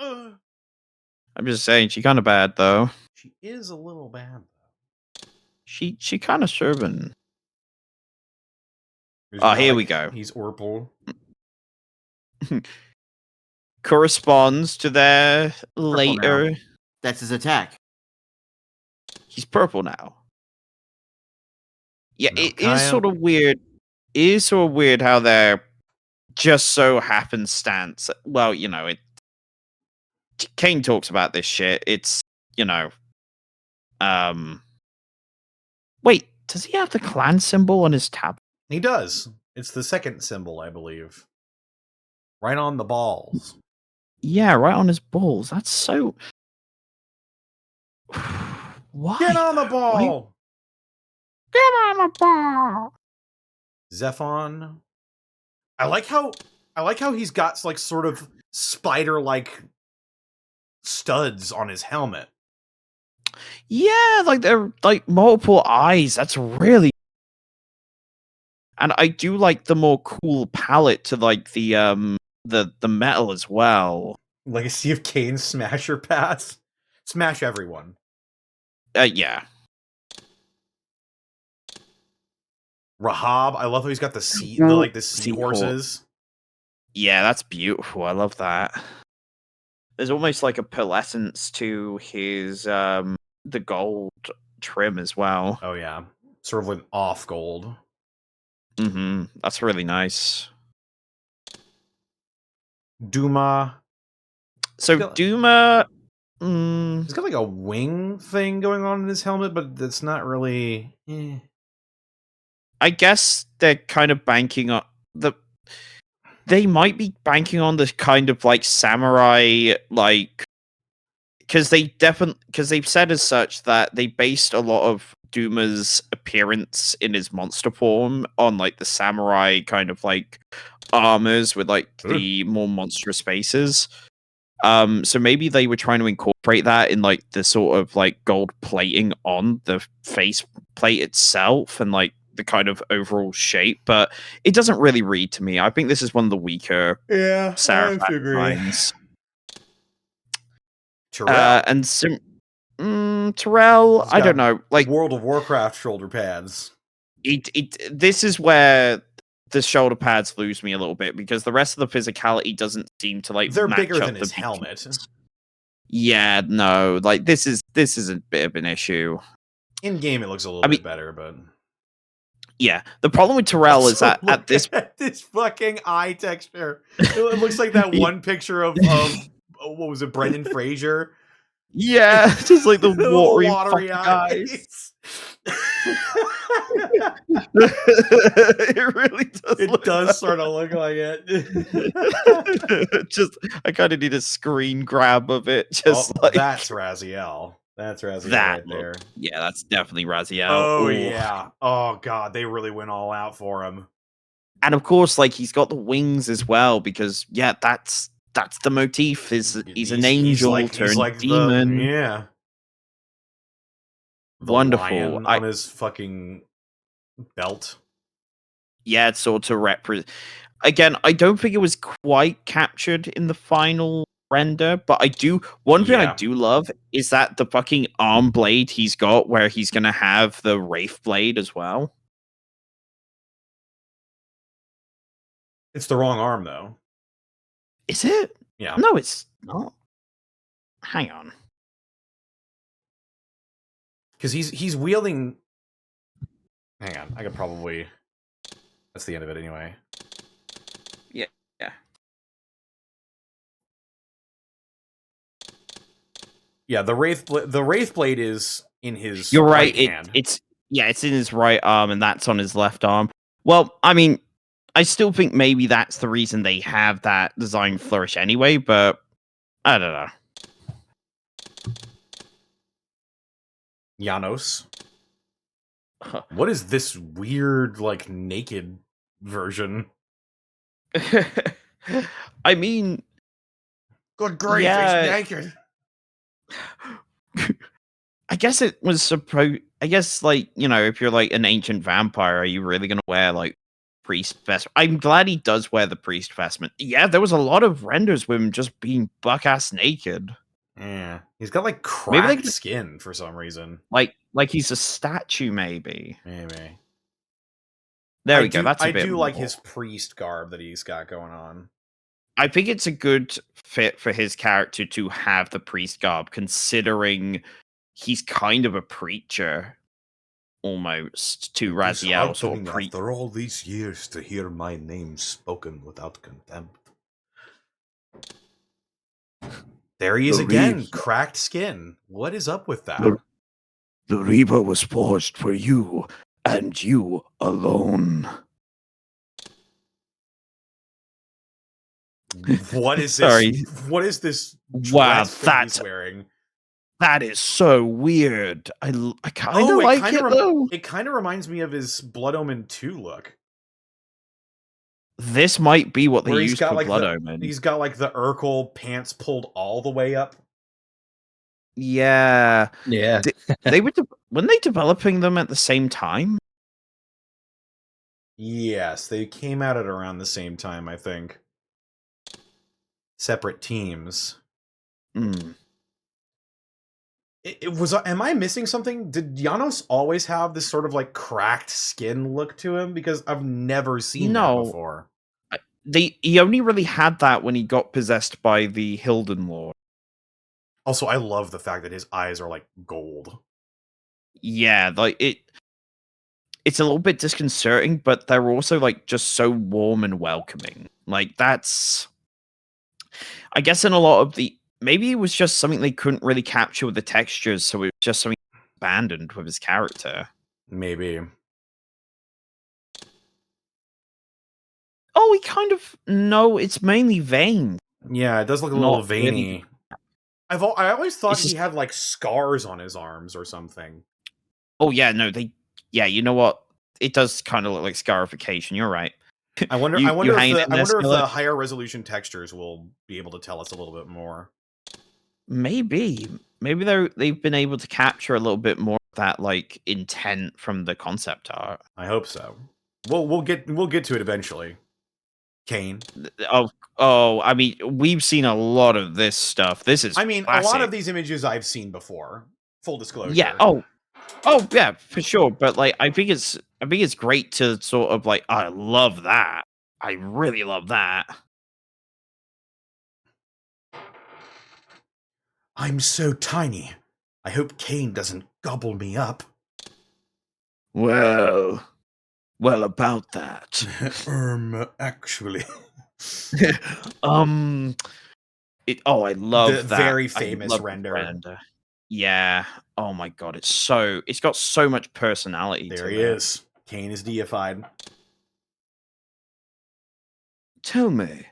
I'm just saying, she kind of bad though. She is a little bad. She kind of serving. Here we go. He's Orpal. Corresponds to their later. That's his attack. He's purple now. Yeah, it is sort of weird. It is sort of weird how they're just so happenstance. Well, Kain talks about this shit. It's, wait, does he have the clan symbol on his tab? He does. It's the second symbol, I believe. Right on the balls. Yeah, right on his balls. That's so... Why? Get on the ball! Get on the ball! Zephon. I like how he's got like sort of spider-like studs on his helmet. Yeah, like they're like multiple eyes. That's really... And I do like the more cool palette to like the metal as well. Legacy of Kain Smasher Pass. Smash everyone. Yeah. Rahab, I love how he's got the seahorses. Yeah, that's beautiful. I love that. There's almost like a pearlescence to his the gold trim as well. Oh yeah, sort of an off gold. That's really nice. Duma. So Duma, he's got like a wing thing going on in his helmet, but that's not really. I guess they're kind of banking on they might be banking on the kind of like samurai, like, because they've said as such that they based a lot of Duma's appearance in his monster form on like the samurai kind of like armors with like the more monstrous faces. So maybe they were trying to incorporate that in like the sort of like gold plating on the face plate itself and like the kind of overall shape, but it doesn't really read to me. I think this is one of the weaker Seraph designs. Terrell. Terrell, I don't know. Like World of Warcraft shoulder pads. This is where the shoulder pads lose me a little bit because the rest of the physicality doesn't seem to like. They're match bigger up than his helmet. Yeah, no, like this is a bit of an issue. In game, it looks a little bit better, but yeah, the problem with Terrell is that at this fucking eye texture, it looks like that one picture of what was it, Brendan Fraser? Yeah, just like the watery eyes. It really does. It does sort of look like it. Just, I kind of need a screen grab of it. Just like that's Raziel. That's Raziel right there. Yeah, that's definitely Raziel. Oh yeah. Oh god, they really went all out for him. And of course, like he's got the wings as well because that's the motif. He's an angel turned like demon. The wonderful lion on his fucking belt. Yeah, it's sort of represent. Again, I don't think it was quite captured in the final render, but I do. One thing I do love is that the fucking arm blade he's got, where he's gonna have the Wraith blade as well. It's the wrong arm, though. Is it? Yeah. No, it's not. Hang on. Because he's wielding. Hang on, I could probably. That's the end of it anyway. Yeah. Yeah, the Wraith blade is in his. You're right. Hand. It's in his right arm, and that's on his left arm. Well, I mean, I still think maybe that's the reason they have that design flourish anyway, but I don't know. Janos. What is this weird, like, naked version? I mean... Good grief, he's naked. I guess it was supposed... I guess, like, you know, if you're, like, an ancient vampire, are you really going to wear, like, priest vestment? I'm glad he does wear the priest vestment. Yeah, there was a lot of renders with him just being buck-ass naked. Yeah, he's got like cracked skin for some reason. Like he's a statue, maybe. Maybe. There we go. That's I do like his priest garb that he's got going on. I think it's a good fit for his character to have the priest garb, considering he's kind of a preacher, almost to Raziel. So after all these years, to hear my name spoken without contempt. There he is again, cracked skin. What is up with that? The Reaver was forged for you, and you alone. What is this? Sorry. What is this? Wow, that's wearing. That is so weird. I kind of like it though. It kind of reminds me of his Blood Omen 2 look. This might be what they used for like Blood Omen. He's got like the Urkel pants pulled all the way up. Yeah. They weren't they developing them at the same time? Yes, they came out at around the same time, I think. Separate teams. It was. Am I missing something? Did Janos always have this sort of like cracked skin look to him? Because I've never seen that before. He only really had that when he got possessed by the Hilden Lord. Also, I love the fact that his eyes are like gold. Yeah, like it's a little bit disconcerting, but they're also like just so warm and welcoming. Like that's, I guess, in a lot of the, maybe it was just something they couldn't really capture with the textures, so it was just something abandoned with his character. Maybe. Oh, he kind of, no, it's mainly vein. Yeah, it does look a little veiny. Really. I always thought he had like scars on his arms or something. Oh yeah, no, you know what? It does kind of look like scarification. You're right. I wonder if the higher resolution textures will be able to tell us a little bit more. Maybe they've been able to capture a little bit more of that like intent from the concept art. I hope so. We'll get to it eventually. Kain. Oh, I mean, we've seen a lot of this stuff. This is classic. A lot of these images I've seen before. Full disclosure. Yeah. Oh yeah, for sure. But like, I think it's great to sort of like, I love that. I really love that. I'm so tiny. I hope Kain doesn't gobble me up. Well, about that. Actually. I love the that very famous render. Yeah. Oh my god, it's got so much personality. There he is. Kain is deified. Tell me,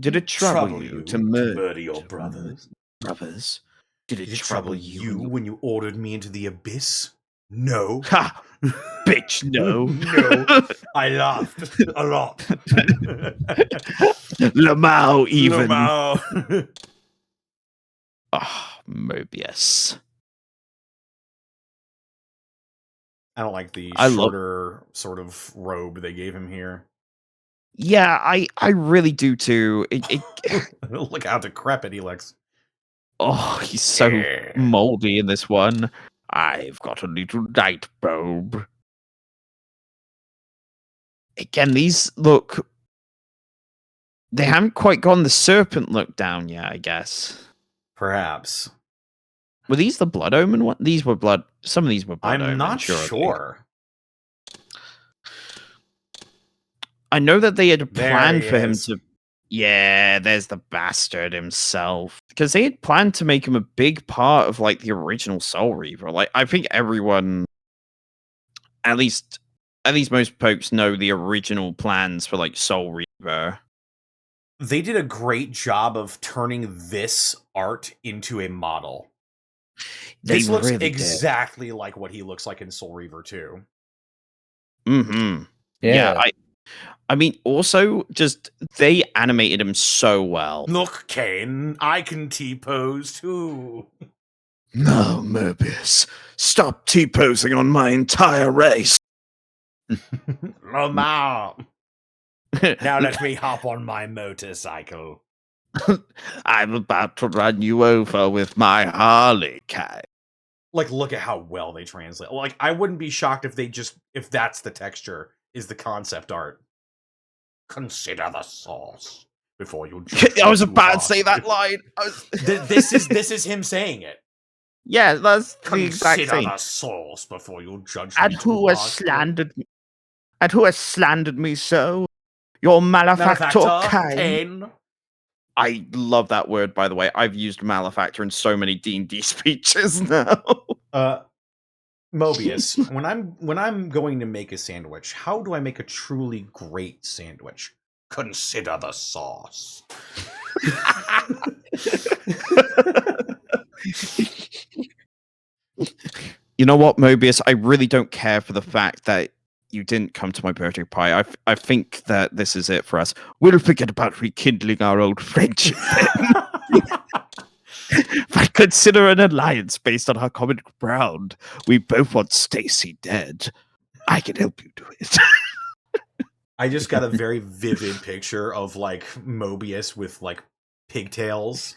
did it trouble you to murder your brothers? Did it trouble you when you ordered me into the abyss? No. Ha! Bitch, no. No. I laughed a lot. Lamau even. Lamau. Mobius. I don't like the shorter sort of robe they gave him here. Yeah, I really do too. Look how decrepit he looks. Oh, he's so moldy in this one. I've got a little night robe. Again, these look... They haven't quite gone the serpent look down yet, I guess. Perhaps. Were these the Blood Omen one? These were blood... Some of these were Blood Omen. I'm not sure. I know that they had planned for him to... Yeah, there's the bastard himself. Because they had planned to make him a big part of, like, the original Soul Reaver. Like, I think everyone... At least most folks know the original plans for, like, Soul Reaver. They did a great job of turning this art into a model. This looks really exactly like what he looks like in Soul Reaver 2. Mm-hmm. Yeah, I mean, also, just, they animated him so well. Look, Kain, I can T-pose too. No, Mobius. Stop T-posing on my entire race. Lamau. Now let me hop on my motorcycle. I'm about to run you over with my Harley, Kain. Like, look at how well they translate. Like, I wouldn't be shocked if that's the texture, is the concept art. Consider the sauce before you judge. I was about to say that line. This is him saying it. Yeah, that's the exact thing. Consider the sauce before you judge. And who has slandered me? And who has slandered me so? Your malefactor, Kain. I love that word, by the way. I've used malefactor in so many D&D speeches now. Mobius, when I'm going to make a sandwich, how do I make a truly great sandwich? Consider the sauce. You know what, Mobius? I really don't care for the fact that you didn't come to my birthday party. I think that this is it for us. We'll forget about rekindling our old friendship. But consider an alliance based on our common ground. We both want Stacy dead. I can help you do it. I just got a very vivid picture of like Mobius with like pigtails.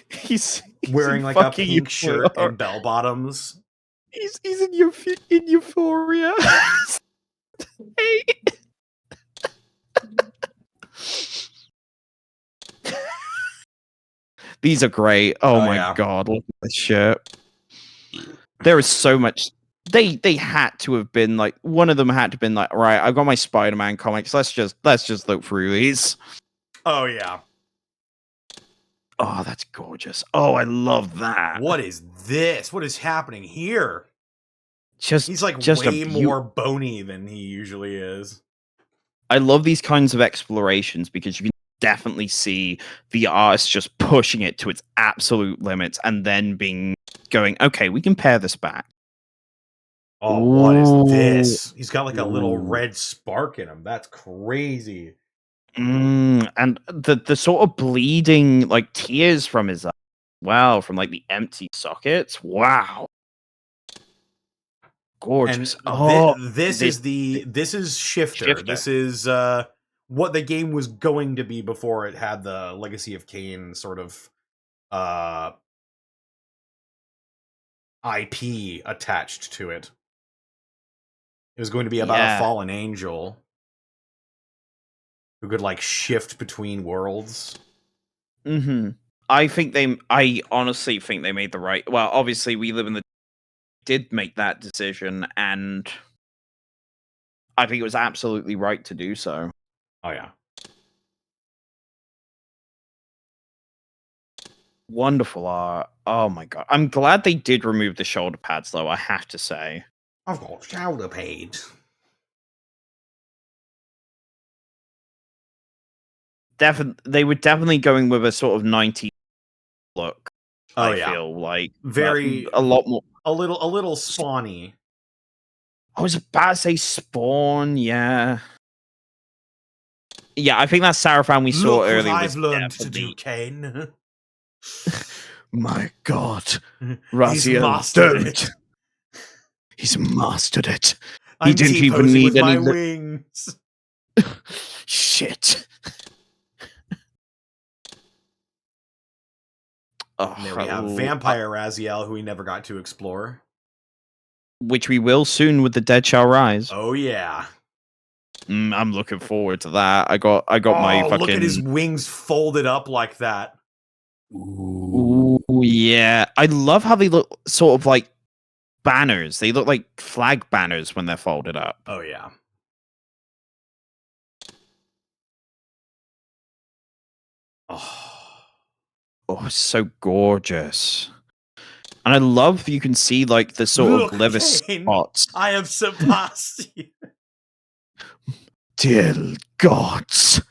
he's wearing in like a fucking pink shirt Euphoria. and bell bottoms. He's in Euphoria. Hey. These are great. Oh my god, look at this shirt. There is so much. They had to have been like, one of them had to have been like, right, I've got my Spider-Man comics. Let's just look through these. Oh yeah. Oh, that's gorgeous. Oh, I love that. What is this? What is happening here? He's like just way more bony than he usually is. I love these kinds of explorations because you can definitely see the artist just pushing it to its absolute limits and then going, okay, we can pare this back. Oh, what is this? He's got like a little red spark in him. That's crazy. And the sort of bleeding like tears from his eyes. Wow, from like the empty sockets. Wow. Gorgeous. And this is Shifter. This is what the game was going to be before it had the Legacy of Kain sort of IP attached to it. It was going to be about a fallen angel who could like shift between worlds. Mm-hmm. I honestly think they made the right. Well, obviously we live in the did make that decision, and I think it was absolutely right to do so. Oh yeah. Wonderful art. Oh my god. I'm glad they did remove the shoulder pads though, I have to say. I've got shoulder pads. They were definitely going with a sort of 90s look. Oh, I feel like very a lot more a little spawny. I was about to say Spawn, yeah. Yeah, I think that Seraphon we saw Look earlier what was I've learned to do, Kain. My god. He's mastered it. He's mastered it. He didn't even T-posing need with my any wings. Shit. And there we have Vampire Raziel, who we never got to explore. Which we will soon with The Dead Shall Rise. Oh yeah. I'm looking forward to that. I got my fucking... look at his wings folded up like that. Ooh, yeah. I love how they look sort of like banners. They look like flag banners when they're folded up. Oh yeah. Oh, so gorgeous. And I love you can see like the sort of liver spots. I have surpassed you. Dear gods.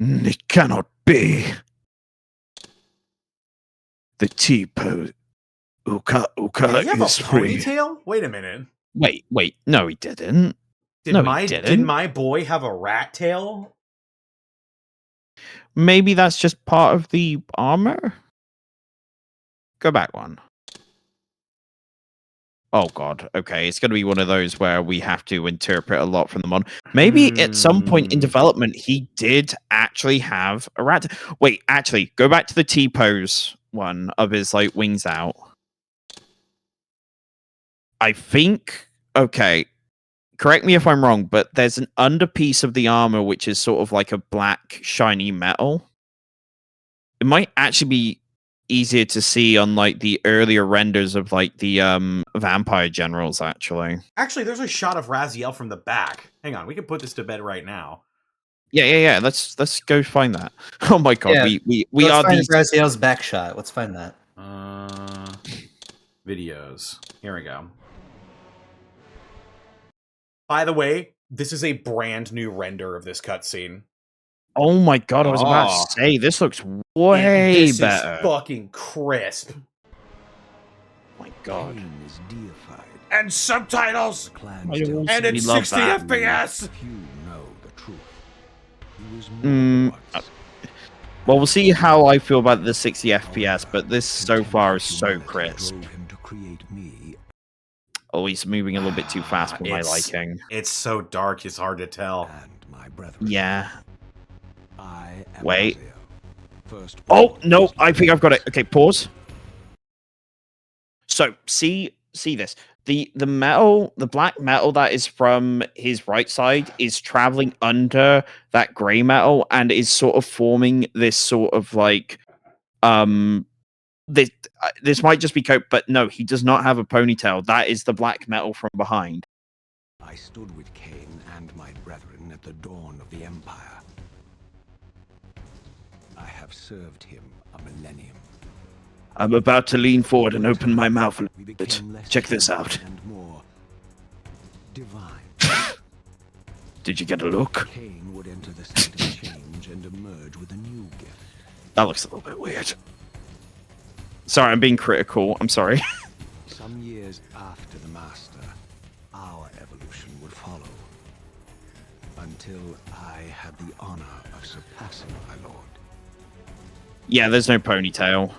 It cannot be. The T-pose. Uka Did he have is a free. ponytail? Wait a minute. Wait. No, he didn't. Did my boy have a rat tail? Maybe that's just part of the armor? Go back one. Oh god, okay. It's going to be one of those where we have to interpret a lot from the mod. Maybe at some point in development, he did actually have a rat. Wait, actually, go back to the T-pose one of his like wings out. I think, okay, correct me if I'm wrong, but there's an underpiece of the armor which is sort of like a black shiny metal. It might actually be easier to see on like the earlier renders of like the vampire generals actually. Actually, there's a shot of Raziel from the back. Hang on, we can put this to bed right now. Yeah. Let's go find that. Oh my god, yeah. we Let's are find these Raziel's back shot. Let's find that. Videos. Here we go. By the way, this is a brand new render of this cutscene. Oh my god, I was about to say this looks way this better. Is fucking crisp. Oh my god. Kain is deified. And subtitles. And it's 60 FPS. Few know the truth. He was more Well, we'll see how I feel about the 60 FPS, but this so far is so crisp. Oh, he's moving a little bit too fast for my liking. It's so dark, it's hard to tell. Yeah. Wait. Oh no, I think I've got it. Okay, pause. So see this. The metal, the black metal that is from his right side is traveling under that grey metal and is sort of forming this sort of like this might just be cope, but no, he does not have a ponytail. That is the black metal from behind. I stood with Kain and my brethren at the dawn of the Empire. I have served him a millennium. I'm about to lean forward and open my mouth a little bit. Check this out. And more divine. Did you get a look? Kain would enter the state of change and emerge with a new gift. That looks a little bit weird. Sorry, I'm being critical. I'm sorry. Some years after the Master, our evolution would follow. Until I had the honor of surpassing my lord. Yeah, there's no ponytail.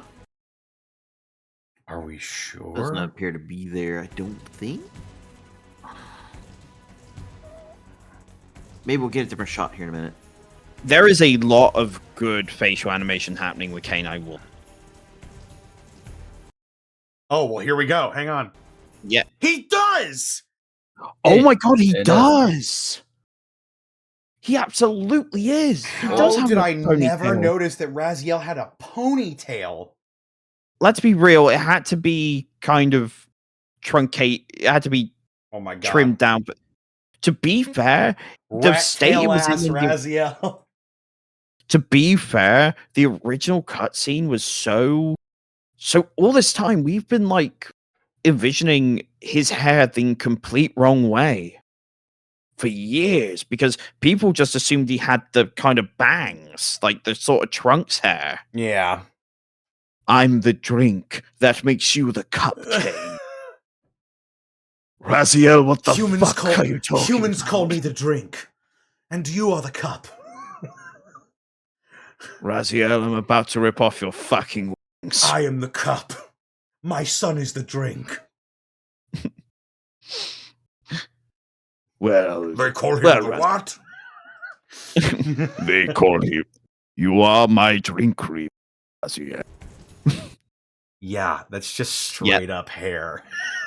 Are we sure? Does not appear to be there, I don't think. Maybe we'll get a different shot here in a minute. There is a lot of good facial animation happening with Kain, I will. Oh, well, here we go. Hang on. Yeah. He does! Oh my god, he it does! He absolutely is! He does How have did a I never ponytail. notice that Raziel had a ponytail? Let's be real, it had to be kind of truncate. It had to be Oh my god. trimmed down. But to be fair, the state it was Rat-tail in. ass Raziel. To be fair, the original cutscene was so all this time we've been like envisioning his hair the complete wrong way for years because people just assumed he had the kind of bangs, like the sort of Trunks hair. Yeah. I'm the drink that makes you the cup, Kain. Raziel, what the fuck are you talking Humans about? call me the drink, and you are the cup. Raziel, I'm about to rip off your fucking wings. I am the cup. My son is the drink. Well, They call him Well, the Raz- what? They call him. You are my drink, Reaver. Raziel. Yeah, that's just straight up hair.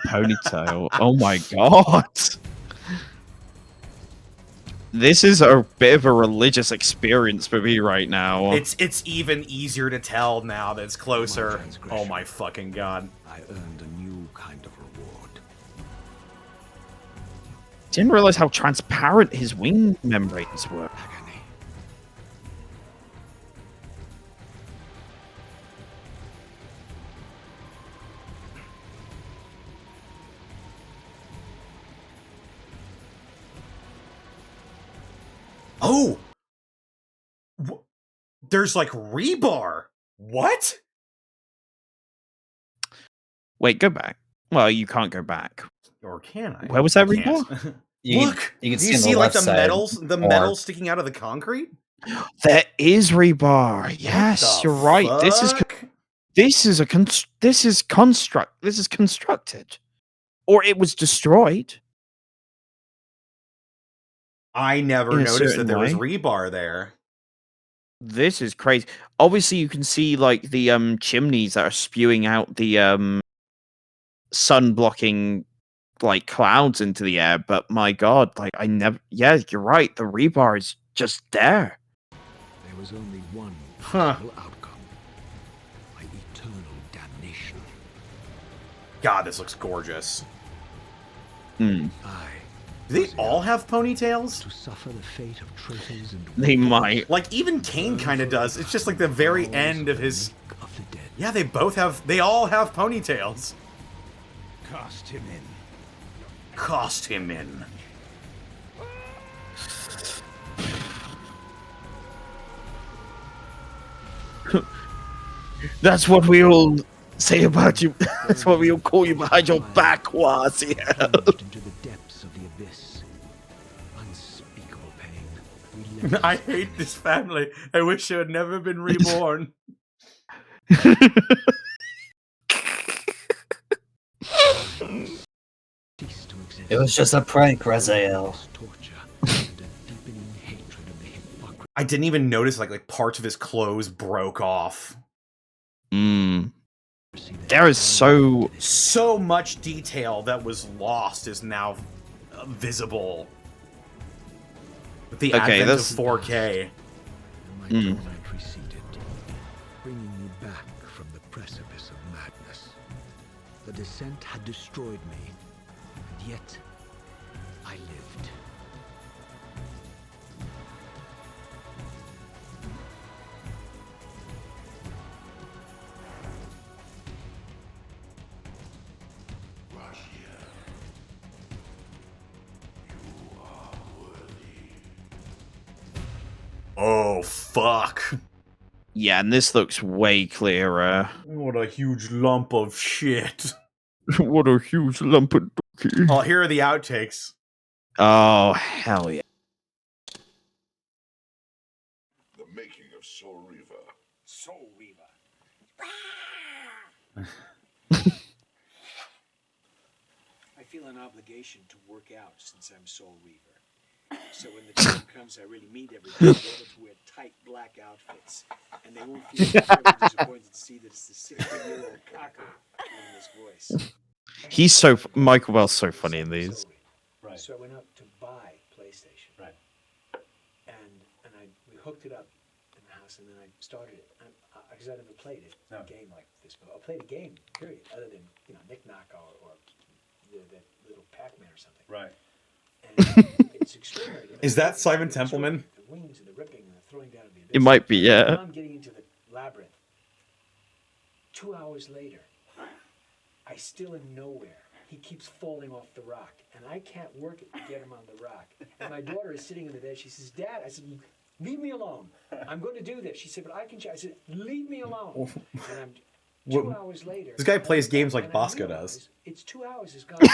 ponytail. Oh my god. This is a bit of a religious experience for me right now. It's even easier to tell now that it's closer. Oh my fucking god. I earned a new kind of reward. Didn't realize how transparent his wing membranes were. Agony. Oh! There's like rebar. What? Wait, go back. Well, you can't go back. Or can I? Where was that I can't. rebar? Look! You can Do you see, see on like the the left metals, side the more. metal sticking out of the concrete? There is rebar. Yes, What the you're right. fuck? This is constructed, or it was destroyed. I never In a noticed that certain there was way. rebar there. This is crazy. Obviously, you can see like the chimneys that are spewing out the sun blocking like clouds into the air. But my god, like I never. Yeah, you're right. The rebar is just there. There was only one Huh. possible outcome. My eternal damnation. God, this looks gorgeous. Hmm. Do they all have ponytails? To suffer the fate of traitors and They might. Like even Kain kind of does. It's just like the very end of his. of the dead. Yeah, they both have. They all have ponytails. Cast him in. Cost him in. That's what we all say about you. That's what we all call you behind your back, Waziel. Plunged into the depths of the abyss. Unspeakable pain. Relentless I hate this family. I wish it had never been reborn. cease to exist. It was just a prank, Raziel. Torture and a deepening hatred of the hypocrisy. I didn't even notice like parts of his clothes broke off. There is so much detail that was lost is now visible with the advent of 4K. My torment receded, bringing me back from the precipice of madness. The descent had destroyed me, and yet I lived. Oh, fuck. Yeah, and this looks way clearer. What a huge lump of shit. What a huge lump of dookie. Oh, here are the outtakes. Oh, hell yeah. The making of Soul Reaver. Soul Reaver. I feel an obligation to work out since I'm Soul Reaver. So when the time comes, I really meet everybody. I'll be able to wear tight black outfits, and they won't feel terribly disappointed to see that it's the 60-year-old cocker doing this voice. He's so Michael Bell's so funny in these. Right. So I went out to buy PlayStation. Right. And we hooked it up in the house, and then I started it because I never played it. A game like this, but I played a game. Period. Other than Knick Knock or the little Pac-Man or something. Right. It's extraordinary. Is that Simon Templeman? The wings and the ripping and the throwing down of the abyss. It might be, yeah. Now I'm getting into the labyrinth. 2 hours later, I still am nowhere. He keeps falling off the rock, and I can't work it to get him on the rock. And my daughter is sitting in the bed. She says, "Dad," I said, "leave me alone. I'm going to do this." She said, "But I can." I said, "Leave me alone." And I'm 2 hours later. This guy plays games like Bosco does. It's 2 hours. It's gone. 5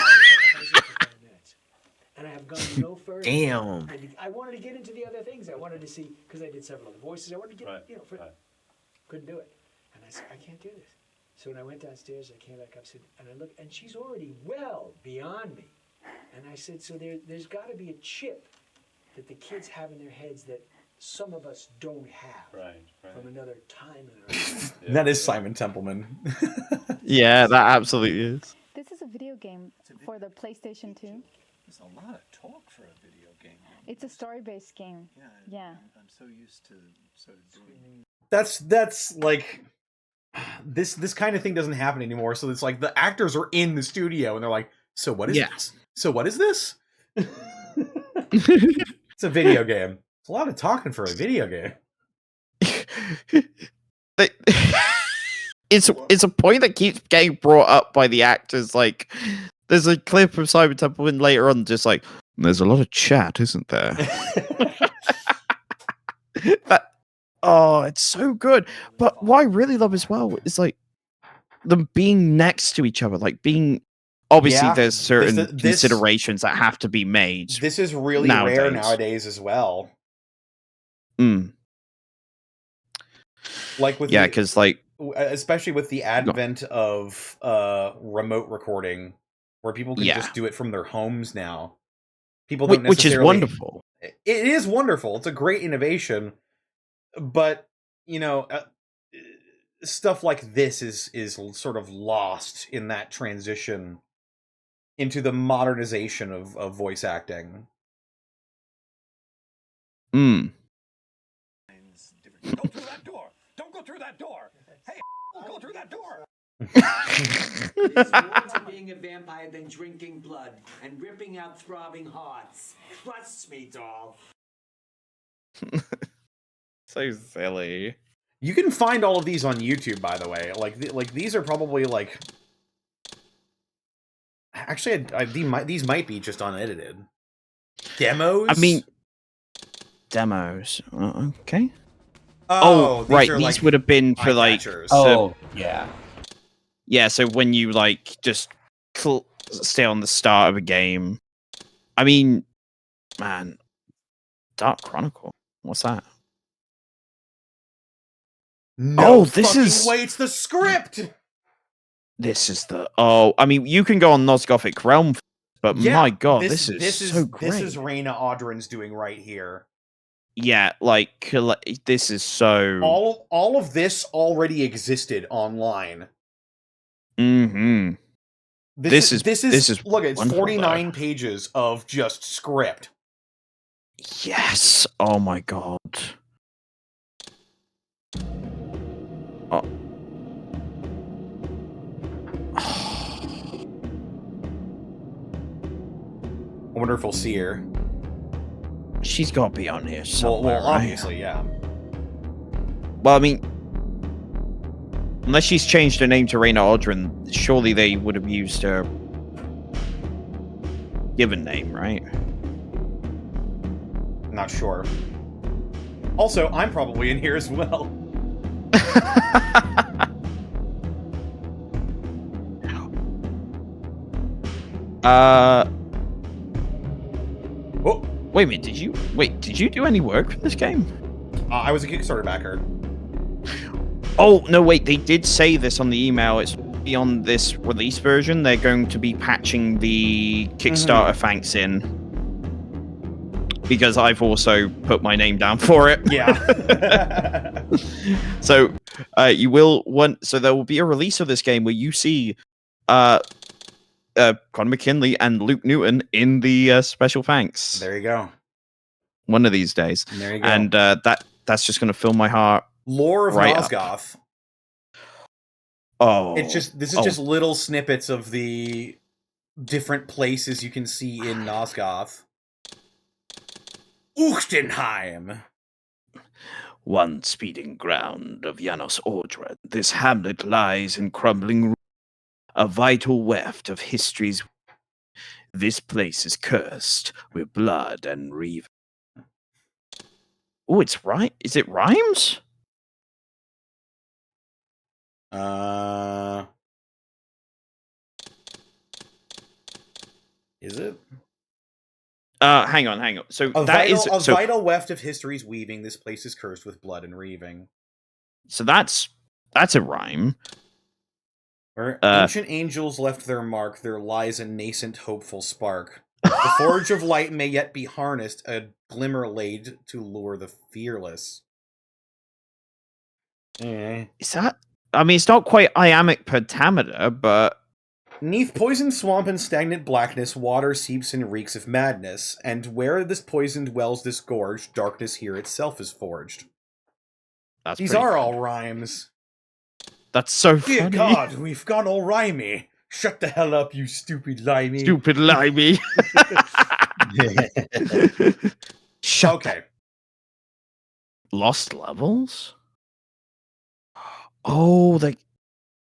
minutes. And I have gone no further. Damn. I wanted to get into the other things. I wanted to see, because I did several other voices. I wanted to get, couldn't do it. And I said, I can't do this. So when I went downstairs, I came back up, and I looked, and she's already well beyond me. And I said, so there's got to be a chip that the kids have in their heads that some of us don't have from another time in our life. That is Simon Templeman. Yeah, that absolutely is. This is a video game for the PlayStation 2. There's a lot of talk for a video game. It's a story-based game. Yeah. I'm so used to sort of doing. That's like this kind of thing doesn't happen anymore. So it's like the actors are in the studio and they're like, "So what is this? So what is this?" It's a video game. It's a lot of talking for a video game. It's a point that keeps getting brought up by the actors. Like, there's a clip of Simon Templeman later on, just like, "There's a lot of chat, isn't there?" It's so good. But what I really love as well is like them being next to each other, like being. Obviously, there's certain considerations that have to be made. This is really rare nowadays as well. Like with because like especially with the advent of remote recording, where people can just do it from their homes now. People don't which is wonderful. It is wonderful. It's a great innovation, but stuff like this is sort of lost in that transition into the modernization of voice acting. Don't go through that door! Don't go through that door! Hey, go through that door! It's more to being a vampire than drinking blood and ripping out throbbing hearts. Trust me, doll. So silly. You can find all of these on YouTube, by the way. Like these are probably like. Actually, these might be just unedited demos. I mean, demos. Okay. Oh, right. These would have been for like. Yeah. So when you like just stay on the start of a game, I mean, man, Dark Chronicle. What's that? No, this is wait, it's the script. This is the I mean, you can go on Nosgothic Realm, but my god, this is so great. This is Reyna Audrin's doing right here. yeah, like this is so. All of this already existed online. Mm-hmm. This is look. It's wonderful, 49 though. pages of just script. Yes. Oh my god. Oh. I wonder if we'll see her. She's got to be on here somewhere. Well, obviously, yeah. Well, I mean, unless she's changed her name to Reyna Aldrin, surely they would have used her given name, right? Not sure. Also, I'm probably in here as well. Oh, wait a minute. Did you do any work for this game? I was a Kickstarter backer. Oh, no, wait. They did say this on the email. It's beyond this release version. They're going to be patching the Kickstarter thanks in. Because I've also put my name down for it. Yeah. So, you will want. So there will be a release of this game where you see Conor McKinley and Luke Newton in the special thanks. There you go. One of these days. There you go. And that's just going to fill my heart. Lore of Nosgoth. Oh. This is just little snippets of the different places you can see in Nosgoth. Uchtenheim. One speeding ground of Janos Ordred, this hamlet lies in crumbling ruin, a vital weft of history's. This place is cursed with blood and Reaver. Oh, it's right. Is it rhymes? Is it? Hang on. So a that vital, is a vital weft of history's weaving. This place is cursed with blood and reaving. So that's a rhyme. Where ancient angels left their mark, there lies a nascent, hopeful spark. The forge of light may yet be harnessed, a glimmer laid to lure the fearless. Is that? I mean, it's not quite iambic pentameter, but. Neath poisoned swamp and stagnant blackness, water seeps and reeks of madness, and where this poison dwells disgorged, darkness here itself is forged. These are all rhymes. That's so funny. Dear God, we've gone all rhymey. Shut the hell up, you stupid limey. Stupid limey. Okay. Lost levels? Oh, they.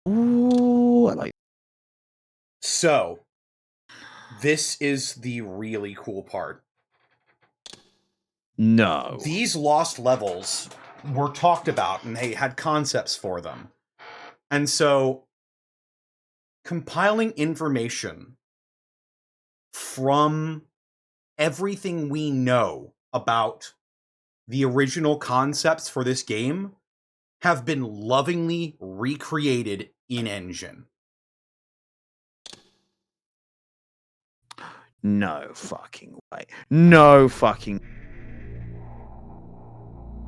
Ooh, I like. So, this is the really cool part. No. These lost levels were talked about, and they had concepts for them. And so, compiling information from everything we know about the original concepts for this game have been lovingly recreated in engine. No fucking way. No fucking.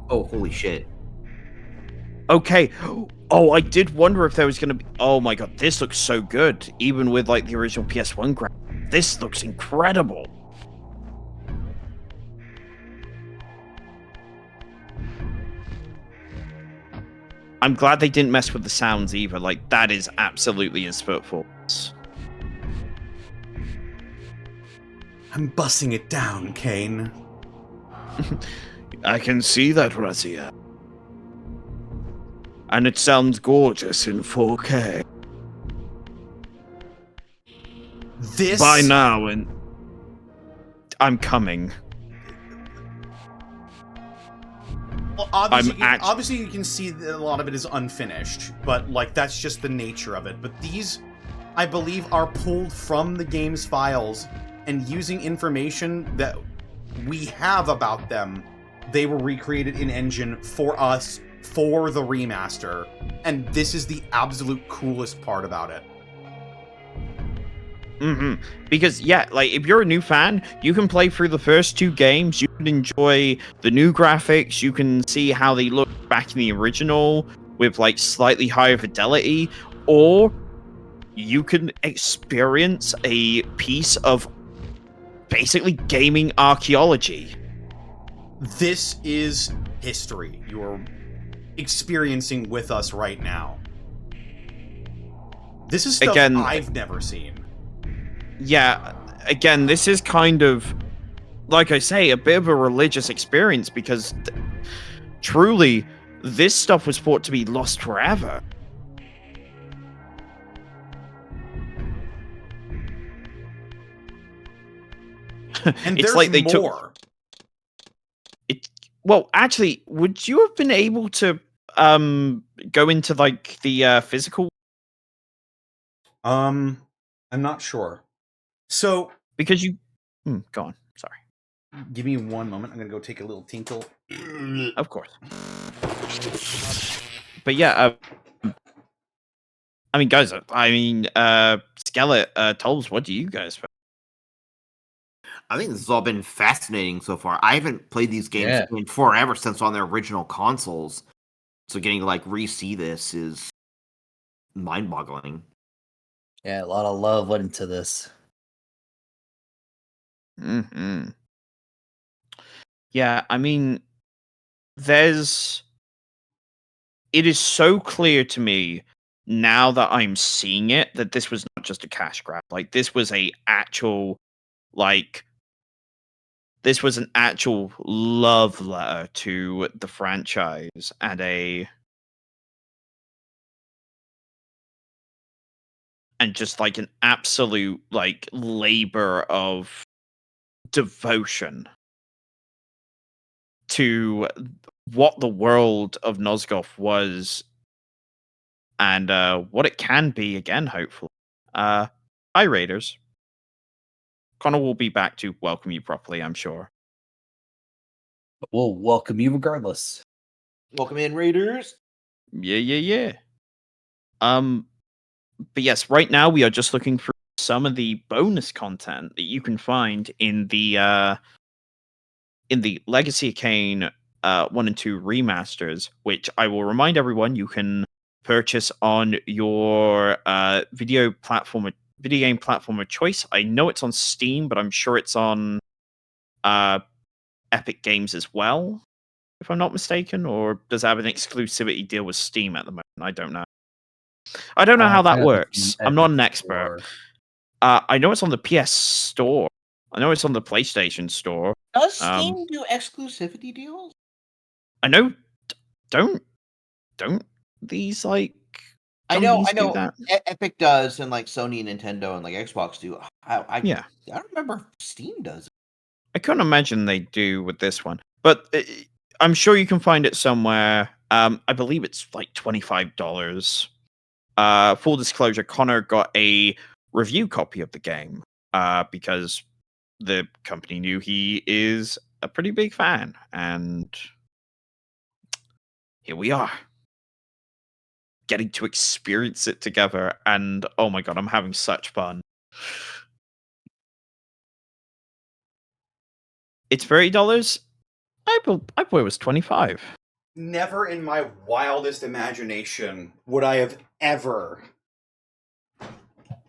Oh, holy shit. Okay. Oh, I did wonder if there was going to be. Oh my god, this looks so good. Even with like the original PS1 graphics. This looks incredible. I'm glad they didn't mess with the sounds either. Like, that is absolutely his footfalls. I'm bussing it down, Kain. I can see that, Razia. And it sounds gorgeous in 4K. This... By now, and... I'm coming. Well, obviously you can see that a lot of it is unfinished, but like that's just the nature of it. But these, I believe, are pulled from the game's files, and using information that we have about them, they were recreated in engine for us, for the remaster. And this is the absolute coolest part about it. Because, yeah, like, if you're a new fan, you can play through the first two games, you can enjoy the new graphics. You can see how they look back in the original with like slightly higher fidelity, or you can experience a piece of basically gaming archaeology. This is history you're experiencing with us right now. This is stuff I've never seen. Yeah, again, this is kind of, like I say, a bit of a religious experience because truly, this stuff was thought to be lost forever. And it's there's like they more. Well, actually, would you have been able to go into like the physical? I'm not sure. So because you go on. Sorry. Give me one moment. I'm gonna go take a little tinkle. Of course. But yeah, I mean, guys, Skelet, Tolls, what do you guys think? I think this has all been fascinating so far. I haven't played these games in forever since on their original consoles. So getting to like re-see this is mind-boggling. Yeah, a lot of love went into this. Mm-hmm. Yeah, I mean, it is so clear to me now that I'm seeing it that this was not just a cash grab. Like, this was an actual love letter to the franchise and just like an absolute like labor of devotion to what the world of Nosgoth was and what it can be again, hopefully. Hi, Raiders. Connor will be back to welcome you properly, I'm sure. We'll welcome you regardless. Welcome in, Raiders. Yeah. But yes, right now we are just looking for some of the bonus content that you can find in the Legacy of Kain 1 and 2 remasters, which I will remind everyone you can purchase on your video game platform of choice. I know it's on Steam, but I'm sure it's on Epic Games as well, if I'm not mistaken, or does it have an exclusivity deal with Steam at the moment? I don't know. I don't know how that works. I'm not an expert. I know it's on the PS Store. I know it's on the PlayStation Store. Does Steam do exclusivity deals? I know. Don't these like? I know. Do that? Epic does, and like Sony, Nintendo, and like Xbox do. I don't remember if Steam does. I couldn't imagine they do with this one, but I'm sure you can find it somewhere. I believe it's like $25. Full disclosure: Connor got a review copy of the game because the company knew he is a pretty big fan, and here we are getting to experience it together. And oh my god, I'm having such fun. It's $30. I thought it was $25. Never in my wildest imagination would I have ever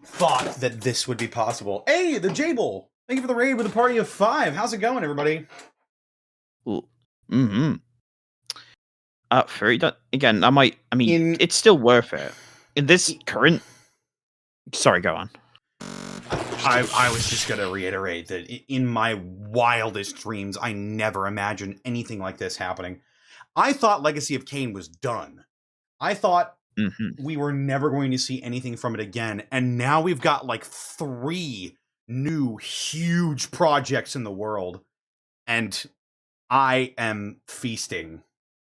thought that this would be possible. Hey, the Jable! Thank you for the raid with a party of 5. How's it going, everybody? Mm-hmm. Again, it's still worth it. In this current... Sorry, go on. I was just going to reiterate that in my wildest dreams, I never imagined anything like this happening. I thought Legacy of Kain was done. I thought we were never going to see anything from it again, and now we've got like 3 new huge projects in the world, and I am feasting.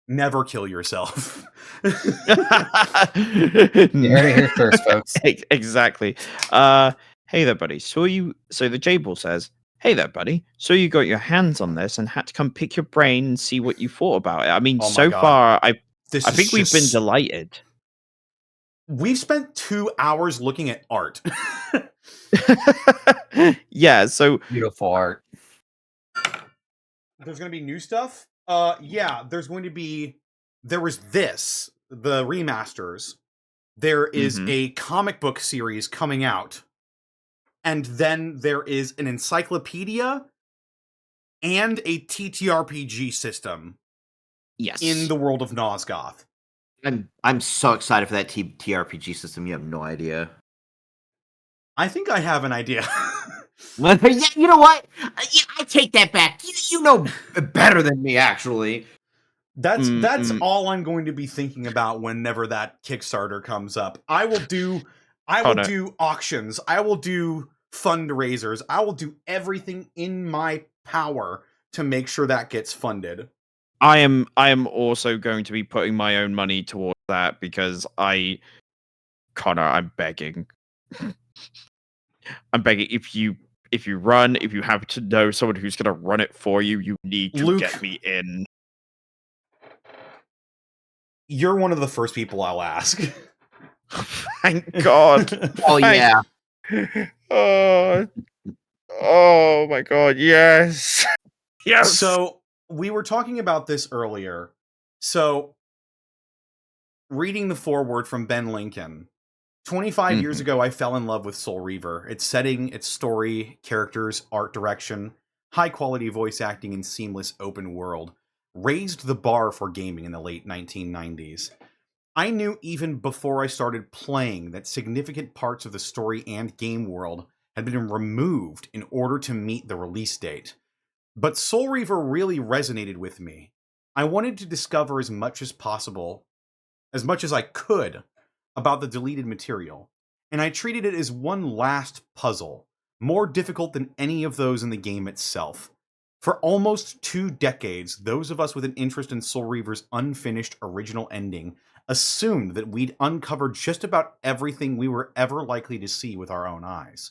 Never kill yourself. You heard it here first, folks. Exactly. Hey there, buddy. So the Jable says, hey there, buddy. So you got your hands on this and had to come pick your brain and see what you thought about it. I mean, so far, I think we've been delighted. We've spent 2 hours looking at art. Yeah, so beautiful art. There's going to be new stuff? Yeah, there was the remasters. There is a comic book series coming out. And then there is an encyclopedia and a TTRPG system. Yes. In the world of Nosgoth. I'm so excited for that TRPG system. You have no idea. I think I have an idea. Yeah, you know what? I take that back. You know better than me, actually. That's all I'm going to be thinking about whenever that Kickstarter comes up. I will do auctions. I will do fundraisers. I will do everything in my power to make sure that gets funded. I am also going to be putting my own money towards that because Connor, I'm begging. I'm begging, if you happen to know someone who's gonna run it for you, you need to get me in. You're one of the first people I'll ask. Thank God. Oh yeah. Oh my God, yes. Yes. So we were talking about this earlier. So reading the foreword from Ben Lincoln. 25 years ago, I fell in love with Soul Reaver. Its setting, its story, characters, art direction, high-quality voice acting, and seamless open world raised the bar for gaming in the late 1990s. I knew even before I started playing that significant parts of the story and game world had been removed in order to meet the release date. But Soul Reaver really resonated with me. I wanted to discover as much as possible, as much as I could, about the deleted material, and I treated it as one last puzzle, more difficult than any of those in the game itself. For almost 2 decades, those of us with an interest in Soul Reaver's unfinished original ending assumed that we'd uncovered just about everything we were ever likely to see with our own eyes.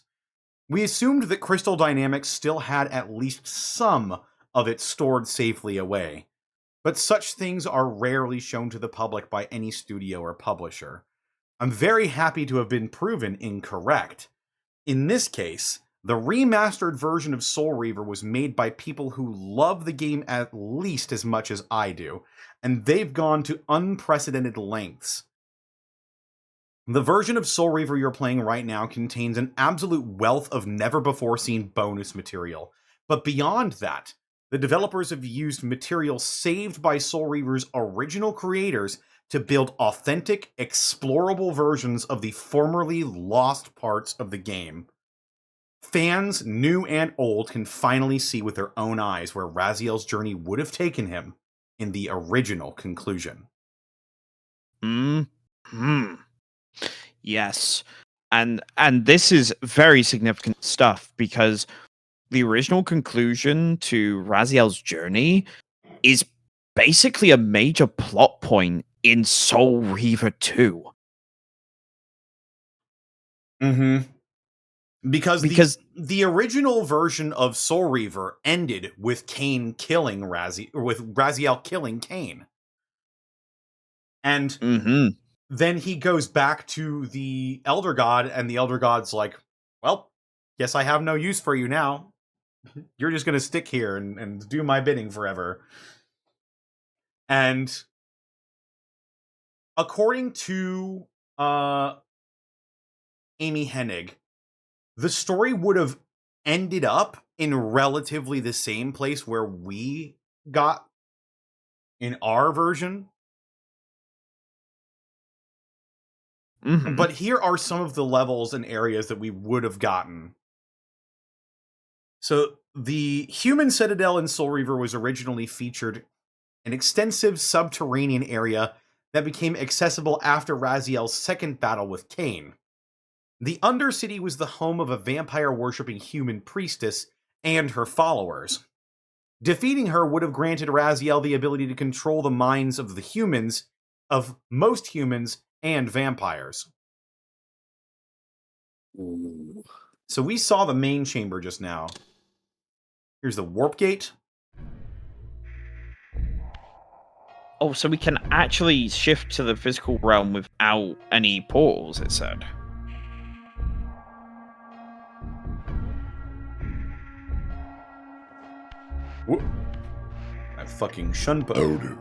We assumed that Crystal Dynamics still had at least some of it stored safely away, but such things are rarely shown to the public by any studio or publisher. I'm very happy to have been proven incorrect. In this case, the remastered version of Soul Reaver was made by people who love the game at least as much as I do, and they've gone to unprecedented lengths. The version of Soul Reaver you're playing right now contains an absolute wealth of never-before-seen bonus material. But beyond that, the developers have used material saved by Soul Reaver's original creators to build authentic, explorable versions of the formerly lost parts of the game. Fans, new and old, can finally see with their own eyes where Raziel's journey would have taken him in the original conclusion. Yes. And this is very significant stuff because the original conclusion to Raziel's journey is basically a major plot point in Soul Reaver 2. Because the original version of Soul Reaver ended with Kain killing Raziel killing Kain. And then he goes back to the Elder God, and the Elder God's like, well, guess I have no use for you now. You're just going to stick here and do my bidding forever. And according to Amy Hennig, the story would have ended up in relatively the same place where we got in our version. But here are some of the levels and areas that we would have gotten. So the human citadel in Soul Reaver was originally featured an extensive subterranean area that became accessible after Raziel's second battle with Kain. The Undercity was the home of a vampire-worshipping human priestess and her followers. Defeating her would have granted Raziel the ability to control the minds of most humans and vampires. Ooh. So we saw the main chamber just now. Here's the warp gate. Oh, so we can actually shift to the physical realm without any portals, it said. My fucking shunpo.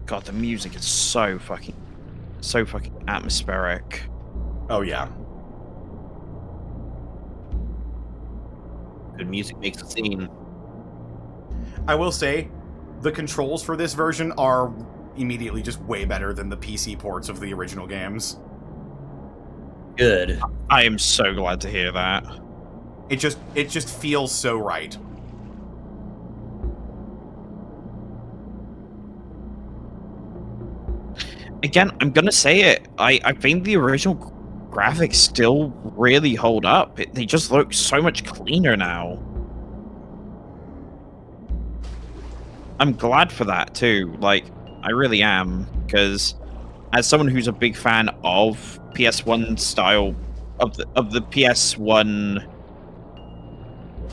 God, the music is so fucking atmospheric. Oh yeah. Good music makes a scene. I will say, the controls for this version are immediately just way better than the PC ports of the original games. Good. I am so glad to hear that. It just feels so right. Again, I'm gonna say it. I think the original graphics still really hold up. They just look so much cleaner now. I'm glad for that too. Like, I really am, because as someone who's a big fan of PS1 style of the PS1,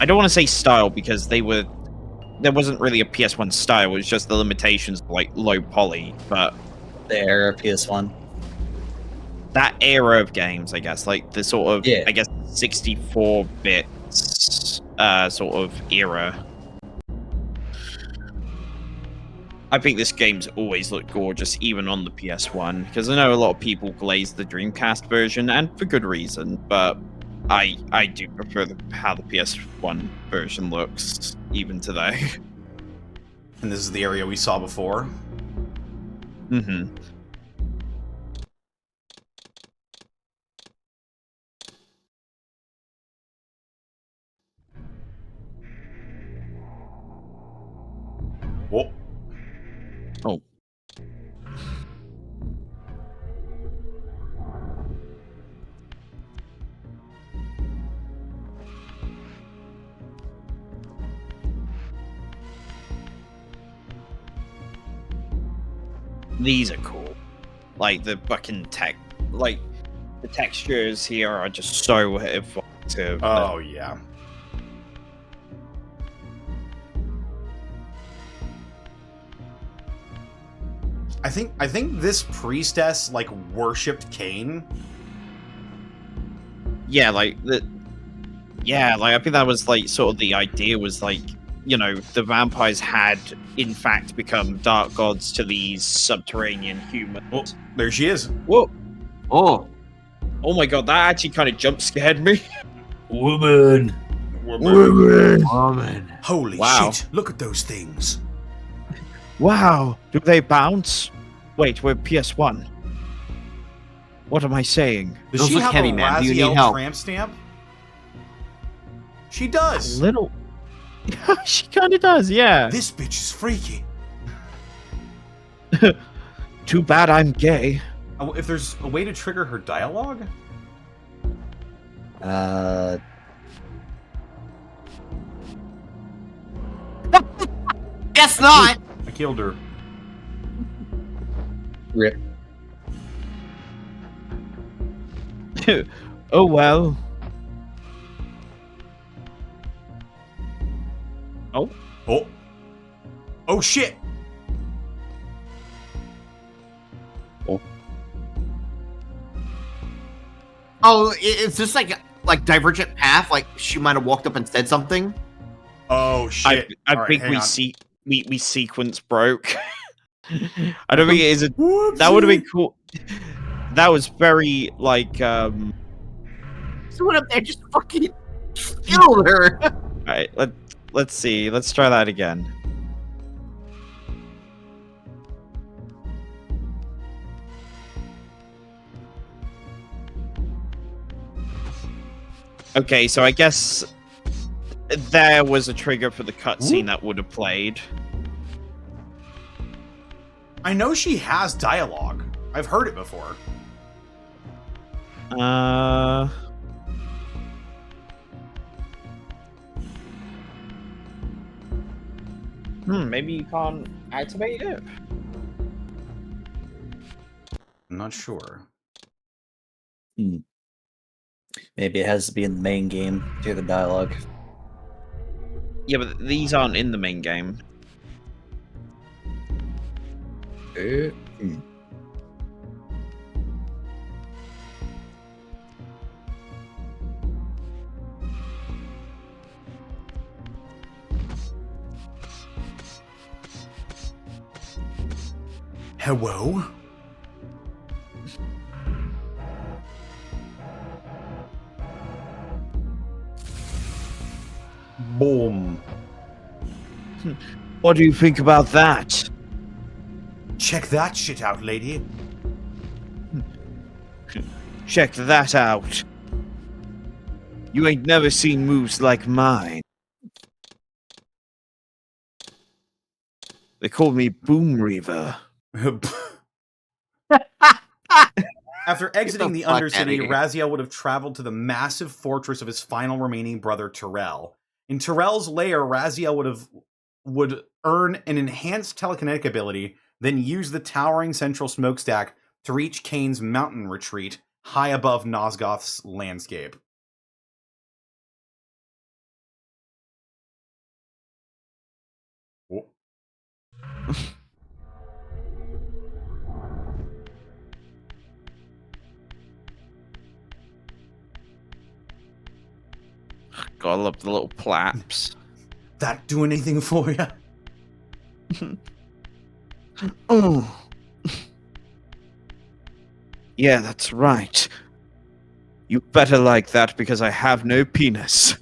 I don't want to say style because there wasn't really a PS1 style. It was just the limitations of, like, low poly, but The era of PS1. That era of games, I guess, like the sort of, I guess, 64-bit sort of era. I think this game's always looked gorgeous, even on the PS1, because I know a lot of people glaze the Dreamcast version, and for good reason, but I do prefer how the PS1 version looks, even today. And this is the area we saw before. Mm-hmm. Oh. Oh. These are cool. Like, the fucking like, the textures here are just so evocative. Oh, yeah. I think this priestess, like, worshipped Kain. Yeah, like, I think that was, like, sort of the idea was, like, you know, the vampires had, in fact, become dark gods to these subterranean humans. Oh, there she is. Whoa. Oh. Oh my god, that actually kind of jump scared me. Woman. Holy shit, look at those things. Wow, do they bounce? Wait, we're PS1. What am I saying? Does Those she look have heavy, a man. Do you Raziel need help? tramp stamp? She does. A little. She kind of does, yeah. This bitch is freaky. Too bad I'm gay. If there's a way to trigger her dialogue? Guess not. I killed her. Rip. Oh well. Oh. Oh. Oh shit. Oh, it's just like divergent path. Like she might have walked up and said something. Oh shit! I think we sequence broke. I don't think it is a. That would have been cool. That was very like. Someone up there just fucking killed her. All right, let's see. Let's try that again. Okay, so I guess there was a trigger for the cutscene that would have played. I know she has dialogue. I've heard it before. Maybe you can't activate it? I'm not sure. Maybe it has to be in the main game to hear the dialogue. Yeah, but these aren't in the main game. Hello? Boom. What do you think about that? Check that shit out, lady. Check that out. You ain't never seen moves like mine. They call me Boom Reaver. After exiting the fuck Undercity, outta here. Raziel would have traveled to the massive fortress of his final remaining brother, Terrell. In Terrell's lair, Raziel would earn an enhanced telekinetic ability, then use the towering central smokestack to reach Kain's mountain retreat high above Nosgoth's landscape. Oh. God, I love the little plaps. That do anything for you? Oh. Yeah, that's right. You better like that because I have no penis.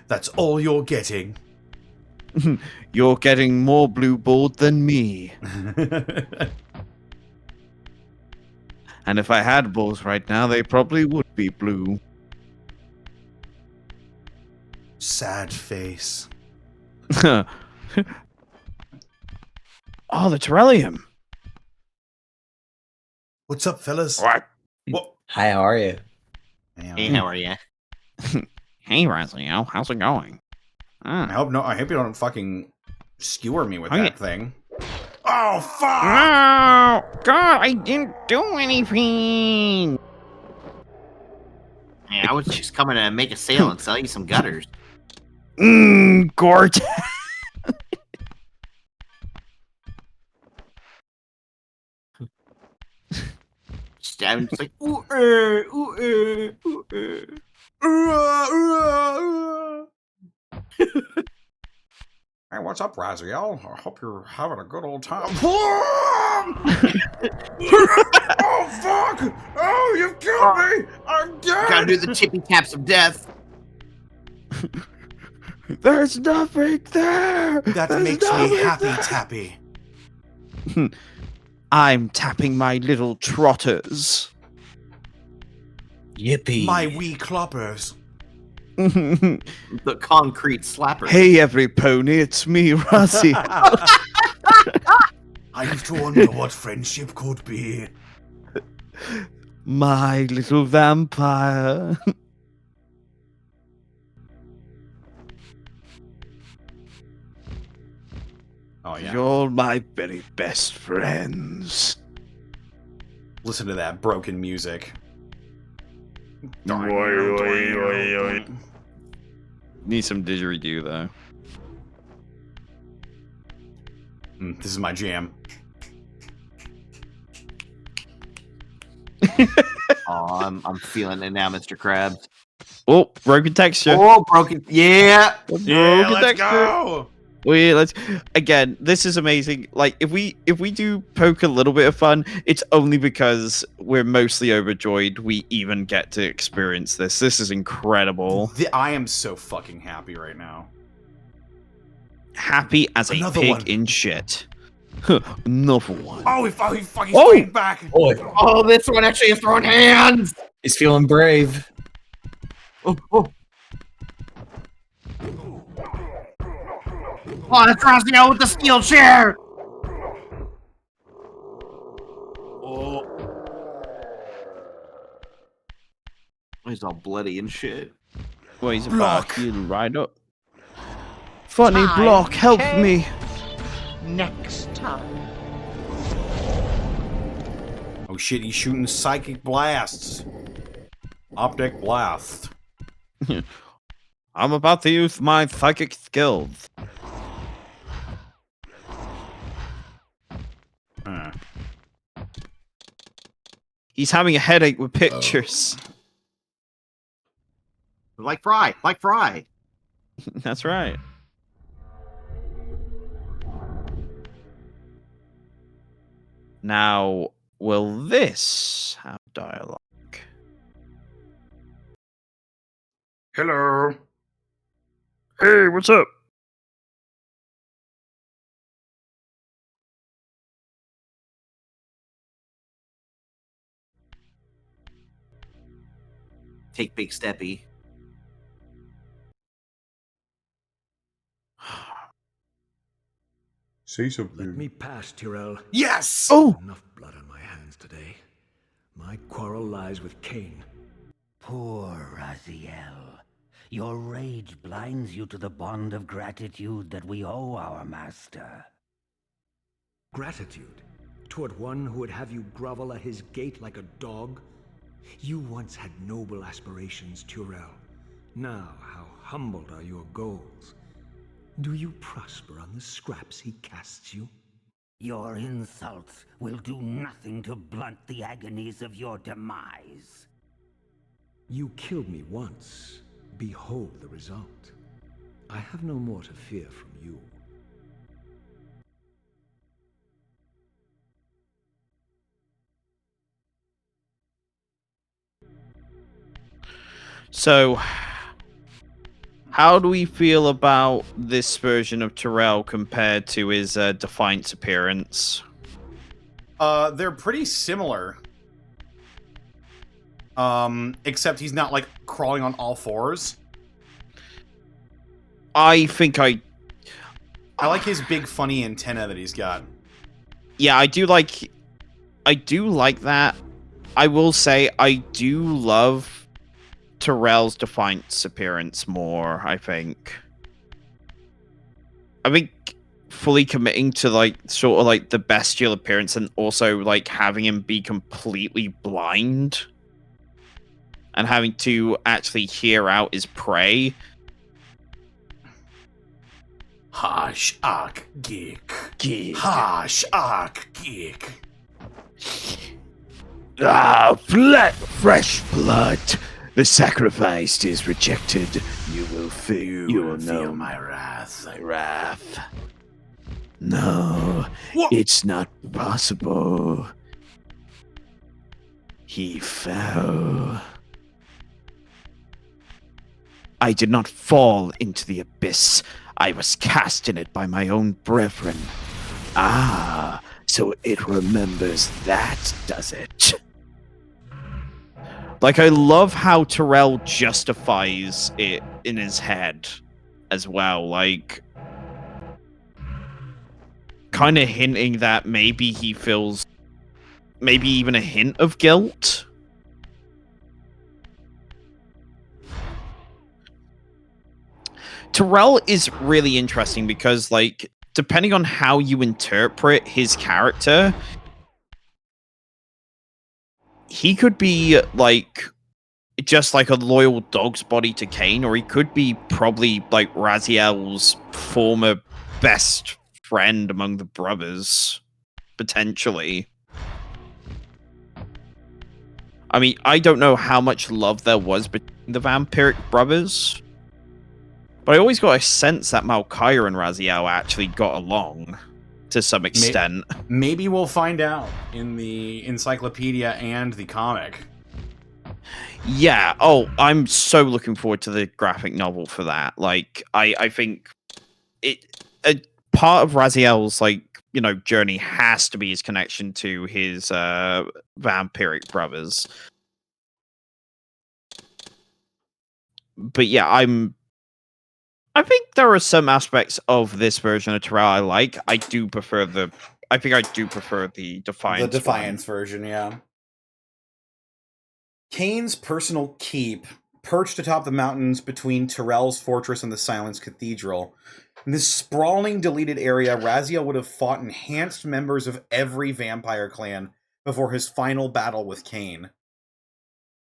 That's all you're getting. You're getting more blue balled than me. And if I had balls right now, they probably would be blue. Sad face. Oh, the Terrellium. What's up, fellas? What? Hi, how are you? Hey, how are you? Hey, Raziel, how's it going? I hope you don't fucking skewer me with Oh, that yeah. thing. Oh fuck! Oh, God, I didn't do anything. Hey, I was just coming to make a sale and sell you some gutters. Gort. I'm just like, ooh, Hey, what's up, Raziel? I hope you're having a good old time. Oh fuck! Oh, you've killed me! I'm dead! Gotta do the tippy taps of death. There's nothing there. That There's makes me nothing happy there. tappy. I'm tapping my little trotters. Yippee. My wee cloppers. The concrete slapper. Hey, every pony, it's me, Rossi. I used to wonder what friendship could be. My little vampire. Oh yeah. You're my very best friends. Listen to that broken music. Need some didgeridoo, though. This is my jam. Oh, I'm feeling it now, Mr. Krabs. Oh, broken texture. Oh, broken. Yeah. Yeah, let's go. Let's again. This is amazing. Like if we do poke a little bit of fun, it's only because we're mostly overjoyed we even get to experience this. This is incredible. I am so fucking happy right now. Happy as a Another pig one. in shit. Another one. Oh, he's fighting back. Oh, this one actually is throwing hands. He's feeling brave. Oh, that's Raziel with the steel chair. Oh, he's all bloody and shit. Well, he's Block. about to right up. Funny block, help me. Next time. Oh shit, he's shooting psychic blasts. Optic blast. I'm about to use my psychic skills. He's having a headache with pictures. Like Fry. That's right. Now, will this have dialogue? Hello. Hey, what's up? Take Big Steppy. Say something. Let me pass, Tyrell. Yes! Oh! Enough blood on my hands today. My quarrel lies with Kain. Poor Raziel. Your rage blinds you to the bond of gratitude that we owe our master. Gratitude? Toward one who would have you grovel at his gate like a dog? You once had noble aspirations, Tyrell. Now, how humbled are your goals? Do you prosper on the scraps he casts you? Your insults will do nothing to blunt the agonies of your demise. You killed me once. Behold the result. I have no more to fear from you. So, how do we feel about this version of Tyrell compared to his Defiance appearance? They're pretty similar. Except he's not, like, crawling on all fours. I think I like his big funny antenna that he's got. Yeah, I do like that. I will say I do love Tyrell's Defiance appearance more, I think. I think fully committing to, like, sort of, like, the bestial appearance and also, like, having him be completely blind and having to actually hear out his prey. Hash ak geek. Hash ak geek. Fresh blood. The sacrifice is rejected. You will feel. You will know my wrath. my wrath. No, it's not possible. He fell. I did not fall into the abyss. I was cast in it by my own brethren. Ah, so it remembers that, does it? Like, I love how Tyrell justifies it in his head as well. Like, kind of hinting that maybe he feels maybe even a hint of guilt. Tyrell is really interesting because, like, depending on how you interpret his character, he could be, like, just like a loyal dog's body to Kain, or he could be probably, like, Raziel's former best friend among the brothers, potentially. I mean, I don't know how much love there was between the vampiric brothers, but I always got a sense that Malkaya and Raziel actually got along to some extent. Maybe we'll find out in the encyclopedia and the comic. Yeah, oh, I'm so looking forward to the graphic novel for that. Like, I think a part of Raziel's, like, you know, journey has to be his connection to his vampiric brothers. But yeah, I think there are some aspects of this version of Tyrell I like. I think I do prefer the Defiance. The Defiance version, yeah. Kain's personal keep, perched atop the mountains between Tyrell's fortress and the Silence Cathedral. In this sprawling, deleted area, Raziel would have fought enhanced members of every vampire clan before his final battle with Kain.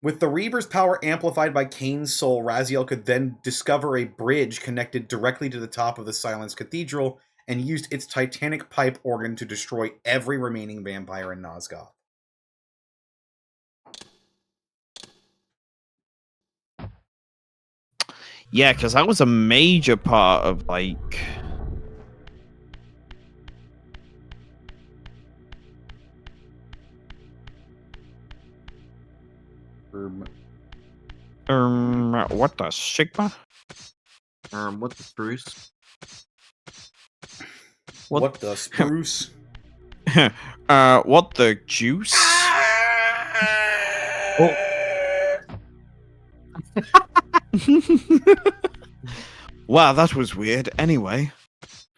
With the Reaver's power amplified by Kain's soul, Raziel could then discover a bridge connected directly to the top of the Silence Cathedral and used its titanic pipe organ to destroy every remaining vampire in Nosgoth. Yeah, because that was a major part of, like... what the Sigma? What the spruce? What the spruce? What the juice? Oh. Wow, that was weird. Anyway.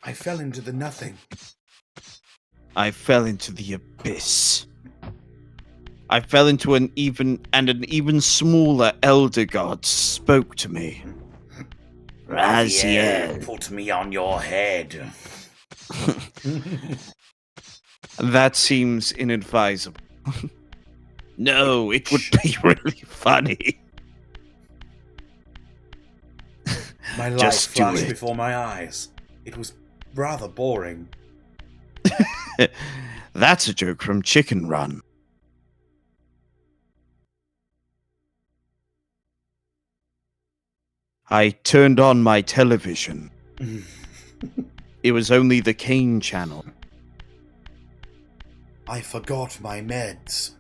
I fell into the nothing. I fell into the abyss. I fell into an even smaller elder god spoke to me. Raziel, put me on your head. That seems inadvisable. No, it would be really funny. My life flashed before my eyes. It was rather boring. That's a joke from Chicken Run. I turned on my television. It was only the Kain channel. I forgot my meds.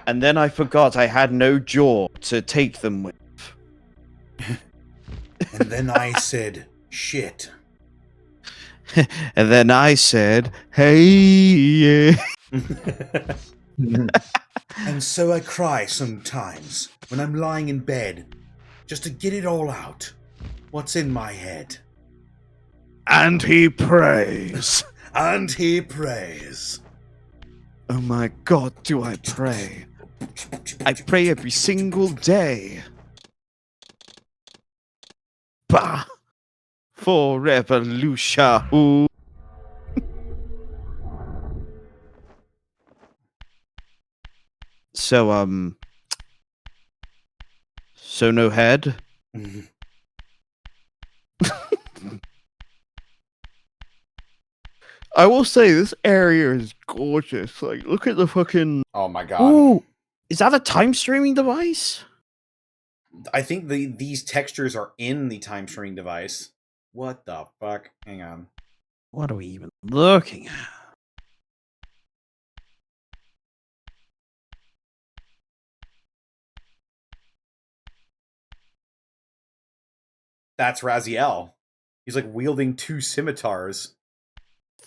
And then I forgot I had no jaw to take them with. And then I said, shit. And then I said, hey, yeah. And so I cry sometimes when I'm lying in bed, just to get it all out. What's in my head. And he prays. And he prays. Oh my God, do I pray. I pray every single day. Bah! Forever, Lucia. So, so no head? I will say, this area is gorgeous. Like, look at the fucking... Oh my God. Ooh! Is that a time streaming device? I think these textures are in the time streaming device. What the fuck? Hang on. What are we even looking at? That's Raziel. He's like wielding 2 scimitars.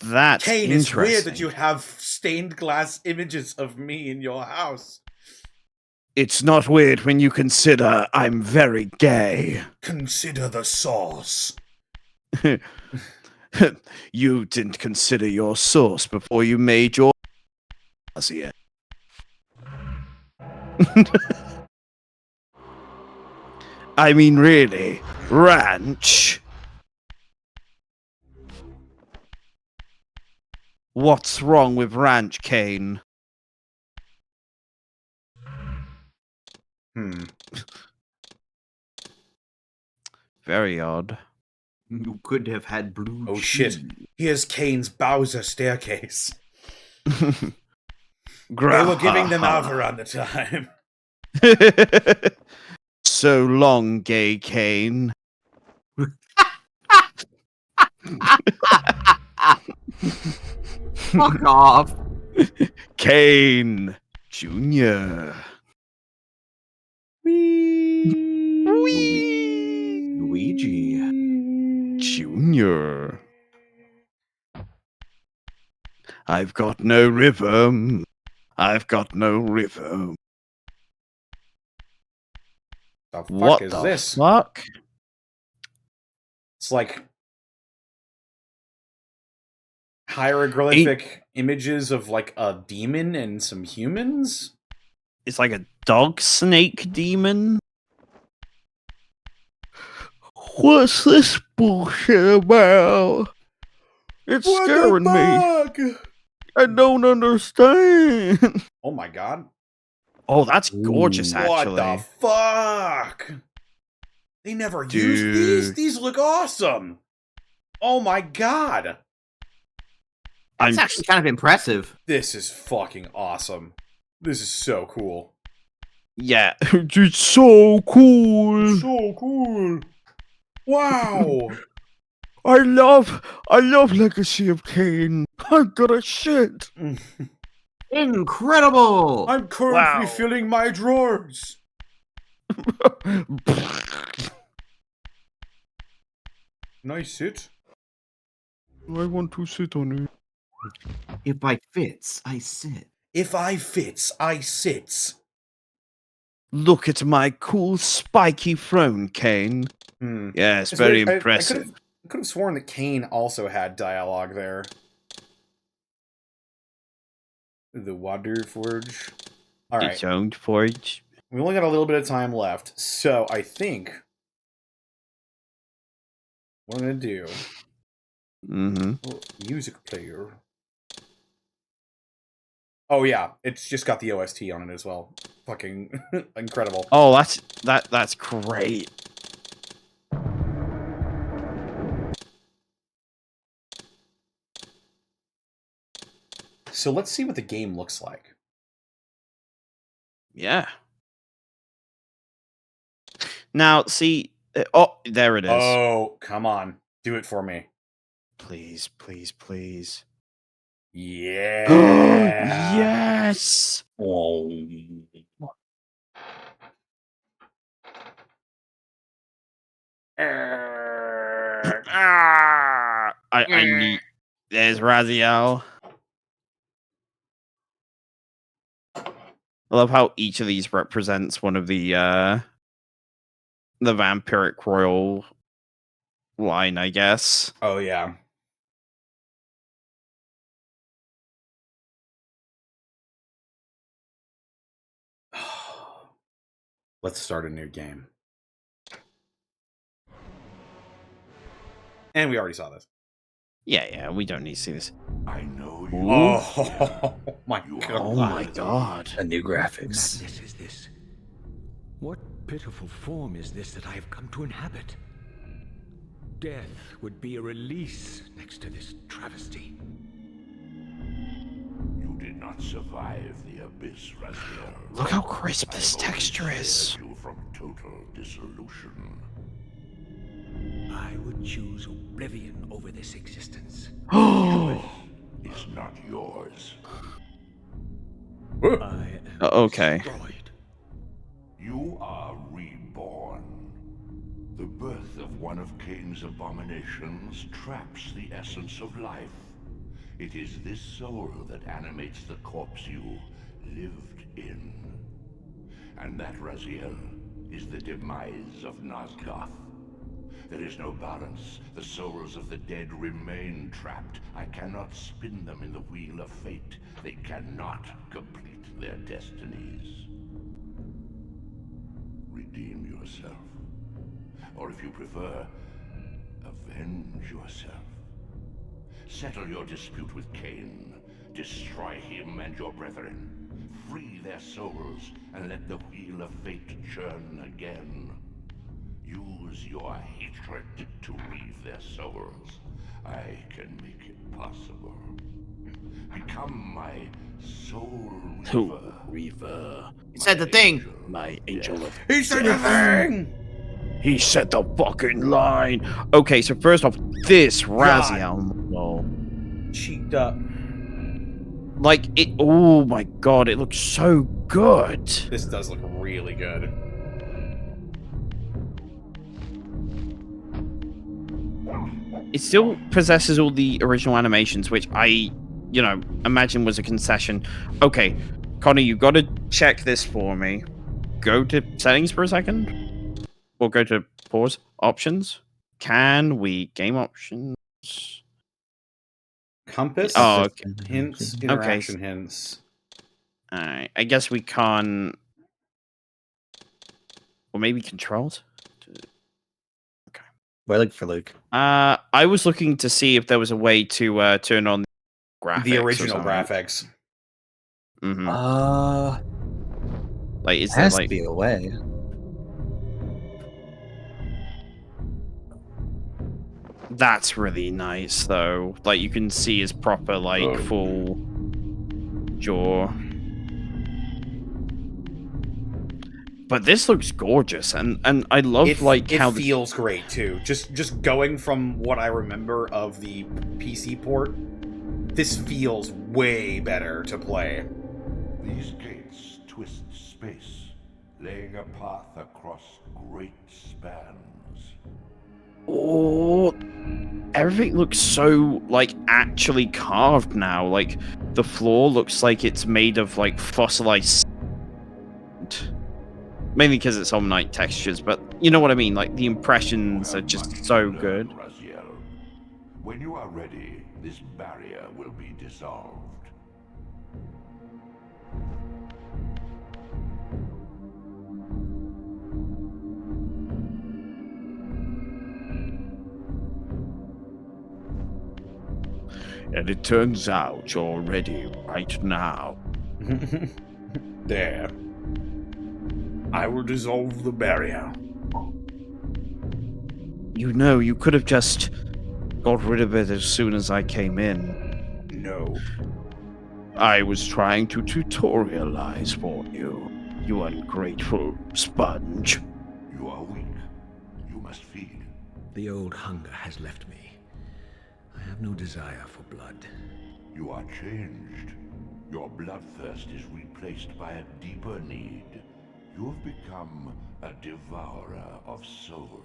That's Kain, interesting. it's weird that you have stained glass images of me in your house. It's not weird when you consider I'm very gay. Consider the sauce. You didn't consider your sauce before you made your... I mean, really, ranch. What's wrong with ranch, Kain? Very odd. You could have had blue Oh cheese. shit. Here's Kain's Bowser staircase. They were giving them out around the time. So long, gay Kain. Fuck off. Kain Jr. Luigi Jr. I've got no rhythm. I've got no rhythm. The fuck What is the this? fuck? It's like hieroglyphic images of like a demon and some humans. It's like a dog snake demon. What's this bullshit about? It's What the scaring me. fuck? I don't understand. Oh my God. Oh, that's gorgeous, actually. What the fuck? They never used these? These look awesome. Oh my God. That's actually kind of impressive. This is fucking awesome. This is so cool. Yeah, it's so cool. So cool. Wow. I love Legacy of Kain. I got a shit. Incredible. I'm currently filling my drawers. Nice sit. I want to sit on it. If I fits, I sit. If I fits, I sits. Look at my cool spiky throne, Kain. Yes, very impressive. I could have sworn that Kain also had dialogue there. The Water Forge. All right. Its own forge. We only got a little bit of time left, so I think what I'm gonna do. Music player. Oh yeah, it's just got the OST on it as well. Fucking incredible. Oh, that's great. So let's see what the game looks like. Yeah. Now, see... oh, there it is. Oh, come on. Do it for me. Please, please, please. Yeah. Yes! Oh. I need... There's Raziel. I love how each of these represents one of the vampiric royal line, I guess. Oh, yeah. Let's start a new game. And we already saw this. Yeah, we don't need to see this. I know you. Oh my god. Oh my god. A new graphics. Madness is this? What pitiful form is this that I have come to inhabit? Death would be a release next to this travesty. You did not survive the abyss, Raziel. Look how crisp this texture is. You from total dissolution. I would choose oblivion over this existence. Is not yours. I am okay. destroyed. You are reborn. The birth of one of Kain's abominations traps the essence of life. It is this soul that animates the corpse you lived in. And that, Raziel, is the demise of Nosgoth. There is no balance. The souls of the dead remain trapped. I cannot spin them in the wheel of fate. They cannot complete their destinies. Redeem yourself. Or if you prefer, avenge yourself. Settle your dispute with Kain. Destroy him and your brethren. Free their souls and let the wheel of fate churn again. Use your hatred to reave their souls. I can make it possible. Become my soul Reaver. Reaver. He said the thing. My angel of... He said the thing! He said the fucking line. Okay, so first off, this Raziel model. Cheeked up. Like, it... Oh my god, it looks so good. This does look really good. It still possesses all the original animations, which I, imagine was a concession. Okay, Connor, you got to check this for me. Go to settings for a second. Or go to pause. Options. Can we... Game options. Compass. Oh, okay. Hints. Interaction hints. Alright, I guess we can't... Or maybe controls? We're looking for Luke. I was looking to see if there was a way to turn on graphics. The original graphics. Mm-hmm. Like, is there like... to be a way. That's really nice, though. Like, you can see his proper, like, full jaw. But this looks gorgeous, and I love it how it feels great too. Just going from what I remember of the PC port, this feels way better to play. These gates twist space, laying a path across great spans. Oh, everything looks so like actually carved now. Like the floor looks like it's made of like fossilized. Mainly because it's all night textures, but you know what I mean? Like, the impressions are just so good. Raziel. When you are ready, this barrier will be dissolved. And it turns out you're ready right now. There. I will dissolve the barrier. You know, you could have just got rid of it as soon as I came in. No. I was trying to tutorialize for you, you ungrateful sponge. You are weak. You must feed. The old hunger has left me. I have no desire for blood. You are changed. Your bloodthirst is replaced by a deeper need. You have become a devourer of souls.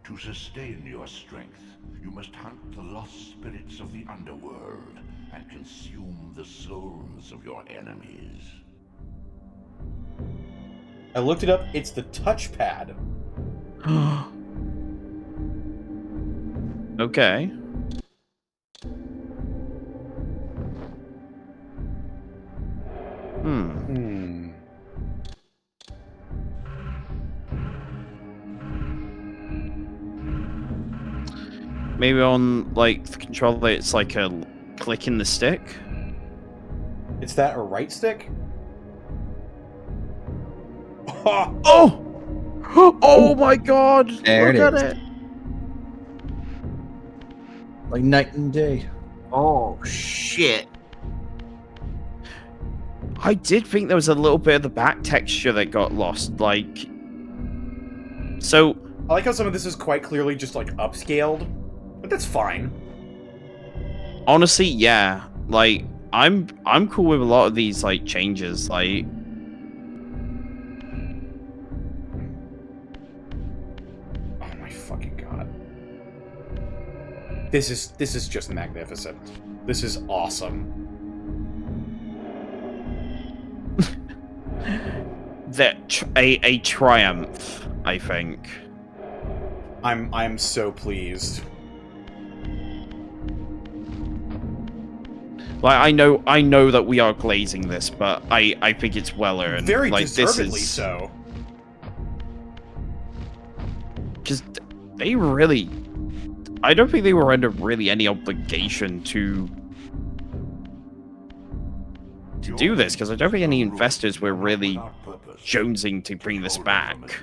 To sustain your strength, you must hunt the lost spirits of the underworld and consume the souls of your enemies. I looked it up. It's the touchpad. Okay. Maybe on, like, the controller, it's like a click in the stick? Is that a right stick? Oh! Oh my god! There Look it at is. it! Like night and day. Oh, shit. I did think there was a little bit of the back texture that got lost, like... So... I like how some of this is quite clearly just, like, upscaled. But that's fine. Honestly, yeah. Like, I'm cool with a lot of these, like, changes, like... Oh my fucking god. This is just magnificent. This is awesome. A triumph, I think. I'm so pleased. Like, I know that we are glazing this, but I think it's well earned. Very like, deservedly this is... so. Because they really... I don't think they were under really any obligation to do this, because I don't think any investors were really jonesing to bring this back.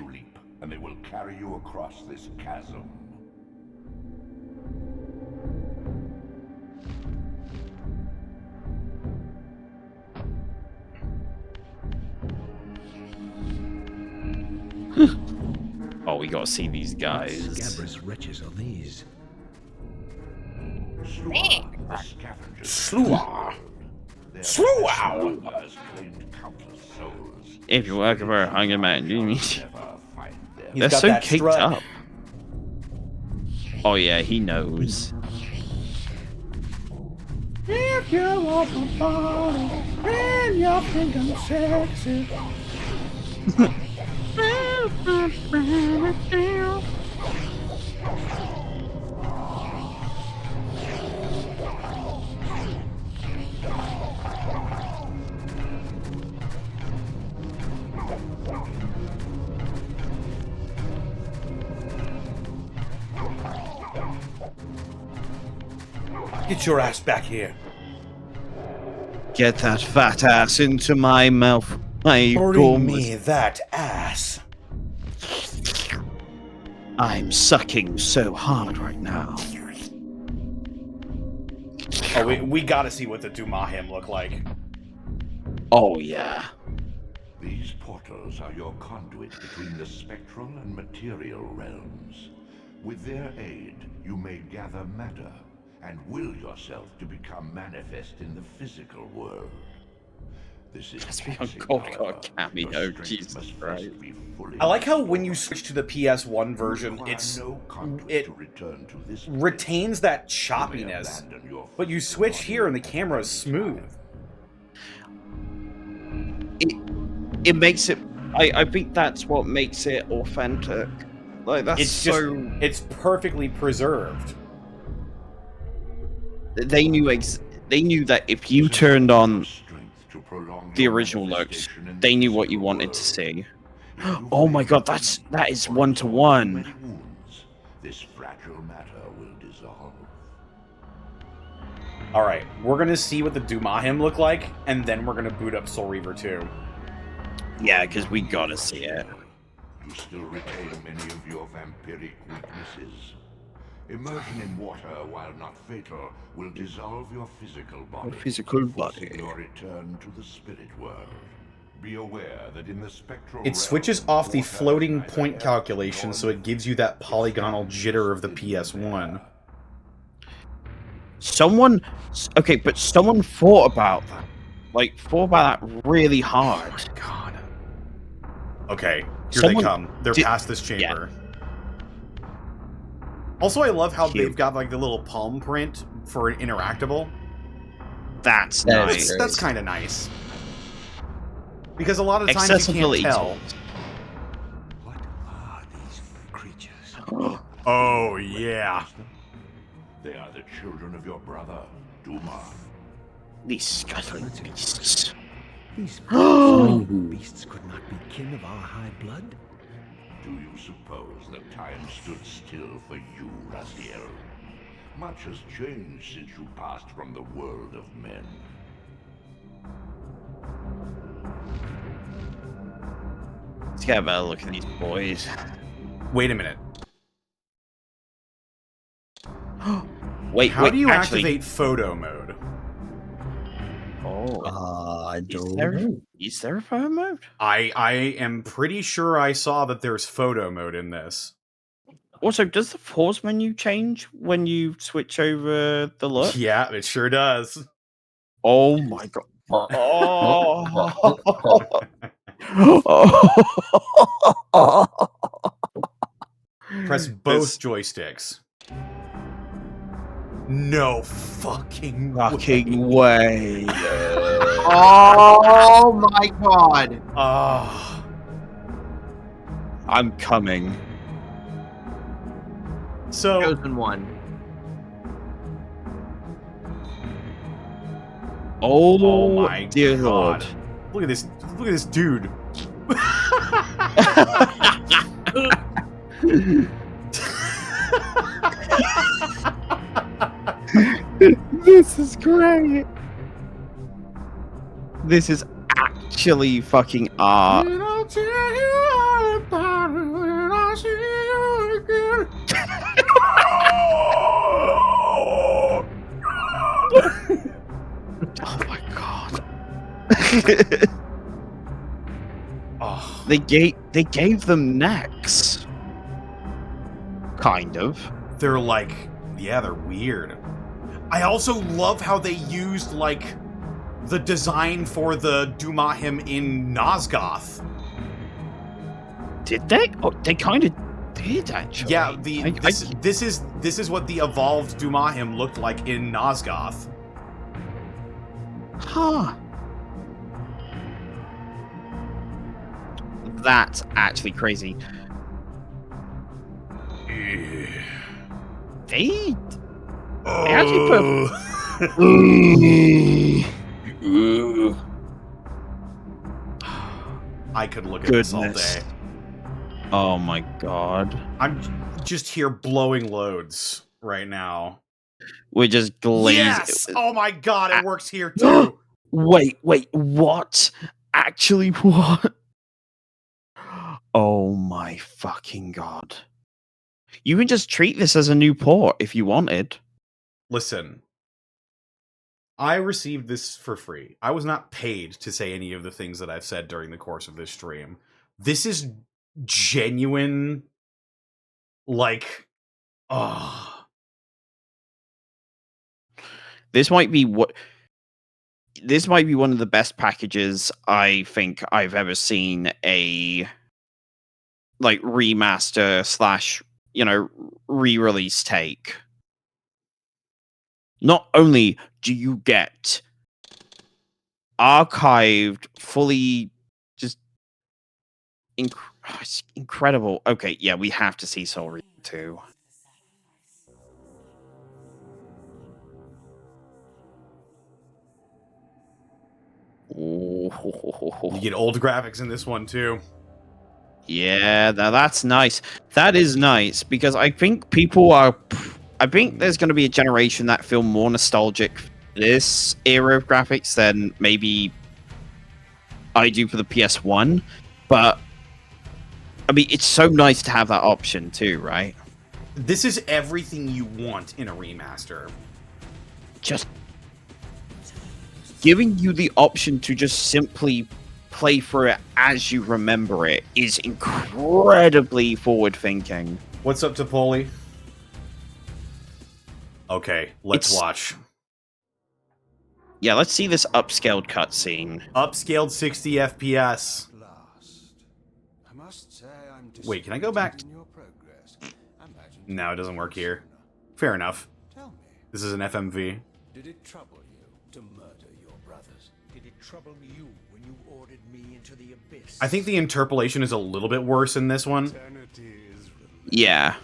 And they will carry you across this chasm. Oh, we gotta see these guys. Scabrous wretches are these? Sluah. Sluah. If you work for a hungry man, you mean... They're got so that caked strut. up. Oh yeah, he knows. If you want my body, and you think I'm sexy. Get your ass back here. Get that fat ass into my mouth. Bring me that ass. I'm sucking so hard right now. Oh, we gotta see what the Dumahim look like. Oh, yeah. These portals are your conduit between the spectral and material realms. With their aid, you may gather matter and will yourself to become manifest in the physical world. This is taxing, however. Cameo, Jesus Christ. I like how when you switch to the PS1 version, it retains that choppiness, but you switch here and the camera is smooth. It makes it. I think that's what makes it authentic. Like that's it's perfectly preserved. They knew that if you turned on the original looks, they knew what you wanted to see. Oh my god, that is 1-to-1. This fragile matter will dissolve. Alright, we're gonna see what the Dumahim look like, and then we're gonna boot up Soul Reaver 2. Yeah, because we gotta see it. You still retain many of your vampiric weaknesses. Immersion in water, while not fatal, will dissolve your physical body. Forcing your return to the spirit world. Be aware that in the spectral It switches off the floating point calculation, so it gives you that polygonal jitter of the PS1. Someone thought about that. Like, thought about that really hard. Oh my god. Okay, here they come. They're past this chamber. Yeah. Also, I love how they've got, like, the little palm print for an interactable. That's nice. That's kind of nice. Because a lot of times you can't tell. What are these creatures? Oh, yeah. They are the children of your brother, Duma. These scuttling beasts. These beasts could not be kin of our high blood? Do you suppose that time stood still for you, Raziel? Much has changed since you passed from the world of men. Let's get a better look at these boys. Wait a minute. How do you activate photo mode? I don't know. Is there a photo mode? I am pretty sure I saw that there's photo mode in this. Also, does the pause menu change when you switch over the look? Yeah, it sure does. Oh my god. Press both joysticks. No fucking way. Oh my god. I'm coming. So chosen one. Oh my dear god. lord. Look at this dude. This is great. This is actually fucking art. I'll tell you all about it when I see you again. Oh my god. Oh. They gave them necks. Kind of. They're like, yeah, they're weird. I also love how they used, like, the design for the Dumahim in Nosgoth. Did they? Oh, they kind of did, actually. Yeah, this is what the evolved Dumahim looked like in Nosgoth. Huh. That's actually crazy. They actually put. I could look at this all day. Oh my god. I'm just here blowing loads right now. We're just glazing. Yes! Oh my god, it works here too. Wait, what? Actually, what? Oh my fucking god. You can just treat this as a new port if you wanted. Listen. I received this for free. I was not paid to say any of the things that I've said during the course of this stream. This is genuine, like, This might be one of the best packages I think I've ever seen a like remaster / re-release take. Not only do you get archived, fully just it's incredible. Okay, yeah, we have to see Soul Reaver 2. You get old graphics in this one too. Yeah, that's nice. That is nice because I think there's going to be a generation that feel more nostalgic for this era of graphics than maybe I do for the PS1. But I mean, it's so nice to have that option too, right? This is everything you want in a remaster. Just giving you the option to just simply play through it as you remember it is incredibly forward-thinking. What's up, Topoli? Okay, let's watch. Yeah, let's see this upscaled cutscene. Upscaled 60 FPS. Wait, can I go back? No, it doesn't work here. Fair enough. This is an FMV. Did it trouble you to murder your brothers? Did it trouble you when you ordered me into the abyss? I think the interpolation is a little bit worse in this one. Yeah.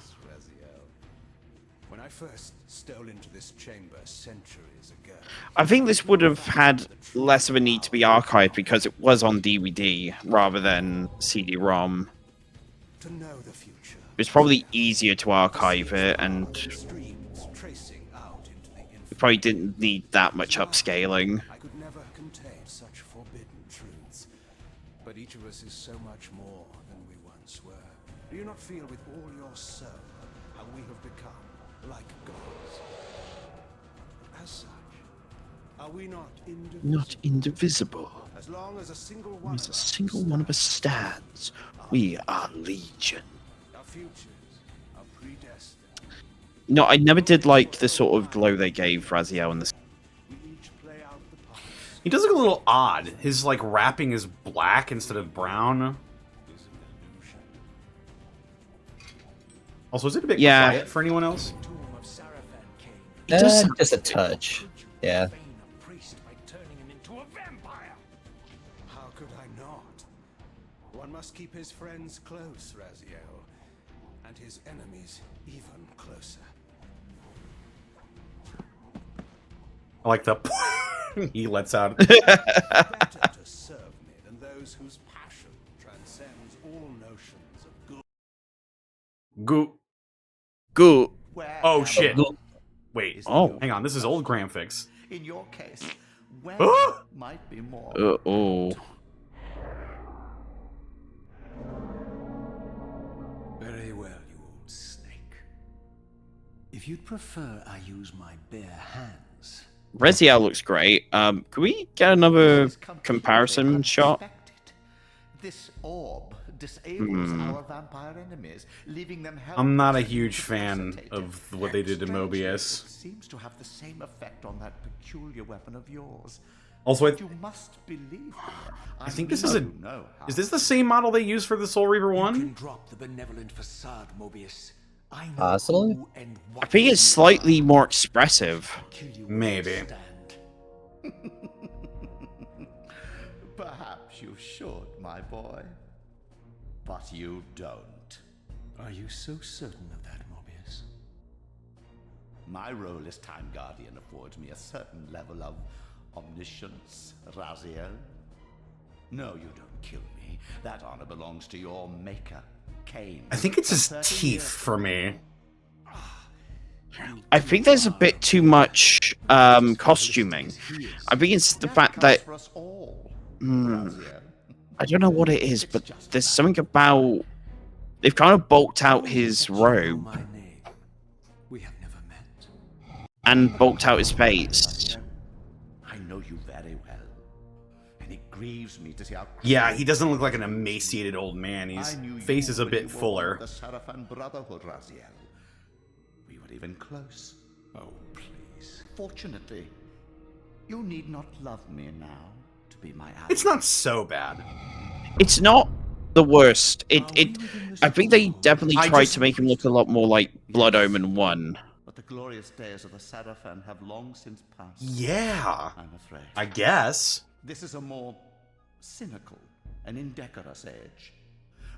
When I first stole into this chamber centuries ago, I think this would have had less of a need to be archived because it was on DVD rather than CD-ROM. to know the future. It's probably easier to archive it, and it probably didn't need that much upscaling. I could never contain such forbidden truths. But each of us is so much more than we once were. Do you not feel with all your soul how we have become like gods? As such, are we not indivisible? Not indivisible. As long as a single one of us stands, we are legion. Our futures are predestined. No, I never did like the sort of glow they gave Raziel in this. He does look a little odd. His like wrapping is black instead of brown. Also, is it a bit quiet for anyone else? Just a touch. Yeah. How could I not? One must keep his friends close, Raziel, and his enemies even closer. I like the he lets out. Better to serve me than those whose passion transcends all notions of good. Goo. Oh shit. Wait. Oh. Hang on. This is old graphics. In your case, when might be more. Uh-oh. Very well, you old snake. If you'd prefer I use my bare hands. Raziel looks great. Can we get another comparison shot? This orb disables our vampire enemies, leaving them helpless. I'm not a huge fan of what they did to Mobius. It seems to have the same effect on that peculiar weapon of yours. Also, you must believe me. I think this is Is this the same model they used for the Soul Reaver 1? You can drop the benevolent facade, Mobius. I know Possibly. who and I what think it's slightly more expressive. Maybe. Perhaps you should, my boy. But you don't. Are you so certain of that, Mobius? My role as Time Guardian affords me a certain level of omniscience, Raziel. No, you don't kill me. That honor belongs to your maker, Kain. I think it's his teeth for me. I think there's a bit too much costuming. I think it's the fact that I don't know what it is, but there's something about they've kind of bulked out his robe We have never met. and bulked out his face. grieves me to see how. Yeah, he doesn't look like an emaciated old man. His face is a bit fuller. The Sarafan Brotherhood, Raziel. We were even close. Oh, please. Fortunately, you need not love me now to be my ally. It's not so bad. It's not the worst. I think they definitely tried to make him look a lot more like Blood Omen 1. But the glorious days of the Sarafan have long since passed. Yeah. I'm afraid. I guess. This is a more cynical and indecorous age.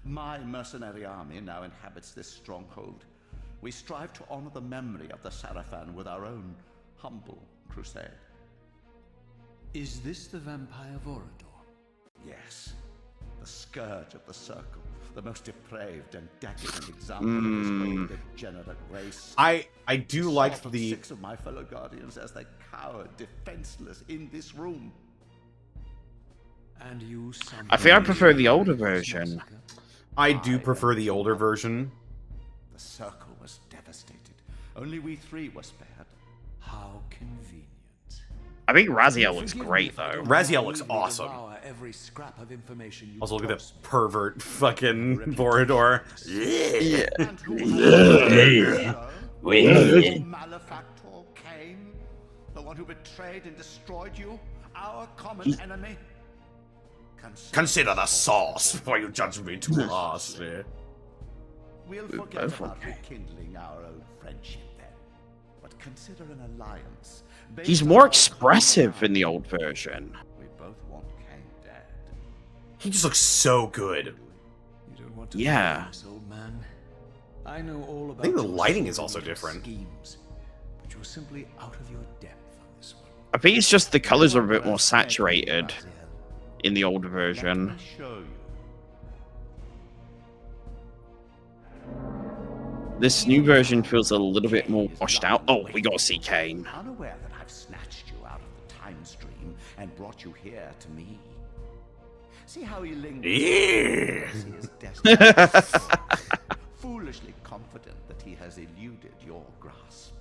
My mercenary army now inhabits this stronghold. We strive to honor the memory of the Sarafan with our own humble crusade. Is this the vampire Vorador? Yes. The scourge of the circle. The most depraved and decadent example of this old degenerate race. I do like Sort of the 6 of my fellow guardians as they cowered defenseless in this room. And you I think I prefer the older version. I do prefer the older version. The circle was devastated. Only we 3 were spared. How convenient. I think Raziel looks great though. Raziel looks awesome. Every scrap of information you Also, look at the pervert fucking Vorador. Yeah. Malefactor Kain, the one who betrayed and destroyed you, our common enemy. Consider the sauce before you judge me too harshly. We'll forget about rekindling our old friendship then, but consider an alliance. He's more expressive in the old version. We both want Kain dead. He just looks so good. You don't want to Yeah. this, old man. I know all about I think the your lighting is sordid also little different. Schemes, but you're simply out of your depth on this one. I think it's just the colors are a bit more saturated in the older version. Let me show you. This new version feels a little bit more washed out. Oh, we gotta see Kain. Unaware that I've snatched you out of the time stream and brought you here to me. See how he lingers as he is destined. Foolishly confident that he has eluded your grasp.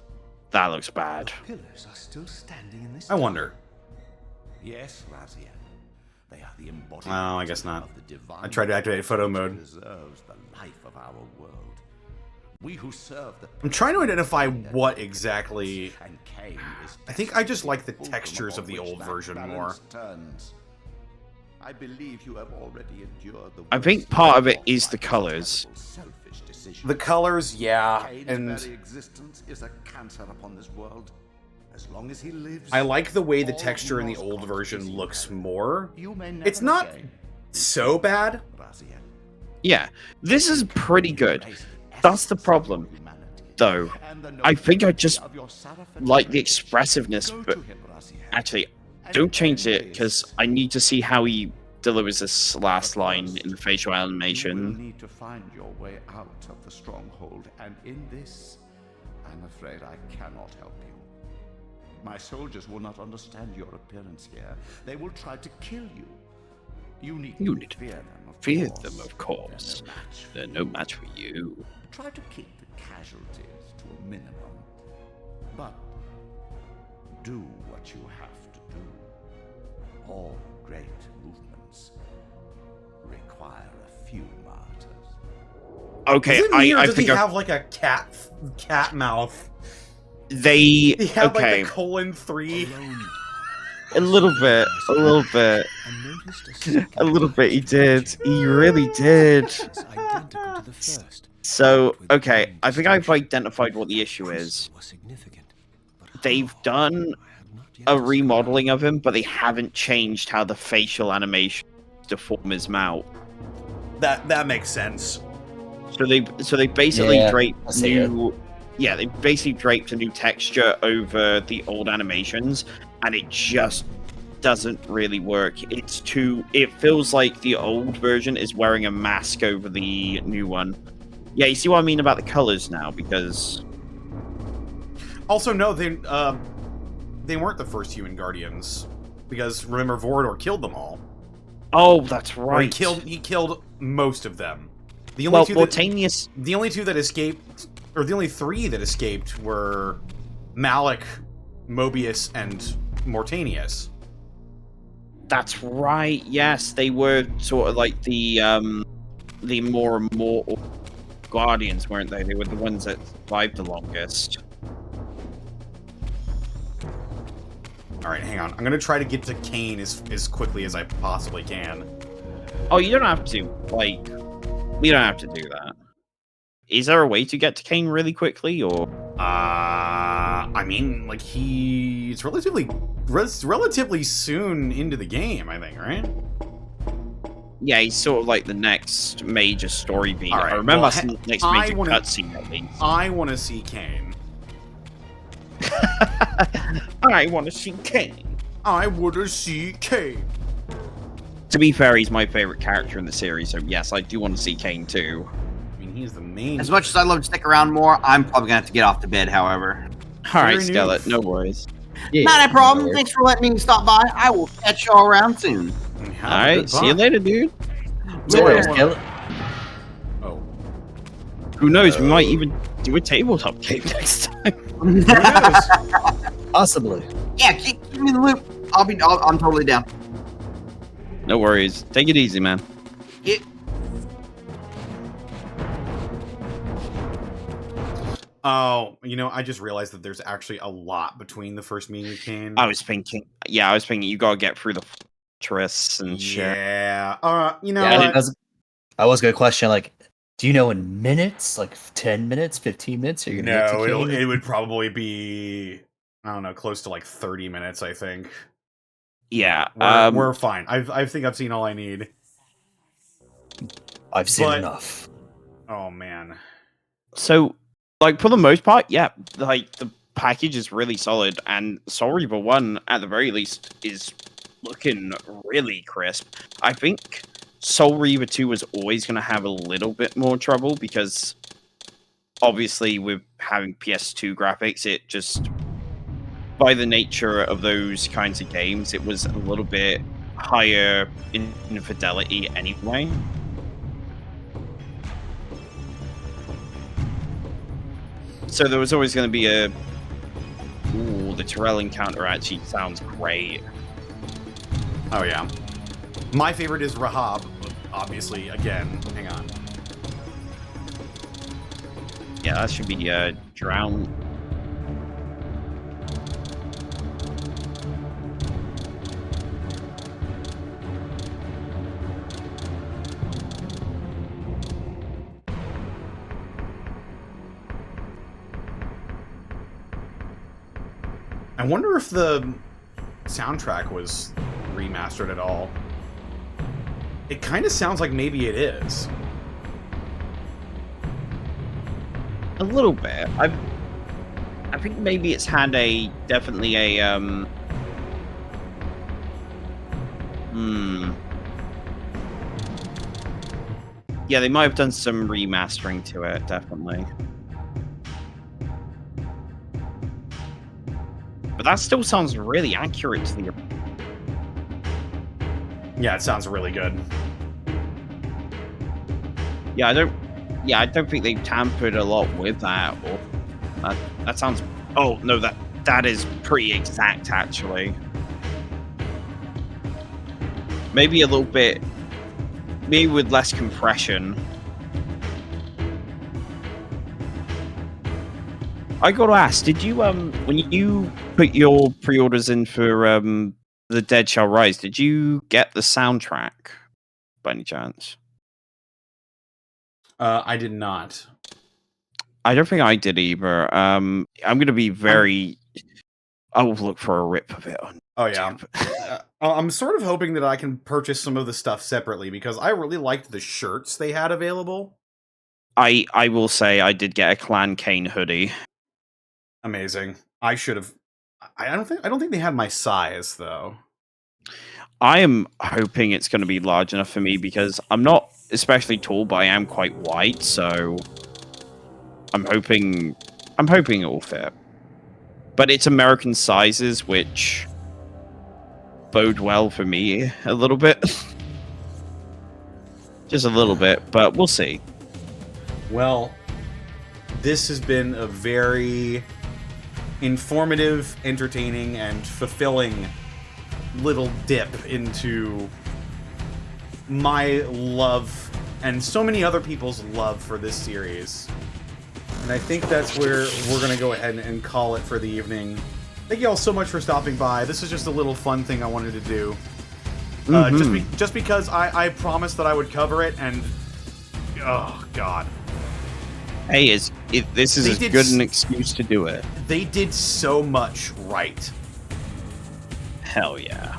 That looks bad. The pillars are still standing in this. I wonder. Yes, Raziel. They are the embodiment Oh, I guess not. of the divine I tried to activate photo mode. preserves the life of our world. We who serve the I'm trying to identify what exactly. and Kain is I think I just like the textures of the old version more. Turns. I believe you have already endured the I think part of it is the colors. selfish decision. The colors, yeah, Kain's and very existence is a cancer upon this world. As long as he lives, I like the way the all texture in the lost old confidence version in looks you. more. You may never It's not again so bad. Raziel. Yeah, this is pretty good. That's the problem, though. I think I just like the expressiveness, but actually, don't change it because I need to see how he delivers this last line in the facial You will animation. need to find your way out of the stronghold, and in this, I'm afraid I cannot help you. My soldiers will not understand your appearance here. They will try to kill you. You need to fear them, Fear course. them, of course. They're no match for you. Try to keep the casualties to a minimum. But do what you have to do. All great movements require a few martyrs. Okay, Is it me, or I does think he have like a cat mouth? they He had okay. like the :3. A little bit, a little bit, a little bit. He did. He really did. Identical to the first. So, okay, I think I've identified what the issue is. Was significant. They've done a remodeling of him, but they haven't changed how the facial animation to form his mouth. That makes sense. So they basically Yeah, draped I see it. new. Yeah, they basically draped a new texture over the old animations, and it just doesn't really work. It's too. It feels like the old version is wearing a mask over the new one. Yeah, you see what I mean about the colors now, because Also, no, they weren't the first human guardians, because remember Vorador killed them all. oh, that's Or right. he killed most of them. The Well, only Mortanius. the only two that escaped, or the only 3 that escaped, were Malik, Mobius, and Mortanius. That's right. Yes, they were sort of like the more immortal guardians, weren't they? They were the ones that survived the longest. All right, hang on. I'm gonna try to get to Kain as quickly as I possibly can. Oh, you don't have to. Like, we don't have to do that. Is there a way to get to Kain really quickly, or? I mean, like it's relatively soon into the game, I think, right? Yeah, he's sort of like the next major story beat. Right, I remember well, the next major cutscene at least. I want to see Kain. I want to see Kain. I want to see Kain. To be fair, he's my favorite character in the series, so yes, I do want to see Kain too. I mean, he's the main. As much as I'd love to stick around more, I'm probably gonna have to get off to bed. However, all right, Skeleton, no worries. Yeah, not a problem. Thanks for letting me stop by. I will catch y'all around soon. All right, see you later, dude. Oh, who knows? We might even do a tabletop game next time. Possibly. Yeah, keep me in the loop. I'm totally down. No worries. Take it easy, man. Yeah. Oh, I just realized that there's actually a lot between the first meeting of Kain. I was thinking you gotta get through the fortress and shit. Yeah. I was gonna question, like, do you know in minutes, like 10 minutes, 15 minutes? Are you gonna get to Kain? It would probably be, I don't know, close to like 30 minutes, I think. Yeah, we're fine. I think I've seen all I need. I've seen enough. Oh man. So, like, for the most part, yeah, like the package is really solid, and Soul Reaver 1 at the very least is looking really crisp. I think Soul Reaver 2 was always going to have a little bit more trouble because obviously with having PS2 graphics, it just, by the nature of those kinds of games, it was a little bit higher in fidelity anyway. So there was always going to be the Terrell encounter actually sounds great. Oh yeah. My favorite is Rahab, obviously, again. Hang on. Yeah, that should be Drown. I wonder if the soundtrack was remastered at all. It kind of sounds like maybe it is. A little bit. I think maybe it's had definitely a Yeah, they might have done some remastering to it, definitely. But that still sounds really accurate to the... Yeah, it sounds really good. Yeah, I don't think they've tampered a lot with that. Or that sounds... Oh, no, that is pretty exact, actually. Maybe a little bit... Maybe with less compression. I gotta ask, did you, when you put your pre-orders in for, The Dead Shall Rise, did you get the soundtrack, by any chance? I did not. I don't think I did either. I'm gonna be very... I will look for a rip of it on... Oh, yeah. I'm sort of hoping that I can purchase some of the stuff separately, because I really liked the shirts they had available. I will say I did get a Clan Kain hoodie. Amazing. I should have... I don't think they had my size, though. I am hoping it's going to be large enough for me, because I'm not especially tall, but I am quite wide, so... I'm hoping it will fit. But it's American sizes, which... bode well for me a little bit. Just a little bit, but we'll see. Well, this has been a very informative, entertaining, and fulfilling little dip into my love and so many other people's love for this series. And I think that's where we're going to go ahead and call it for the evening. Thank you all so much for stopping by. This is just a little fun thing I wanted to do. Just because I promised that I would cover it, and oh god. Hey, this is as good an excuse to do it. They did so much right. Hell yeah.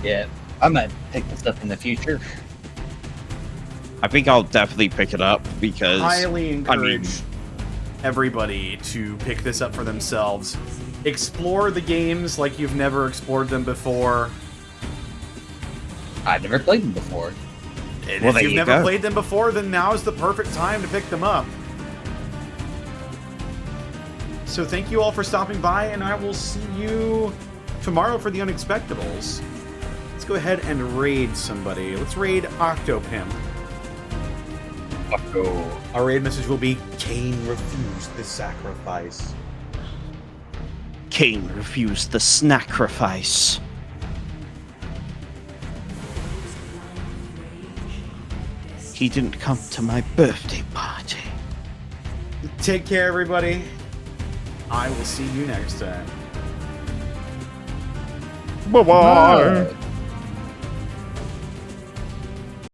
Yeah, I might pick this up in the future. I think I'll definitely pick it up because highly encourage everybody to pick this up for themselves. Explore the games like you've never explored them before. I've never played them before. And if you've never played them before, then now is the perfect time to pick them up. So thank you all for stopping by, and I will see you tomorrow for the Unexpectables. Let's go ahead and raid somebody. Let's raid Octopimp. Our raid message will be, Kain refused the sacrifice. Kain refused the sacrifice. He didn't come to my birthday party. Take care, everybody. I will see you next time. Bye-bye.